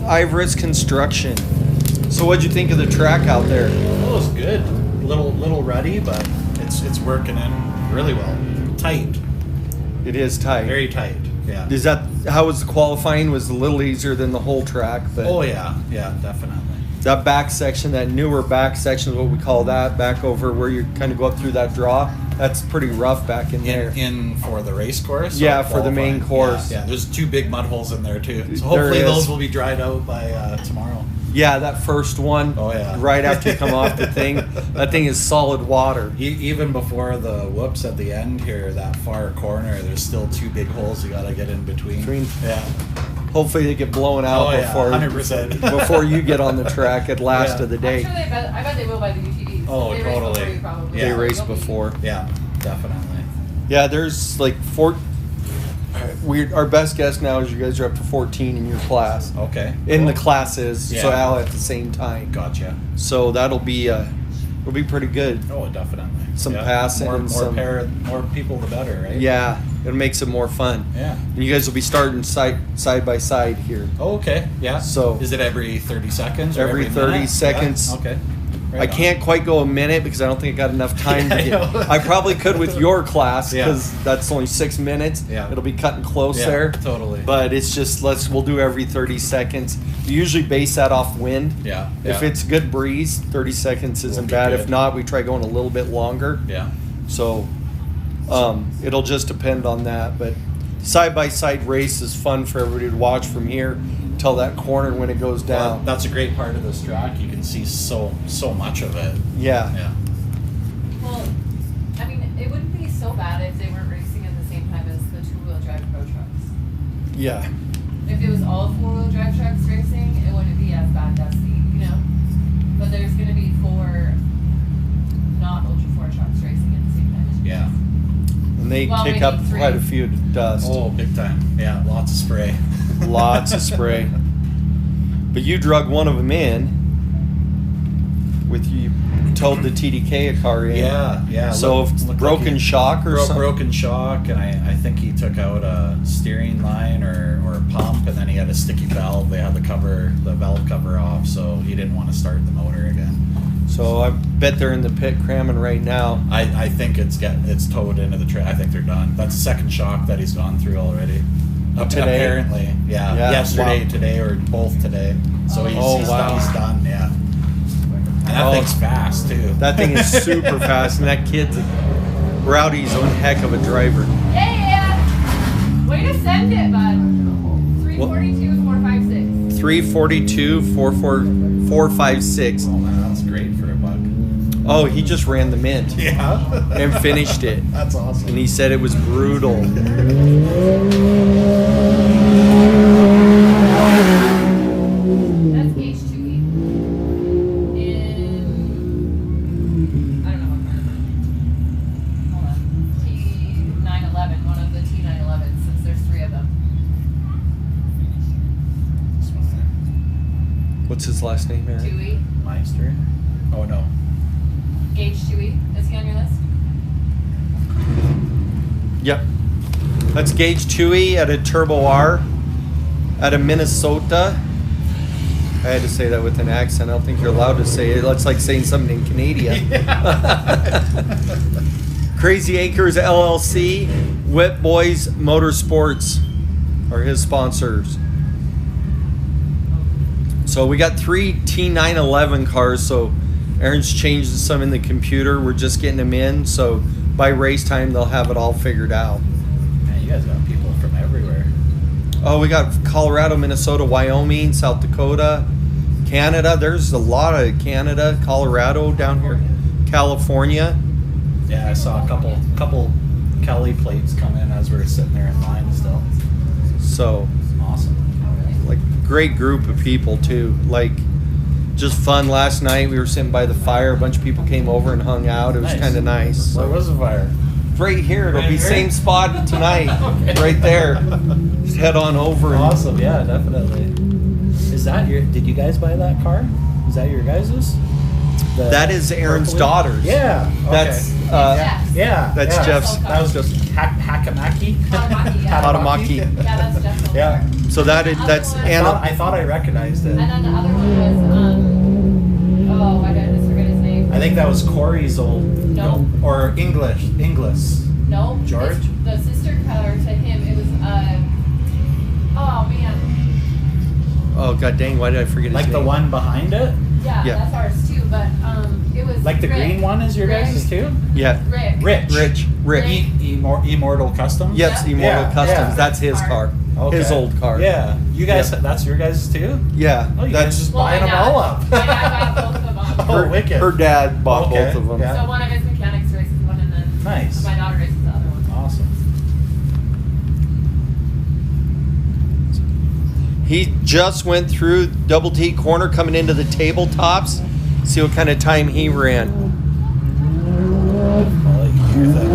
S1: Ivor's Construction. So what'd you think of the track out there?
S9: It was good. Little ruddy, but it's working in really well. Tight.
S1: It is tight.
S9: Very tight. Yeah.
S1: Is that how was the qualifying? Was a little easier than the whole track, but
S9: Oh yeah, definitely.
S1: that back section, that newer back section is what we call that, back over where you kind of go up through that draw. That's pretty rough back in there.
S9: In for the race course?
S1: Yeah,
S9: or
S1: for the main
S9: qualifying?
S1: course.
S9: Yeah, there's 2 big mud holes in there too. So
S1: There
S9: hopefully
S1: is.
S9: those will be dried out by tomorrow.
S1: Yeah, that first one.
S9: Oh, yeah.
S1: Right after you come off the thing, that thing is solid water.
S9: Even before the whoops at the end here, that far corner, there's still 2 big holes you gotta get in between.
S1: Yeah. Hopefully they get blown out
S9: Oh, yeah,
S1: before
S9: 100%.
S1: before you get on the track at last
S9: Yeah.
S1: of the
S2: I'm
S1: day.
S2: sure I bet they will by the UTVs.
S9: Oh,
S2: They race
S9: totally.
S2: before you probably.
S9: Yeah.
S1: They
S2: So
S1: raced
S2: you'll be-
S1: before.
S9: Yeah, definitely.
S1: Yeah, there's like our best guess now is you guys are up to 14 in your class.
S9: Okay.
S1: In the
S9: cool.
S1: classes, so
S9: Yeah.
S1: all at the same time.
S9: Gotcha.
S1: So it'll be pretty good.
S9: Oh, definitely.
S1: Some
S9: Yeah.
S1: passing
S9: more,
S1: and
S9: more
S1: some-
S9: more people the better, right?
S1: Yeah, it makes it more fun.
S9: Yeah.
S1: And you guys will be starting side by side here.
S9: Oh, okay. Yeah.
S1: So-
S9: is it every 30 seconds? Or
S1: Every 30
S9: minute?
S1: seconds.
S9: Yeah. Okay. Right
S1: I
S9: on.
S1: can't quite go a minute because I don't think I got enough time
S9: Yeah,
S1: to
S9: I
S1: get.
S9: know.
S1: I probably could with your class
S9: Yeah.
S1: because that's only 6 minutes.
S9: Yeah.
S1: It'll be cutting close
S9: Yeah,
S1: there.
S9: totally.
S1: But it's just we'll do every 30 seconds. You usually base that off wind.
S9: Yeah.
S1: If
S9: yeah.
S1: it's good breeze, 30 seconds isn't
S9: be
S1: bad.
S9: good.
S1: If not, we try going a little bit longer.
S9: Yeah.
S1: So it'll just depend on that. But side by side race is fun for everybody to watch from here till that corner when it goes
S9: Well,
S1: down.
S9: that's a great part of this track. You can see so much of it.
S1: Yeah.
S9: Yeah.
S2: Well, I mean, it wouldn't be so bad if they weren't racing at the same time as the 2-wheel drive pro trucks.
S1: Yeah.
S2: If it was all 4-wheel drive trucks racing, it wouldn't be as bad dusty, you know? But there's going to be 4 not Ultra 4 trucks racing at the same time.
S9: Yeah.
S1: And they
S2: Well,
S1: kick
S2: maybe
S1: up
S2: 3.
S1: quite a few dust.
S9: Oh, big time. Yeah, lots of spray.
S1: Lots of spray. But you drug one of them in with you towed the TDK car in.
S9: Yeah.
S1: So if it's
S9: looked
S1: broken
S9: like he
S1: shock or something.
S9: broken shock, and I think he took out a steering line or pump, and then he had a sticky valve. They had the valve cover off, so he didn't want to start the motor again.
S1: So I bet they're in the pit cramming right now.
S9: I think it's towed into the track. I think they're done. That's the second shock that he's gone through already.
S1: Today?
S9: Apparently, yeah. Yesterday,
S1: Wow.
S9: today, or both today. So he's
S1: wow.
S9: he's done. Yeah. And that
S1: Oh.
S9: thing's fast too.
S1: That thing is super fast, and that kid's Rowdy's one heck of a driver.
S2: Yeah! Way to send it, bud. 342, 456.
S1: 342, 456.
S9: Oh man, that's great for a buck.
S1: Oh, he just ran the mint
S9: Yeah.
S1: and finished it.
S9: That's awesome.
S1: And he said it was brutal.
S2: That's H2E. In. I don't know what kind of. Hold on. T911, one of the T911s, since there's 3 of them.
S1: What's his last name, Aaron?
S2: 2E.
S9: Meister? Oh no.
S2: Gauge 2E. Is he on your list?
S1: Yep. That's Gauge 2E at a Turbo R out of Minnesota. I had to say that with an accent. I don't think you're allowed to say it. That's like saying something in Canadian. Crazy Acres LLC, Whip Boys Motorsports are his sponsors. So we got 3 T911 cars. So Aaron's changed some in the computer. We're just getting them in. So by race time, they'll have it all figured out.
S9: Man, you guys got people from everywhere.
S1: Oh, we got Colorado, Minnesota, Wyoming, South Dakota, Canada. There's a lot of Canada, Colorado down here, California.
S9: Yeah, I saw a couple Kelly plates come in as we were sitting there in line still.
S1: So,
S9: Awesome.
S1: like, great group of people too. Like, just fun. Last night we were sitting by the fire. A bunch of people came over and hung out. It was kind of nice.
S9: Where was the fire?
S1: Right here. It'll
S9: Right
S1: be
S9: here?
S1: same spot tonight. Right there. Just head on over. and-
S9: Awesome, yeah, definitely. Is that your? Did you guys buy that car? Is that your guys's?
S1: That is Aaron's
S9: Berkeley?
S1: daughter's.
S9: Yeah. Okay.
S1: That's
S2: Jeff's.
S9: yeah.
S1: That's
S9: yeah.
S1: Jeff's.
S9: That was just Hakamaki.
S2: Hakamaki, yeah.
S1: Hakamaki.
S2: Yeah, that's Jeff's old
S9: Yeah.
S2: car.
S1: So that's Anna.
S9: I thought I recognized it.
S2: And then the other one was, oh, I just forget his name.
S9: I think that was Corey's old.
S2: No.
S9: Or English.
S2: No.
S9: George?
S2: It's the sister color to him, it was, oh man.
S1: Oh god dang! Why did I forget his
S9: Like
S1: name?
S9: the one behind it.
S2: Yeah,
S1: Yeah.
S2: that's ours too, but, it was.
S9: Like the
S2: Rick.
S9: green one is your
S2: Rick.
S9: guys's too.
S1: Yeah.
S2: Rick.
S9: Rich.
S1: Rick.
S9: Immortal Customs.
S1: Yes,
S2: Yeah.
S1: Immortal
S9: Yeah,
S1: Customs.
S9: yeah.
S1: That's his car.
S9: Okay.
S1: His old car.
S9: Yeah. You guys.
S1: Yeah.
S9: That's your guys' too.
S1: Yeah.
S9: Oh, you guys
S1: That's
S9: just
S2: Well,
S9: buying
S2: my
S9: them
S2: dad-
S9: all up.
S2: My dad got both of them.
S9: Oh, wicked.
S1: her dad bought
S9: Okay,
S1: both of them.
S9: yeah.
S2: So one of his mechanics races one, and then
S9: Nice.
S2: my daughter races the other one.
S9: Awesome.
S1: He just went through Double T corner coming into the tabletops. See what kind of time he ran.
S9: I'll let you do your thing.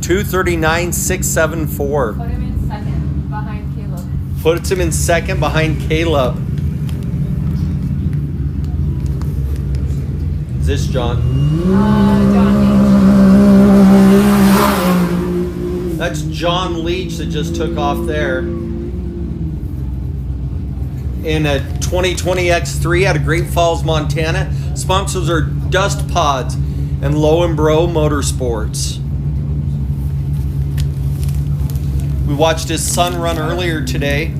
S2: 2:39.674.
S1: 2:39.674.
S2: Put him in second behind Caleb.
S1: Puts him in second behind Caleb. Is this John?
S2: John
S1: That's John Leach that just took off there. In a 2020 X3 out of Great Falls, Montana. Sponsors are Dust Pods and Low and Bro Motorsports. We watched his son run earlier today.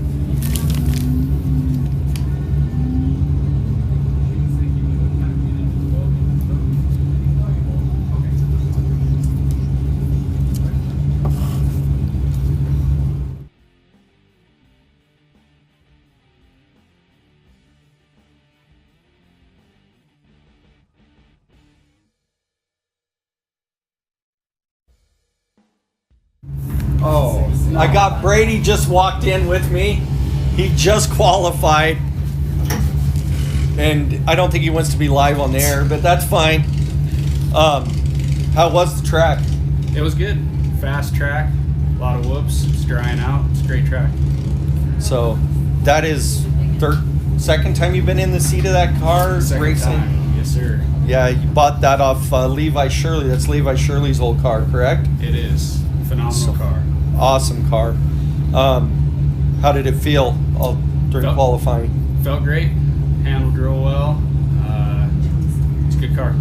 S1: Oh, I got Brady just walked in with me. He just qualified. And I don't think he wants to be live on the air, but that's fine. How was the track?
S10: It was good. Fast track. A lot of whoops. It's drying out. It's a great track.
S1: So that is second time you've been in the seat of that car
S10: Second
S1: racing?
S10: time. Yes, sir.
S1: Yeah, you bought that off Levi Shirley. That's Levi Shirley's old car, correct?
S10: It is. Phenomenal car.
S1: Awesome car. How did it feel during
S10: Felt-
S1: qualifying?
S10: Felt great. Handled real well. It's a good car.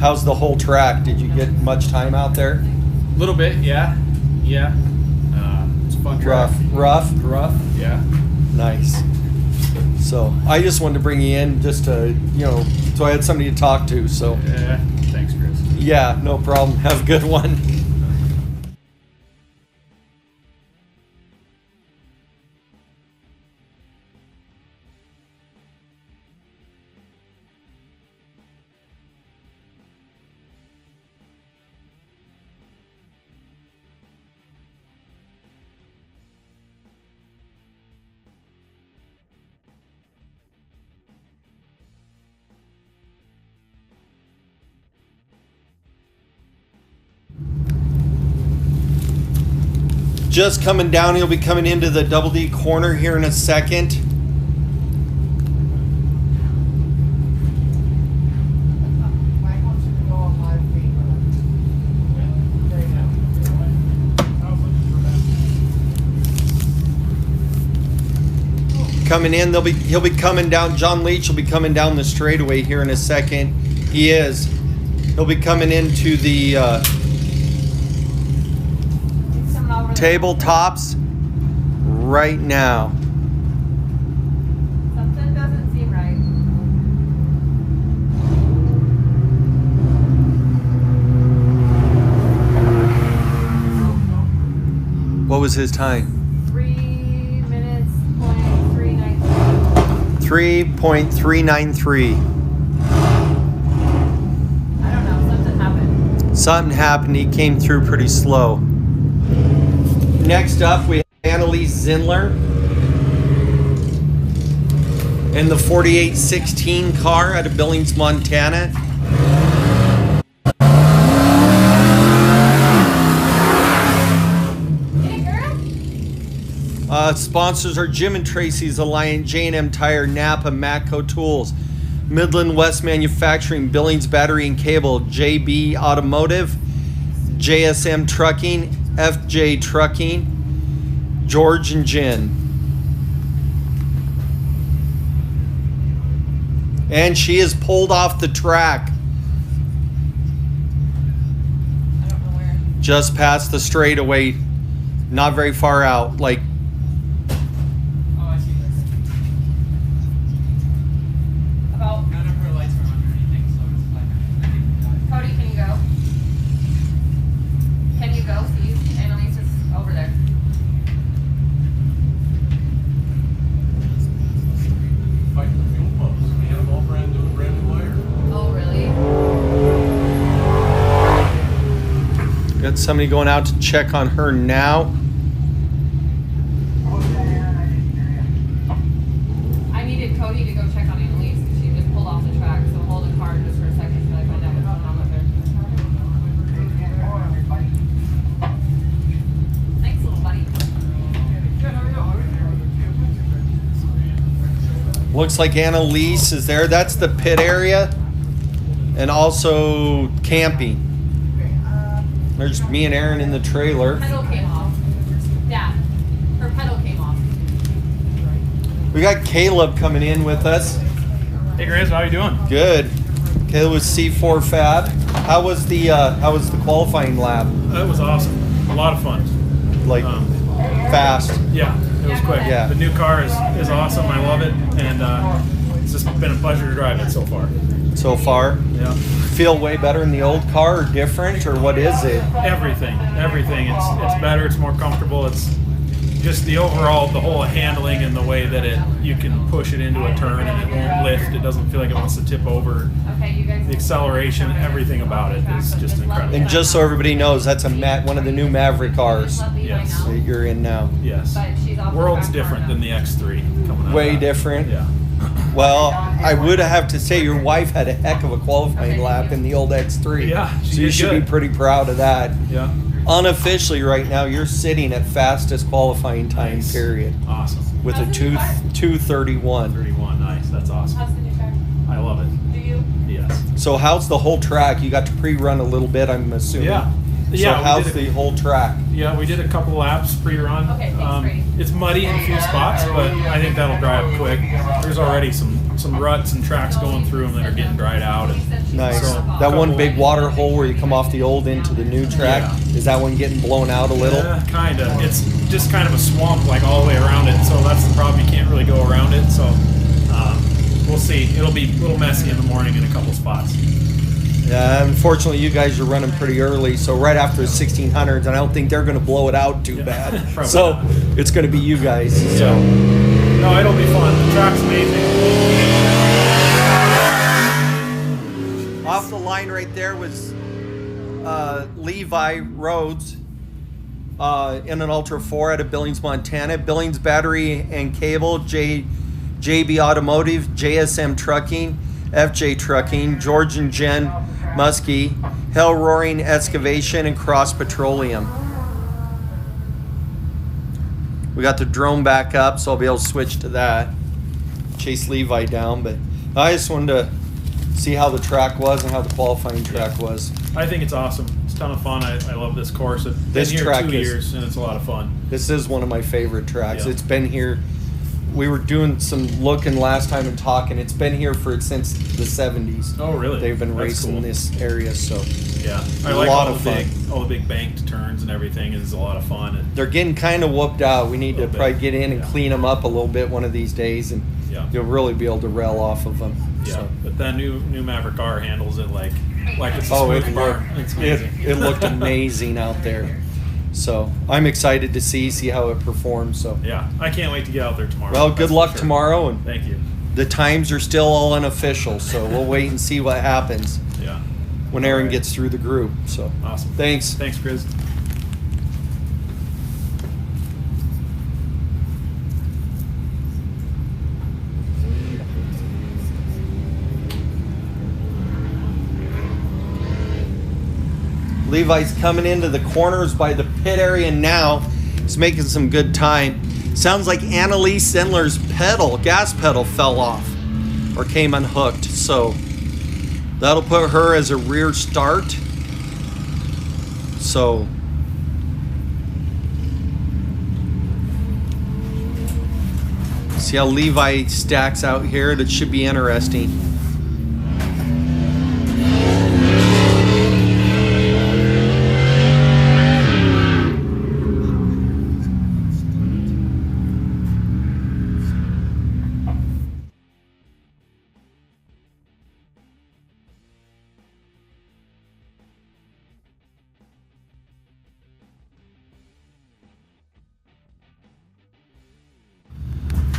S1: How's the whole track? Did you get much time out there?
S10: A little bit, yeah. Yeah. It's a fun track.
S1: Rough?
S10: Yeah.
S1: Nice. So I just wanted to bring you in just to, so I had somebody to talk to. So
S10: Yeah. Thanks, Chris.
S1: yeah, no problem. Have a good one. Just coming down, he'll be coming into the Double D corner here in a second. Coming in, he'll be coming down. John Leach will be coming down the straightaway here in a second. He is. He'll be coming into the
S2: over there.
S1: tabletops right now.
S2: Something doesn't seem right.
S1: What was his time?
S2: 3 minutes, .393.
S1: 3.393.
S2: I don't know, something happened.
S1: Something happened. He came through pretty slow. Next up, we have Annalise Zindler in the 4816 car out of Billings, Montana. Sponsors are Jim and Tracy's Alliant, J&M Tire, Napa, Matco Tools, Midland West Manufacturing, Billings Battery and Cable, JB Automotive, JSM Trucking, FJ Trucking, George and Jen. And she is pulled off the track.
S2: I don't know where.
S1: Just past the straightaway, not very far out, like
S4: Oh, I see this.
S2: About,
S4: None of her lights are on or anything, so it's like
S2: Cody, can you go? Can you go, please? Annalise is over there.
S5: Fight the fuel pumps. We had them all brand new wire.
S2: Oh, really?
S1: got somebody going out to check on her now.
S2: I needed Cody to go check on Annalise because she just pulled off the track. So hold the car just for a second until I find out what's going on with her. Thanks, little buddy.
S1: Looks like Annalise is there. That's the pit area and also camping. There's me and Aaron in the trailer.
S2: Pedal came off. Dad, her pedal came off.
S1: We got Caleb coming in with us.
S10: Hey, Grizz, how you doing?
S1: Good. Caleb with C4 Fab. How was the qualifying lap?
S10: That was awesome. A lot of fun.
S1: Like fast.
S10: Yeah, it was quick.
S1: Yeah.
S10: The new car is awesome. I love it, and it's just been a pleasure to drive it so far.
S1: So far.
S10: Yeah.
S1: Feel way better in the old car or different or what is it?
S10: Everything. It's better. It's more comfortable. It's just the whole handling and the way that you can push it into a turn and it won't lift. It doesn't feel like it wants to tip over.
S2: Okay, you guys.
S10: The acceleration, everything about it is just incredible.
S1: And just so everybody knows, that's one of the new Maverick cars
S10: Yes.
S1: that you're in now.
S10: Yes.
S2: But she's off the
S10: World's
S2: track
S10: different
S2: right
S10: than the X3 coming out.
S1: Way different.
S10: Yeah.
S1: Well, I would have to say your wife had a heck of a qualifying lap in the old X3.
S10: Yeah, she
S1: so you
S10: did
S1: should
S10: good.
S1: be pretty proud of that.
S10: Yeah.
S1: Unofficially right now, you're sitting at fastest qualifying time
S10: Nice.
S1: period
S10: Awesome.
S1: with a
S2: How's the new car?
S1: 2:31.
S10: 31. Nice. That's awesome.
S2: How's the new car?
S10: I love it.
S2: Do you?
S10: Yes.
S1: So how's the whole track? You got to pre-run a little bit, I'm assuming.
S10: Yeah.
S1: So
S10: Yeah, we
S1: how's
S10: did
S1: the whole track?
S10: Yeah, we did a couple laps pre-run.
S2: Okay, thanks, Brady.
S10: It's muddy in a few spots, but I think that'll dry up quick. There's already some ruts and tracks going through them that are getting dried out. And
S1: Nice.
S10: So,
S1: That one
S10: couple-
S1: big water hole where you come off the old into the new track,
S10: Yeah.
S1: is that one getting blown out a little?
S10: Yeah, kind of. It's just kind of a swamp like all the way around it, so that's the problem. You can't really go around it. So we'll see. It'll be a little messy in the morning in a couple spots.
S1: Yeah, unfortunately, you guys are running pretty early, so right after the 1600s, and I don't think they're going to blow it out too bad.
S10: Probably
S1: So
S10: not.
S1: it's going to be you guys.
S10: Yeah.
S1: So
S10: No, it'll be fun. The track's amazing.
S1: off the line right there was Levi Rhodes in an Ultra 4 out of Billings, Montana. Billings Battery and Cable, JB Automotive, JSM Trucking, FJ Trucking, George and Jen Muskie, Hell Roaring Excavation, and Cross Petroleum. We got the drone back up, so I'll be able to switch to that. Chase Levi down, but I just wanted to see how the track was and how the qualifying track was.
S10: I think it's awesome. It's a ton of fun. I love this course. I've been
S1: This
S10: here
S1: track
S10: 2
S1: is-
S10: years, and it's a lot of fun.
S1: This is one of my favorite tracks.
S10: Yeah.
S1: It's been here. We were doing some looking last time and talking. It's been here since the 70s.
S10: Oh, really?
S1: They've been
S10: That's
S1: racing
S10: cool.
S1: this area, so
S10: Yeah, I
S1: A
S10: like
S1: lot
S10: all
S1: of
S10: the
S1: fun.
S10: all the big banked turns and everything is a lot of fun. And
S1: They're getting kind of whooped out. We need to
S10: Little bit.
S1: probably get in and
S10: Yeah.
S1: clean them up a little bit one of these days, and
S10: Yeah.
S1: you'll really be able to rail off of them.
S10: yeah,
S1: So.
S10: but that new Maverick R handles it like it's a
S1: Oh,
S10: smooth
S1: it
S10: bar.
S1: looked,
S10: It's
S1: it,
S10: amazing.
S1: it looked amazing out there. So I'm excited to see how it performs. So
S10: Yeah, I can't wait to get out there tomorrow.
S1: well,
S10: That's
S1: good
S10: for
S1: luck
S10: sure.
S1: tomorrow, and
S10: Thank you.
S1: the times are still all unofficial. So we'll wait and see what happens
S10: Yeah,
S1: when Aaron
S10: Alright.
S1: gets through the group. So
S10: awesome.
S1: thanks.
S10: Thanks, Chris.
S1: Levi's coming into the corners by the pit area now. He's making some good time. Sounds like Annalise Sendler's gas pedal fell off or came unhooked. So that'll put her as a rear start. So see how Levi stacks out here. That should be interesting.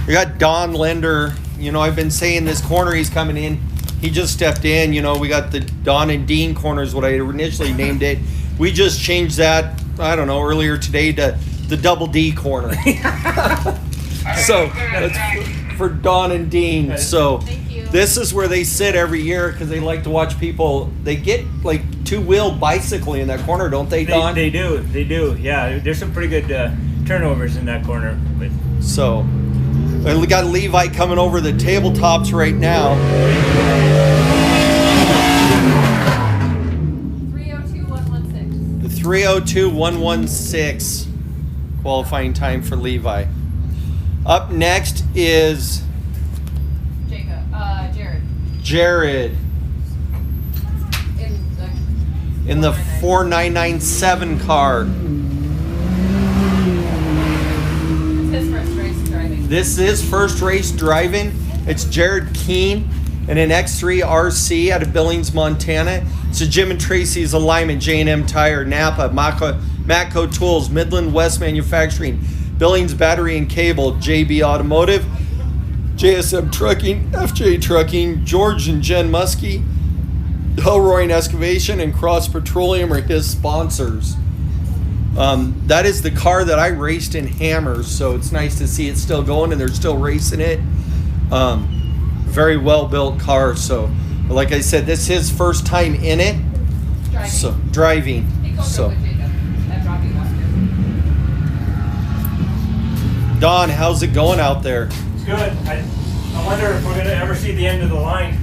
S1: We got Don Linder. You know, I've been saying this corner he's coming in. He just stepped in. You know, we got the Don and Dean corner is what I initially named it. We just changed that, I don't know, earlier today to the Double D corner. So that's for Don and Dean. So
S2: Thank you.
S1: this is where they sit every year because they like to watch people. They get like two-wheeled bicycling in that corner, don't they, Don?
S11: They do. Yeah, there's some pretty good turnovers in that corner. But
S1: So we got Levi coming over the tabletops right now.
S2: 302-116.
S1: The 302.116 qualifying time for Levi. Up next is
S2: Jared.
S1: Jared in the 4997 car.
S2: It's his first race driving.
S1: This is first race driving. It's Jared Keene in an X3 RC out of Billings, Montana. It's a Jim and Tracy's alignment, J&M Tire, Napa, Matco Tools, Midland West Manufacturing, Billings Battery and Cable, JB Automotive, JSM Trucking, FJ Trucking, George and Jen Muskie, Elroy and Excavation, and Cross Petroleum are his sponsors. That is the car that I raced in Hammers, so it's nice to see it still going and they're still racing it. Very well built car. So, like I said, this is his first time in it.
S2: Driving.
S1: So driving.
S2: He goes
S1: So
S2: with Jacob at dropping last year.
S1: Don, how's it going out there?
S11: it's good. I wonder if we're gonna ever see the end of the line.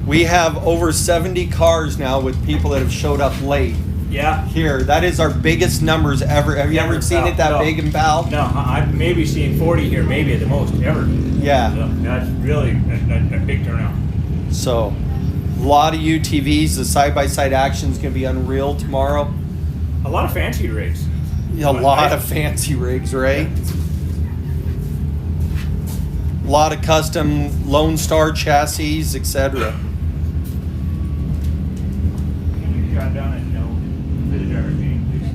S1: We have over 70 cars now with people that have showed up late
S11: Yeah.
S1: here. That is our biggest numbers ever. Have you ever seen it that
S11: No.
S1: big in Powell?
S11: No, I've maybe seen 40 here, maybe at the most ever.
S1: Yeah.
S11: So that's really a big turnout.
S1: So, a lot of UTVs. The side-by-side action is going to be unreal tomorrow.
S11: A lot of fancy rigs.
S1: A lot of fancy rigs, right? A lot of custom Lone Star chassis, etc.
S11: Can you jot down a note for the driver's meeting, please?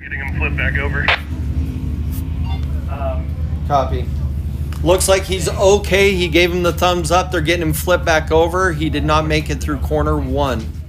S3: Getting him flipped back over.
S1: Copy. Looks like he's okay. He gave him the thumbs up. They're getting him flipped back over. He did not make it through corner 1.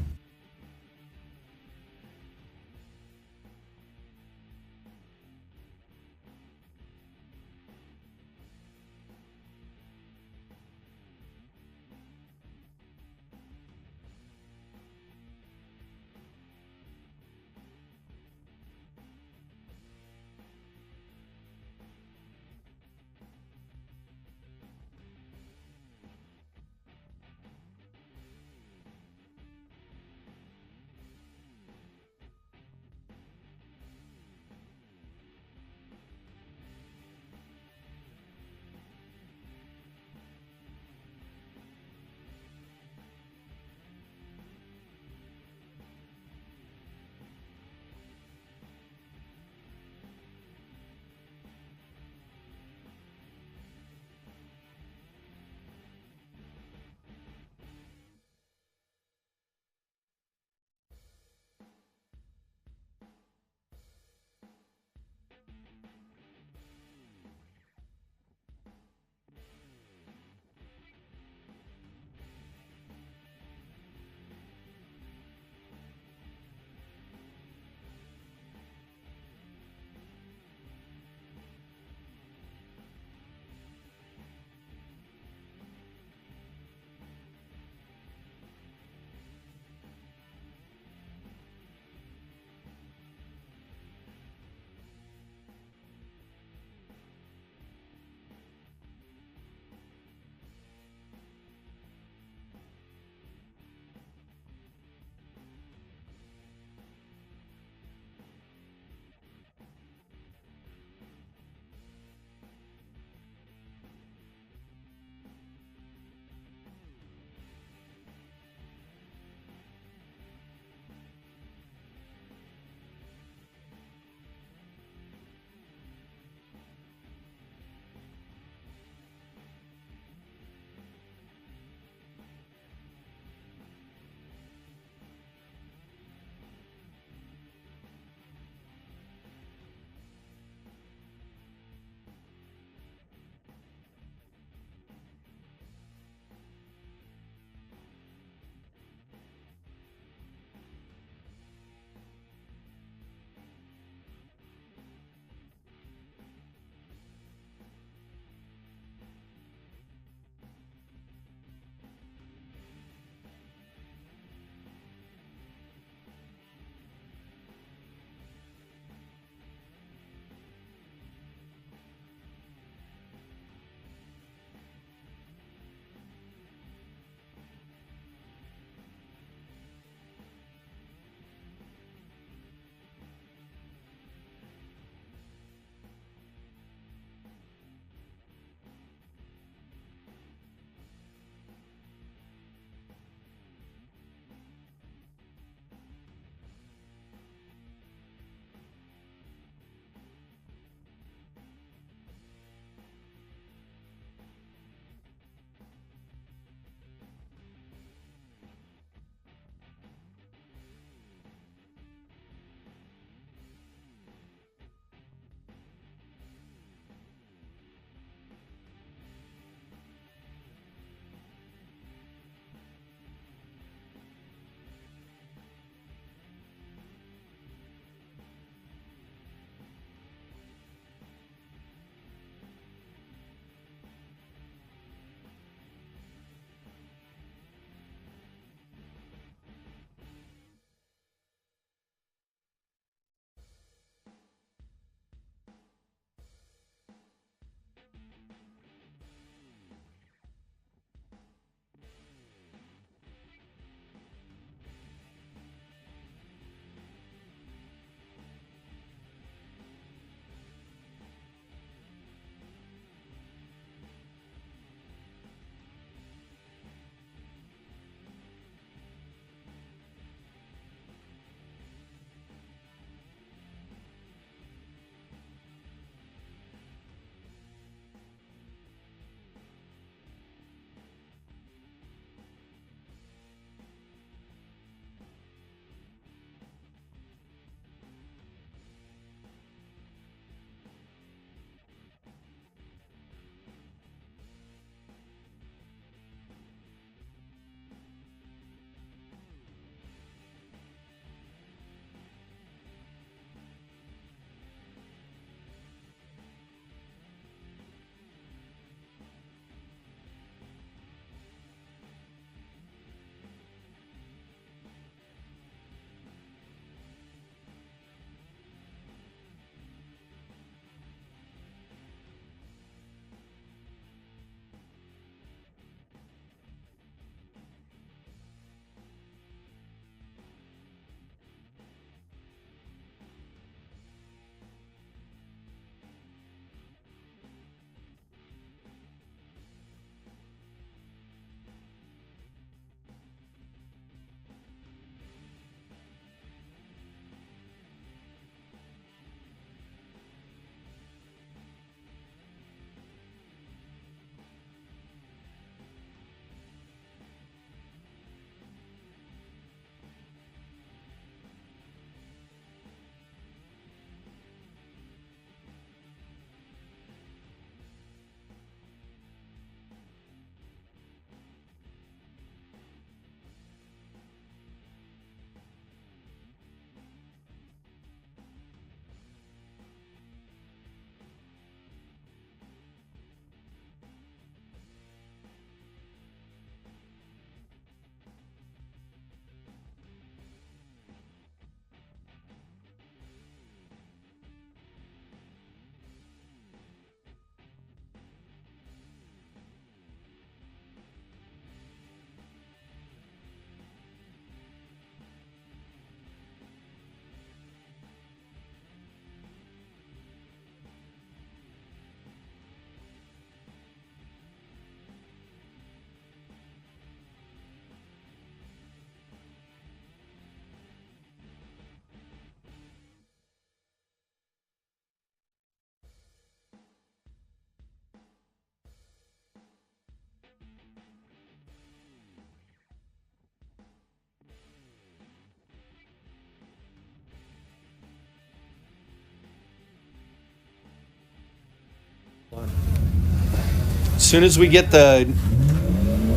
S1: soon as we get the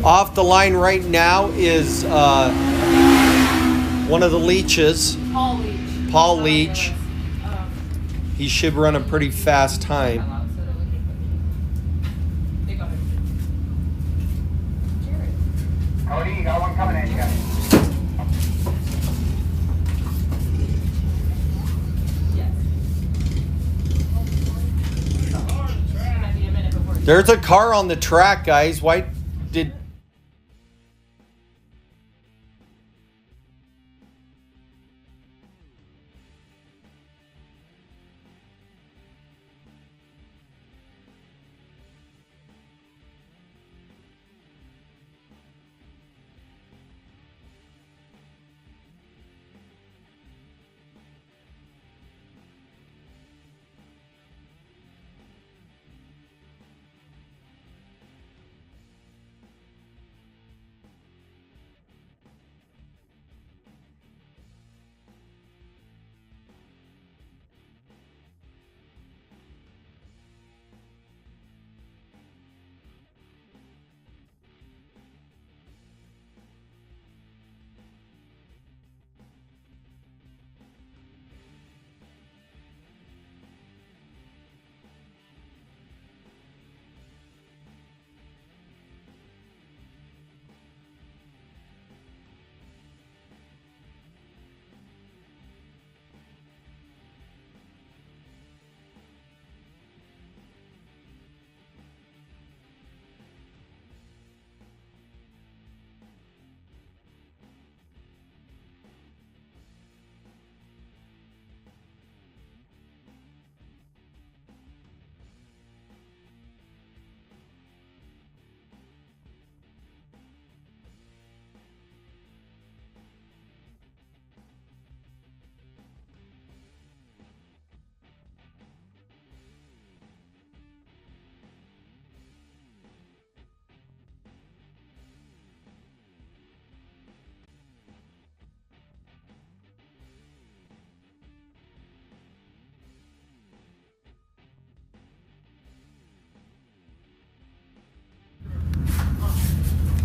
S1: off the line right now is one of the leeches,
S2: Paul Leach.
S1: Paul Leach.
S2: Um,
S1: He should run a pretty fast time.
S2: They got it. Jared.
S3: Cody, you got one coming at you.
S2: Yes. It might be a minute before.
S1: There's a car on the track, guys. Why did...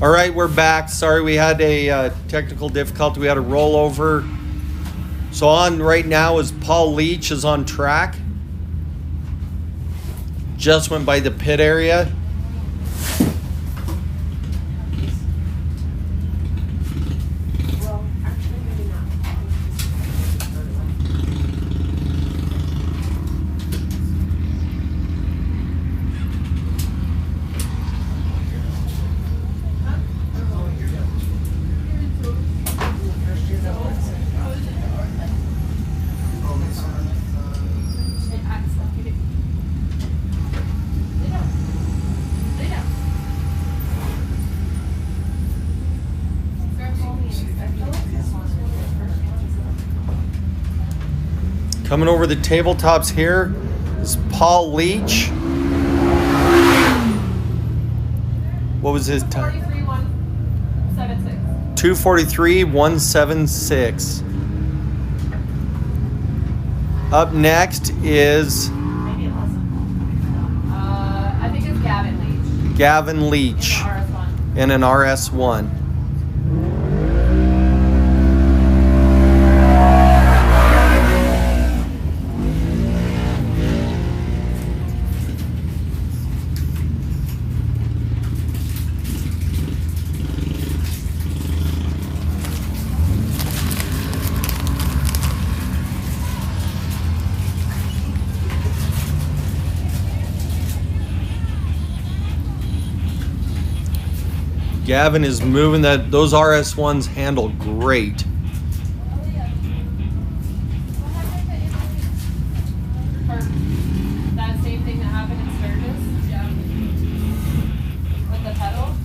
S1: All right, we're back. Sorry, we had a technical difficulty. We had a rollover. So on right now is Paul Leach is on track. Just went by the pit area. Coming over the tabletops here is Paul Leach. What was his time? 2:43.176. Up next is
S2: I think it's Gavin Leach.
S1: Gavin Leach in an RS1. Gavin is moving that. Those RS1s handle great.
S2: That same thing that happened in Sturgis? Yeah. With the pedal?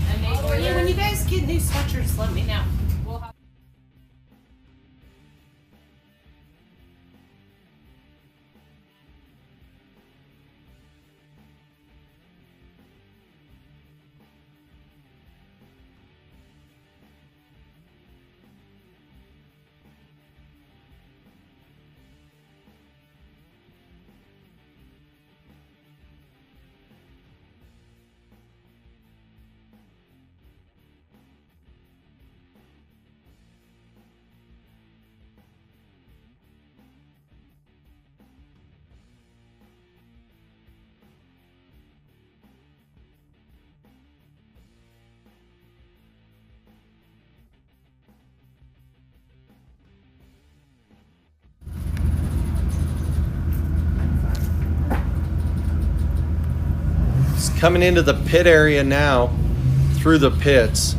S2: And
S7: Yeah, when you guys get new sweatshirts, let me know.
S2: We'll have
S1: Coming into the pit area now, through the pits.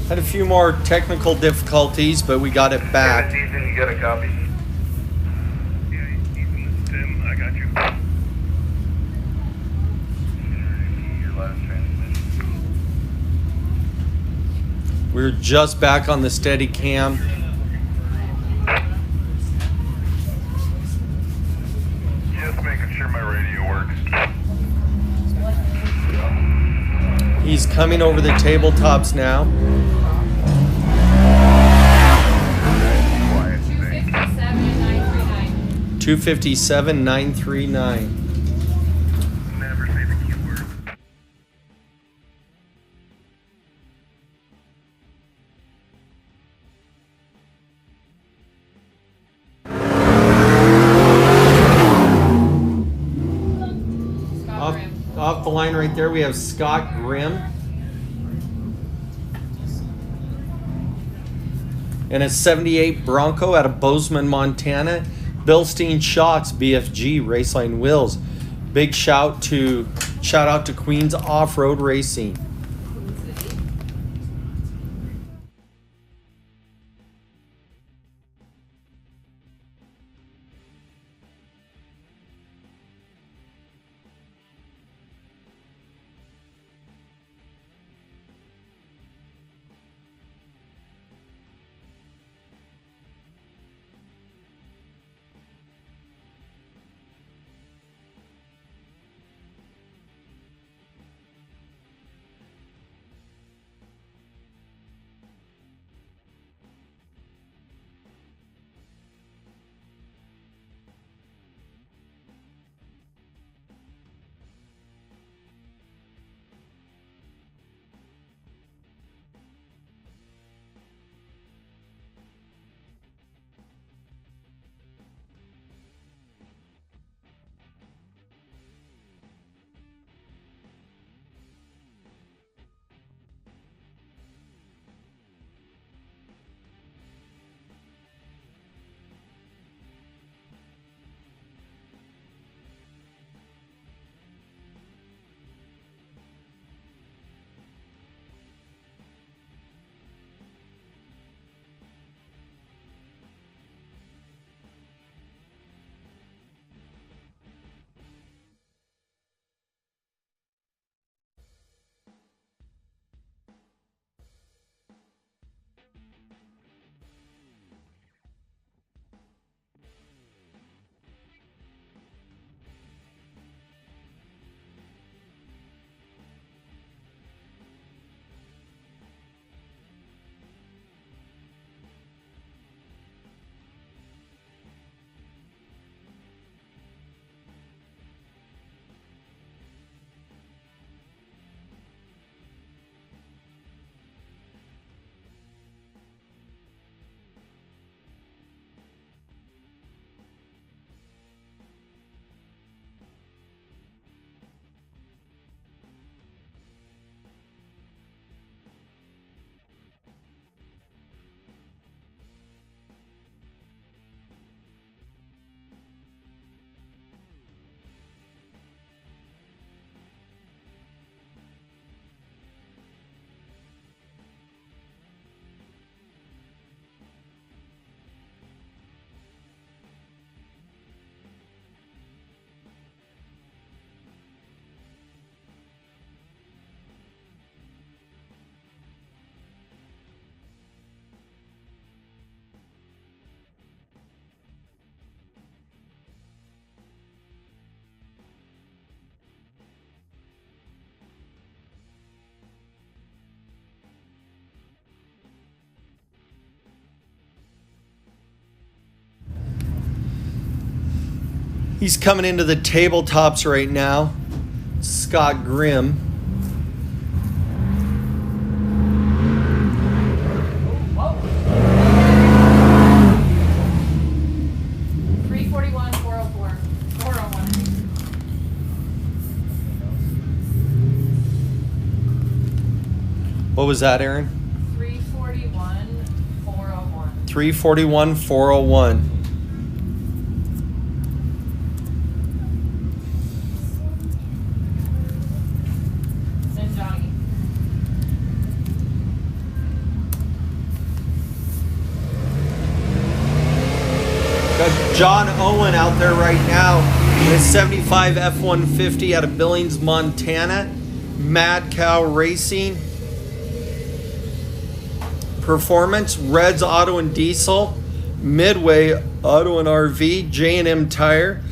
S1: Had a few more technical difficulties, but we got it back.
S3: Ethan, you got a copy? Yeah, Ethan, Tim, I got you. Your last transmission.
S1: We're just back on the steady cam.
S3: Just making sure my radio works.
S1: He's coming over the tabletops now.
S3: Quiet, thank you.
S1: 257,939.
S3: Never say the Q word.
S1: Off the line right there, we have Scott Grimm. And a 78 Bronco out of Bozeman, Montana. Bilstein Shocks BFG Raceline Wheels. Big shout out to Queens Off-Road Racing. He's coming into the tabletops right now. Scott Grimm.
S2: Whoa. 341, 404, 401.
S1: What was that, Aaron?
S2: 341, 401.
S1: 341, 401.
S2: And Johnny.
S1: Got John Owen out there right now in a 75 F-150 out of Billings, Montana. Mad Cow Racing. Performance, Reds Auto and Diesel. Midway Auto and RV. J&M Tire.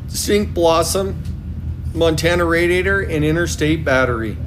S1: Distinct Blossom. Montana Radiator and Interstate Battery.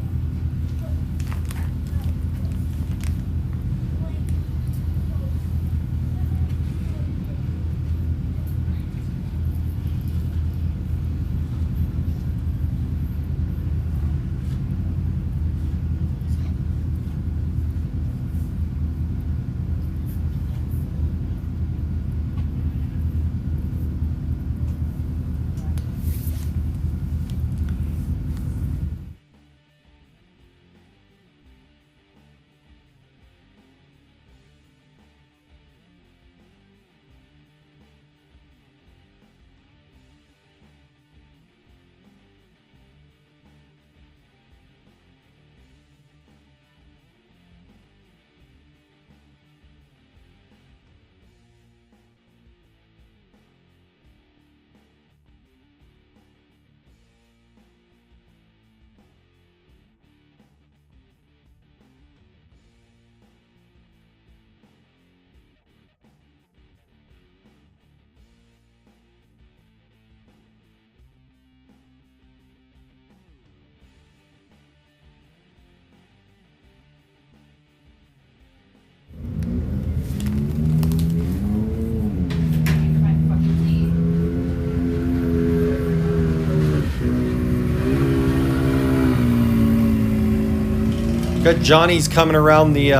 S1: Got Johnny's coming around the,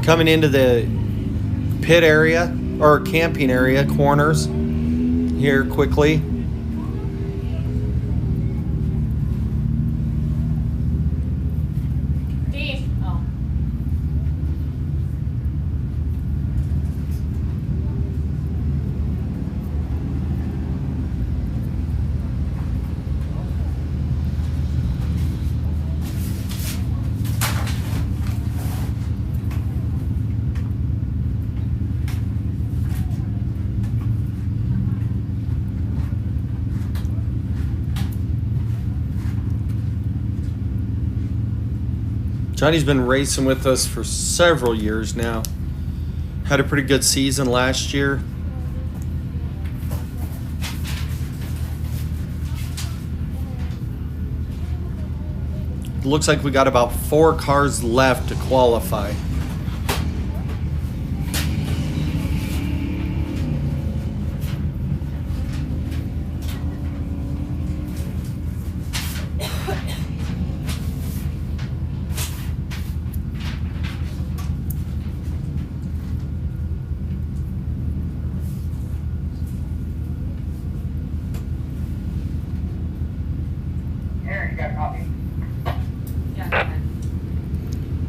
S1: coming into the pit area or camping area corners here quickly.
S2: Steve. Oh.
S1: Johnny's been racing with us for several years now. Had a pretty good season last year. Looks like we got about 4 cars left to qualify.
S3: Here, you got a copy.
S2: Yeah, go ahead.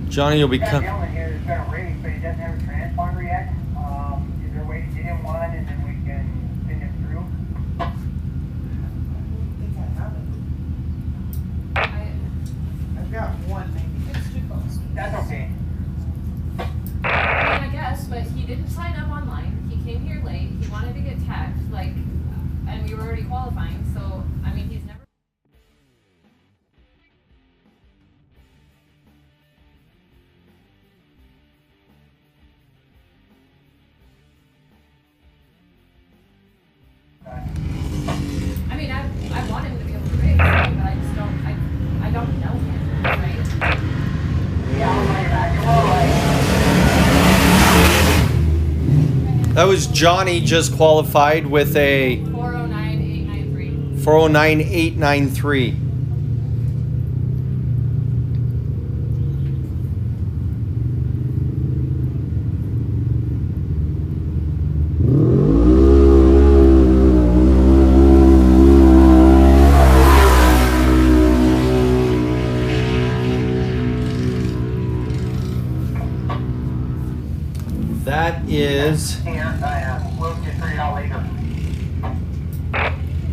S1: Johnny will be
S3: Got a
S1: coming.
S3: gentleman here that's got a race, but he doesn't have a transponder yet. Is there a way to get him one and then we can send him through?
S2: I've
S3: got one, maybe.
S2: It's too close.
S3: That's okay.
S2: I mean, I guess, but he didn't sign up online. He came here late. He wanted to get tagged, like, and we were already qualifying. So, I mean, he's never. I mean, I want him to be able to race, but I just don't. I don't know him, right?
S3: Yeah, I'll bring it back. You're all right.
S1: That That was Johnny just qualified with a
S2: 409,893.
S1: 409,893. That is
S3: Here, we'll just figure it out later.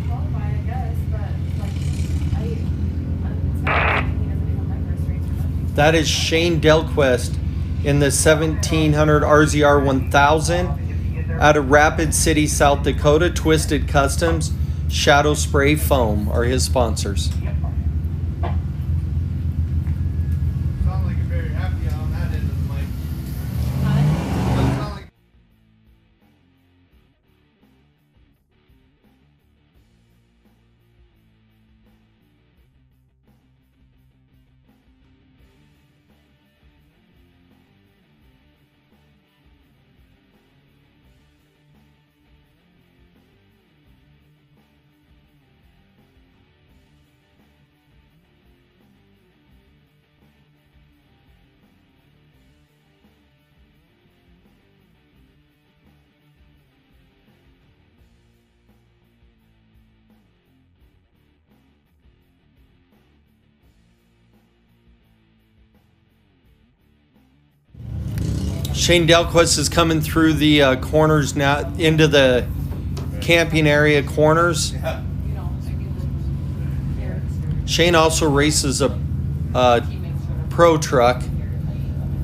S2: Qualify, I guess, but like, he doesn't have my first race or nothing.
S1: that is Shane Delquist in the 1700 RZR 1000 out of Rapid City, South Dakota. Twisted Customs, Shadow Spray Foam are his sponsors.
S5: Sound like you're very happy on that end of the mic. Doesn't sound like
S1: Shane Delquist is coming through the corners now into the camping area corners.
S2: You know, I mean, here.
S1: Shane also races a pro truck,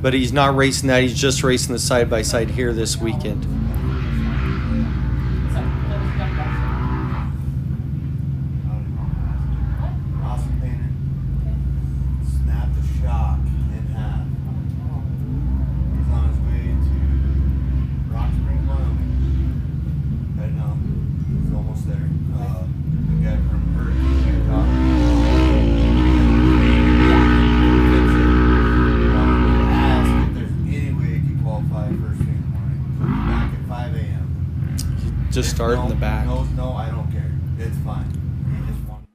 S1: but he's not racing that. He's just racing the side-by-side here this weekend.
S5: awesome painter. Snap the shock in half. He's on his way to Rock Springs, Wyoming. Right now. He's almost there. The guy from Hurricane Utah. Ask if there's any way he could qualify first thing in the morning. He'll be back at 5 a.m.
S1: Just start in the back.
S5: No, I don't care. It's fine. He just wants.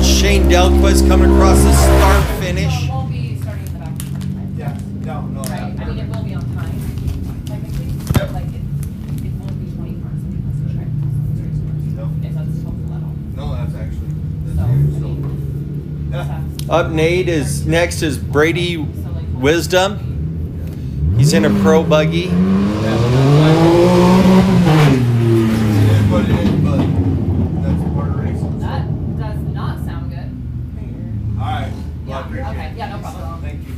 S1: Shane Delquist coming across the start finish.
S2: It won't be starting in the back.
S5: Yeah, no.
S2: Right? I mean, it will be on time, technically.
S5: Yep.
S2: Like, it won't be 20 cars because the track is
S5: Nope.
S2: if that's total level.
S5: No, that's actually.
S2: So, I
S5: That's
S2: mean,
S5: yeah.
S1: Up Nate is next is Brady Wisdom. He's in a pro buggy.
S5: It is what it is, but that's part of racing.
S2: that does not sound good.
S5: All right.
S2: Yeah,
S5: Well, I appreciate
S2: okay,
S5: it.
S2: yeah, no problem.
S5: Thank you.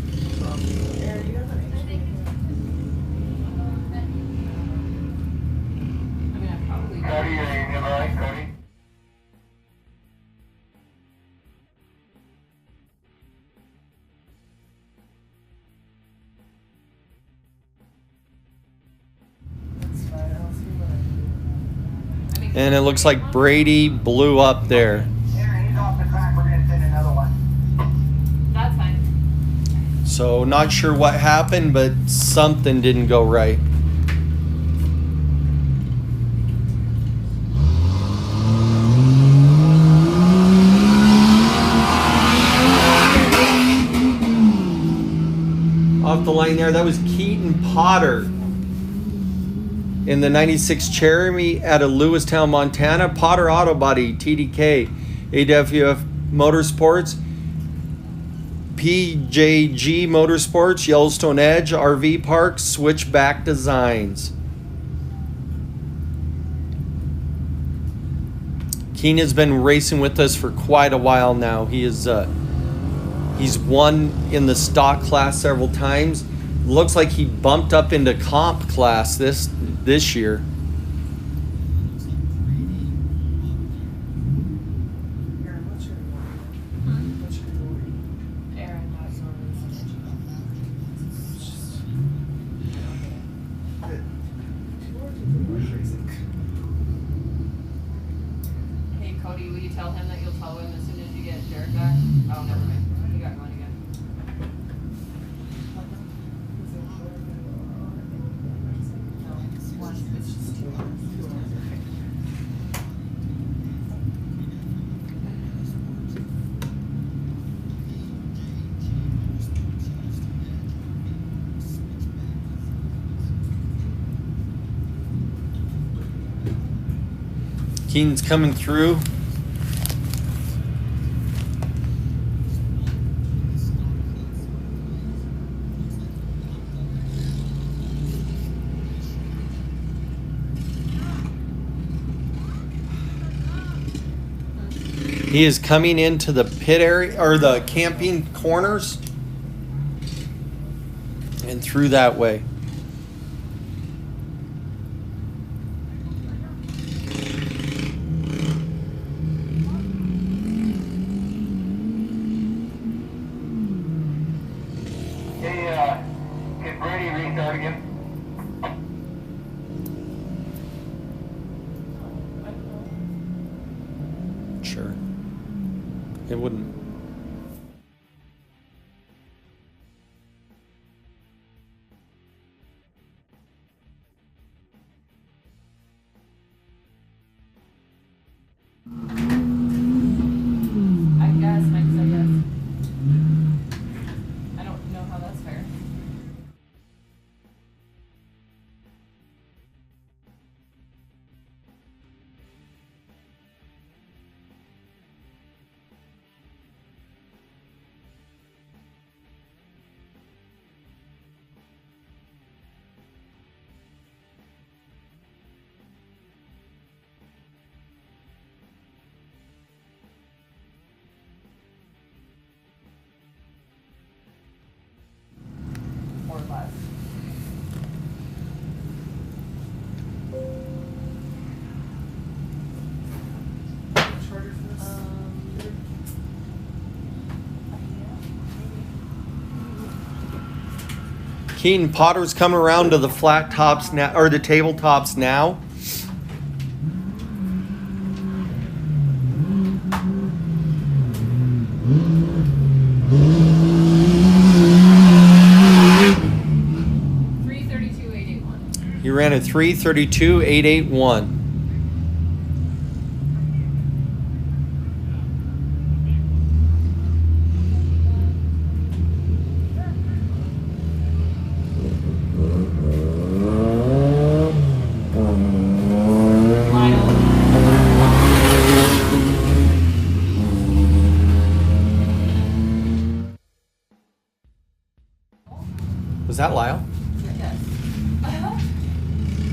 S2: I mean, I probably.
S3: Cody, are you doing all right, Cody?
S1: And it looks like Brady blew up there.
S3: Aaron, he's off the track. We're gonna send another one.
S2: That's fine.
S1: So not sure what happened, but something didn't go right. Off the line there, that was Keaton Potter in the 96 Cherokee out of Lewistown, Montana. Potter Auto Body, TDK, AWF Motorsports, PJG Motorsports, Yellowstone Edge, RV Park, Switchback Designs. Keen has been racing with us for quite a while now. He is he's won in the stock class several times. Looks like he bumped up into comp class this year.
S2: Hey Cody, will you tell him that you'll tell him as soon as you get Jared back? Oh, never mind. You got going again. No, it's one. It's just two.
S1: Keen's coming through. He is coming into the pit area or the camping corners and through that way.
S3: Hey, can Brady restart again?
S1: Sure. It wouldn't.
S2: I guess Mike said yes. I don't know how that's fair. Or less.
S1: Keaton Potter's coming around to the flat tops now, or the tabletops now. He ran a 3:32.881. Was that Lyle?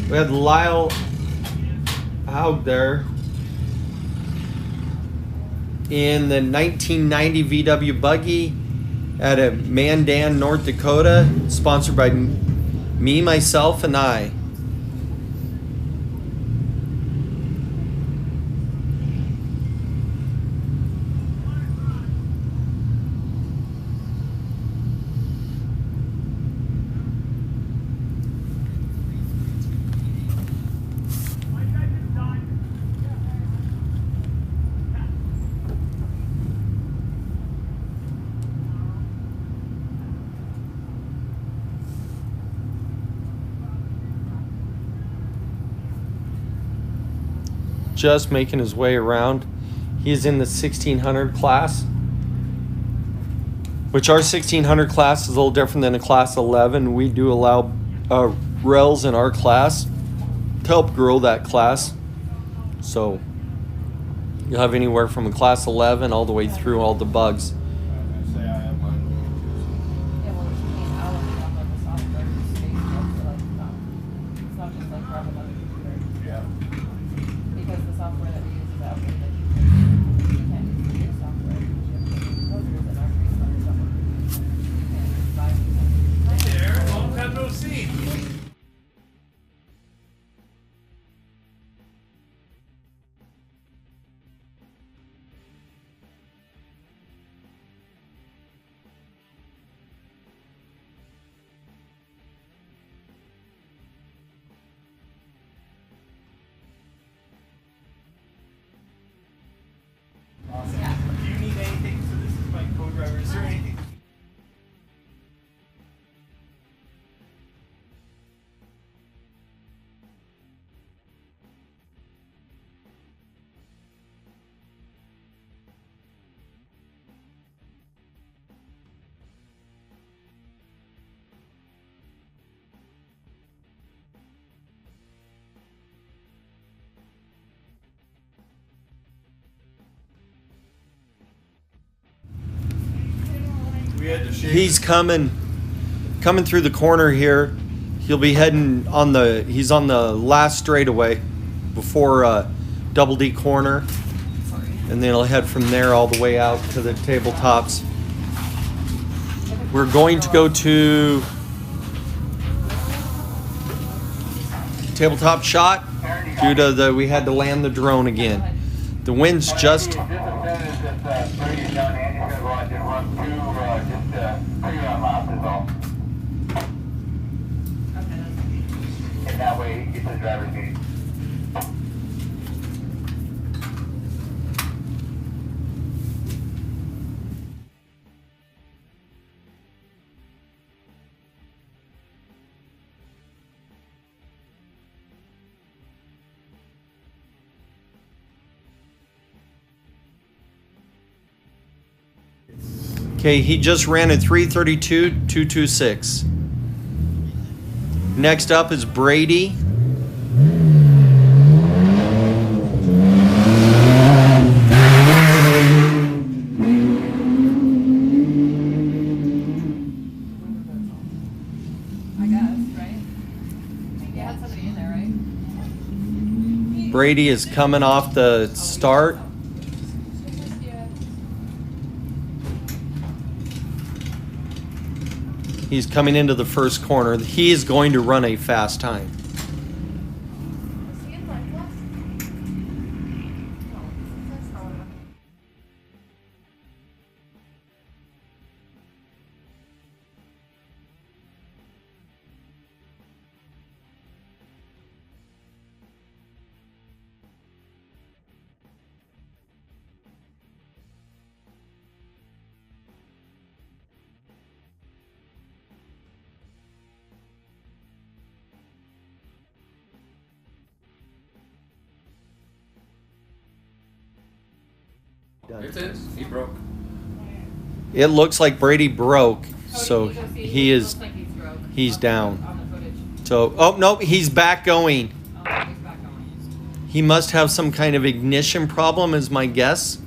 S1: We had Lyle out there in the 1990 VW buggy at a Mandan, North Dakota, sponsored by me, myself, and I. Just making his way around. He's in the 1600 class, which our 1600 class is a little different than a class 11. We do allow rails in our class to help grow that class. So you'll have anywhere from a class 11 all the way through all the bugs.
S2: Because the software that we use is outdated.
S5: get to shake.
S1: He's coming through the corner here. He'll be heading on the. He's on the last straightaway before Double D corner, and then he'll head from there all the way out to the tabletops. We're going to go to tabletop shot due to we had to land the drone again. The wind's just.
S3: Just as soon as this Brady's done, Andy's gonna go out and run two, just pre-run laps is all. And that way he gets his driver's gate.
S1: Okay, he just ran at 3:32.226. Next up is Brady.
S2: I guess, right? You had somebody in there, right?
S1: Brady is coming off the start. He's coming into the first corner. He is going to run a fast time.
S5: It is. He broke.
S1: It looks like Brady broke, so
S2: you go see,
S1: he
S2: it
S1: is.
S2: looks like he's broke
S1: He's down.
S2: on the footage.
S1: So, oh no, he's back going.
S2: Oh, he's back on.
S1: He must have some kind of ignition problem, is my guess.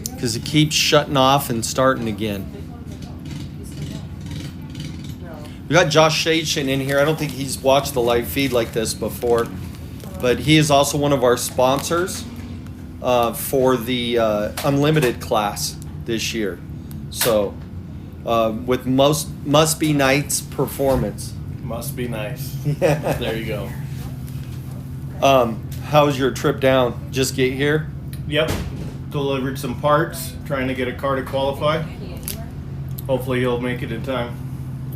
S1: Because it keeps shutting off and starting again. We got Josh Station in here. I don't think he's watched the live feed like this before, but he is also one of our sponsors for the Unlimited class this year. So, with Must Be Nights Performance.
S5: Must be nice.
S1: Yeah.
S5: There you go.
S1: How's your trip down? Just get here?
S5: Yep. Delivered some parts. Trying to get a car to qualify. Hopefully he'll make it in time.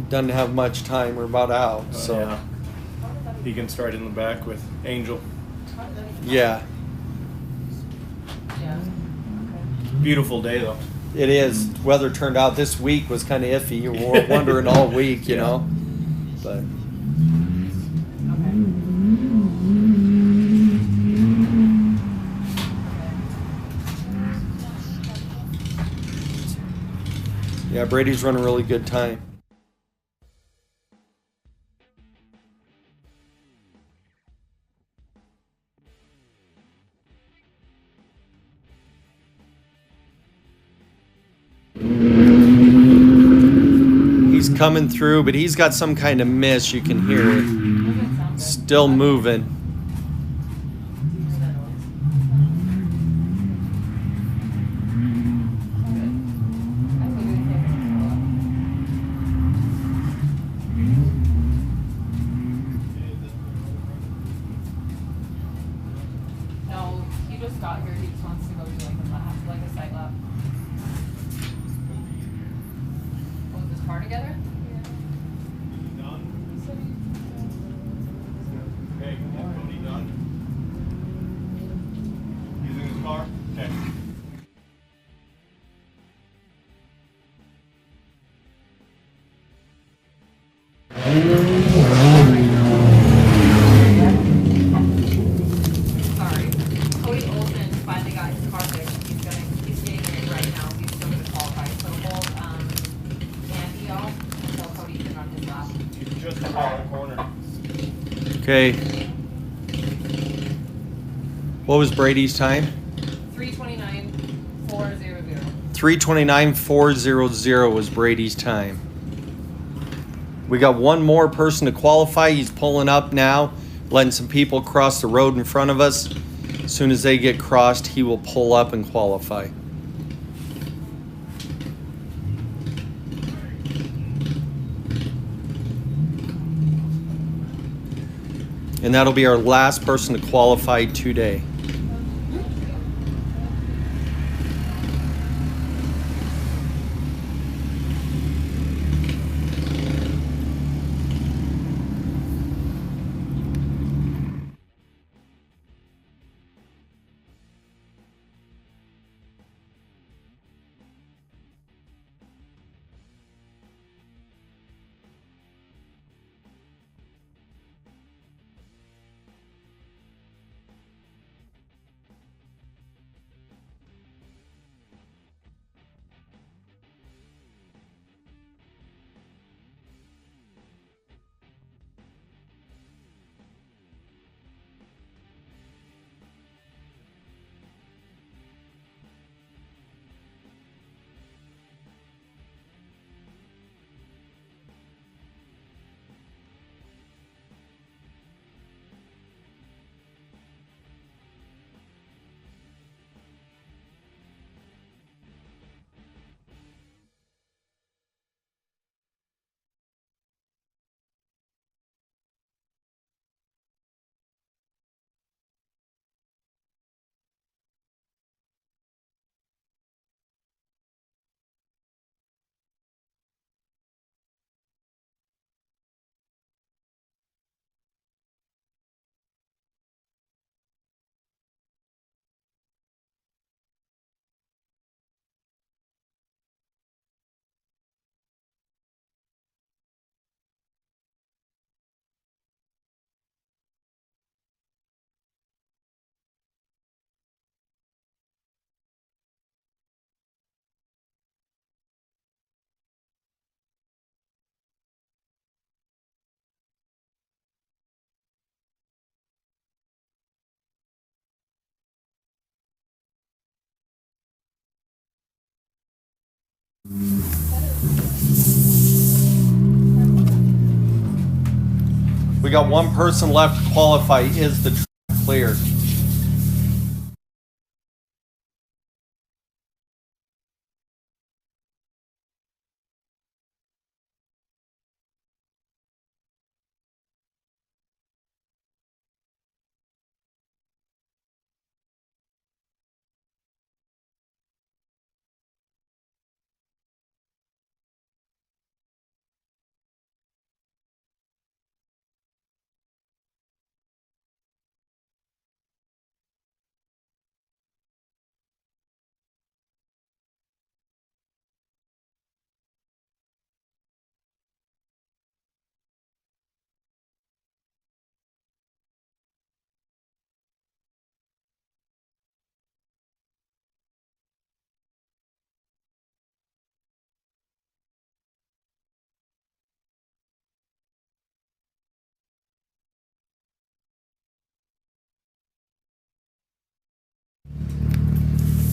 S1: Doesn't have much time. We're about out. So,
S5: Yeah. He can start in the back with Angel.
S1: yeah,
S2: Yeah.
S5: Beautiful day though.
S1: it is. Weather turned out this week was kind of iffy. You were wondering all week, you know. But yeah, Brady's running a really good time. He's coming through, but he's got some kind of mist. You can hear it. Still moving.
S2: No, he just got here. He just wants to go do like a lap, like a side lap. Was this car together?
S5: Okay, Cody done. Using his car? Okay.
S2: Sorry. Cody Olsen finally got his car fixed. He's getting it right now. He's still gonna qualify. So hold Andy y'all until Cody can run his lap.
S5: He's just around the corner.
S1: Okay. What was Brady's time? 3:29.400 was Brady's time. We got one more person to qualify. He's pulling up now, letting some people cross the road in front of us. As soon as they get crossed, he will pull up and qualify. And that'll be our last person to qualify today. We got one person left to qualify. Is the track clear?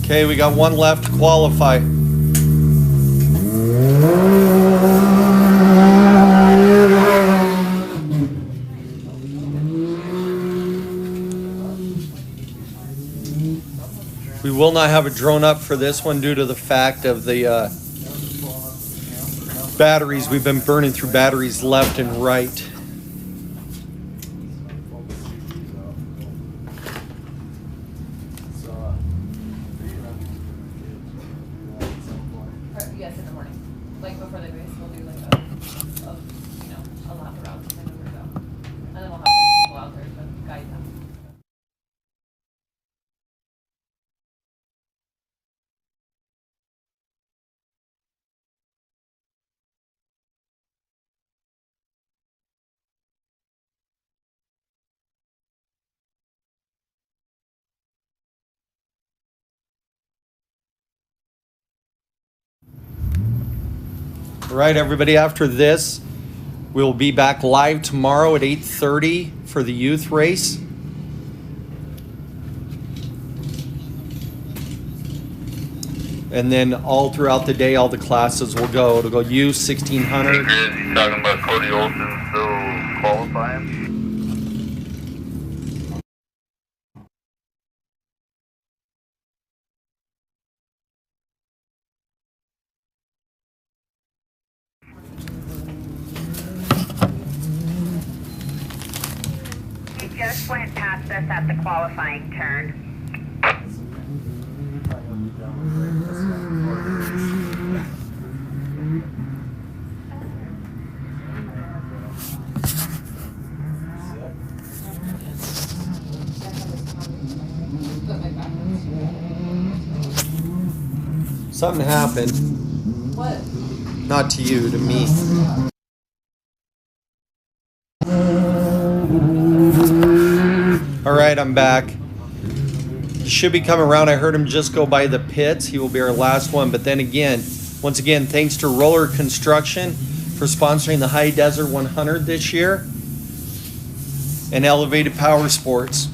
S1: Okay, we got one left to qualify. We will not have a drone up for this one due to the fact of the batteries. We've been burning through batteries left and right.
S2: Yes, in the morning. Like before the race, we'll do like a lap around so they know where to go. And then we'll have like people out there to guide them.
S1: All right, everybody, after this, we'll be back live tomorrow at 8:30 for the youth race. And then all throughout the day, all the classes will go. It'll go U 1600.
S12: You talking about Cody Olsen still qualifying?
S13: He just went past us at the qualifying turn.
S1: Something happened.
S2: What?
S1: Not to you, to me. All right, I'm back. He should be coming around. I heard him just go by the pits. He will be our last one. But then again, once again, thanks to Roller Construction for sponsoring the High Desert 100 this year, and Elevated Power Sports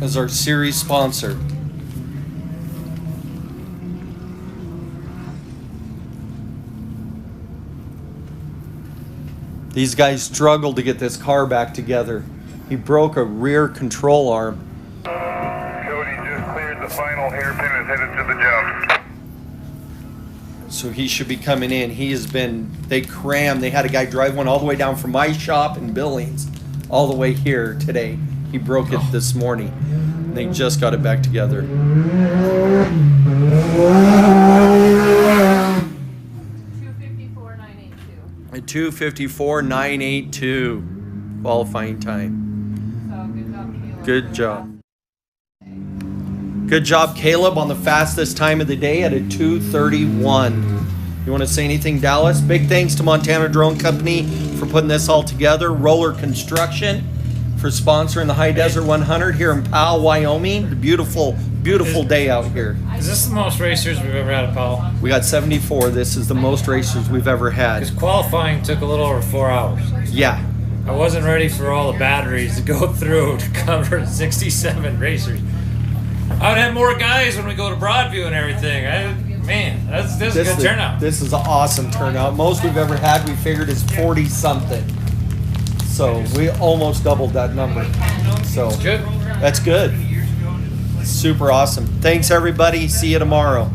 S1: as our series sponsor. These guys struggled to get this car back together. He broke a rear control arm.
S12: Cody just cleared the final hairpin and headed to the jump.
S1: So he should be coming in. He has been, they crammed. They had a guy drive one all the way down from my shop in Billings all the way here today. He broke it this morning. And they just got it back together. 2:54.982 qualifying time.
S2: So good job, Caleb.
S1: Good job. Good job, Caleb, on the fastest time of the day at a 2:31. You want to say anything, Dallas? Big thanks to Montana Drone Company for putting this all together. Roller Construction for sponsoring the High Desert 100 here in Powell, Wyoming. The beautiful, beautiful day out here.
S10: Is this the most racers we've ever had at Powell?
S1: We got 74. This is the most racers we've ever had.
S10: Because qualifying took a little over 4 hours.
S1: Yeah.
S10: I wasn't ready for all the batteries to go through to cover 67 racers. I would have more guys when we go to Broadview and everything. Man, this is a good turnout.
S1: This is an awesome turnout. Most we've ever had, we figured, is 40-something. So we almost doubled that number. So
S10: Good.
S1: that's good. Super awesome. Thanks, everybody. See you tomorrow.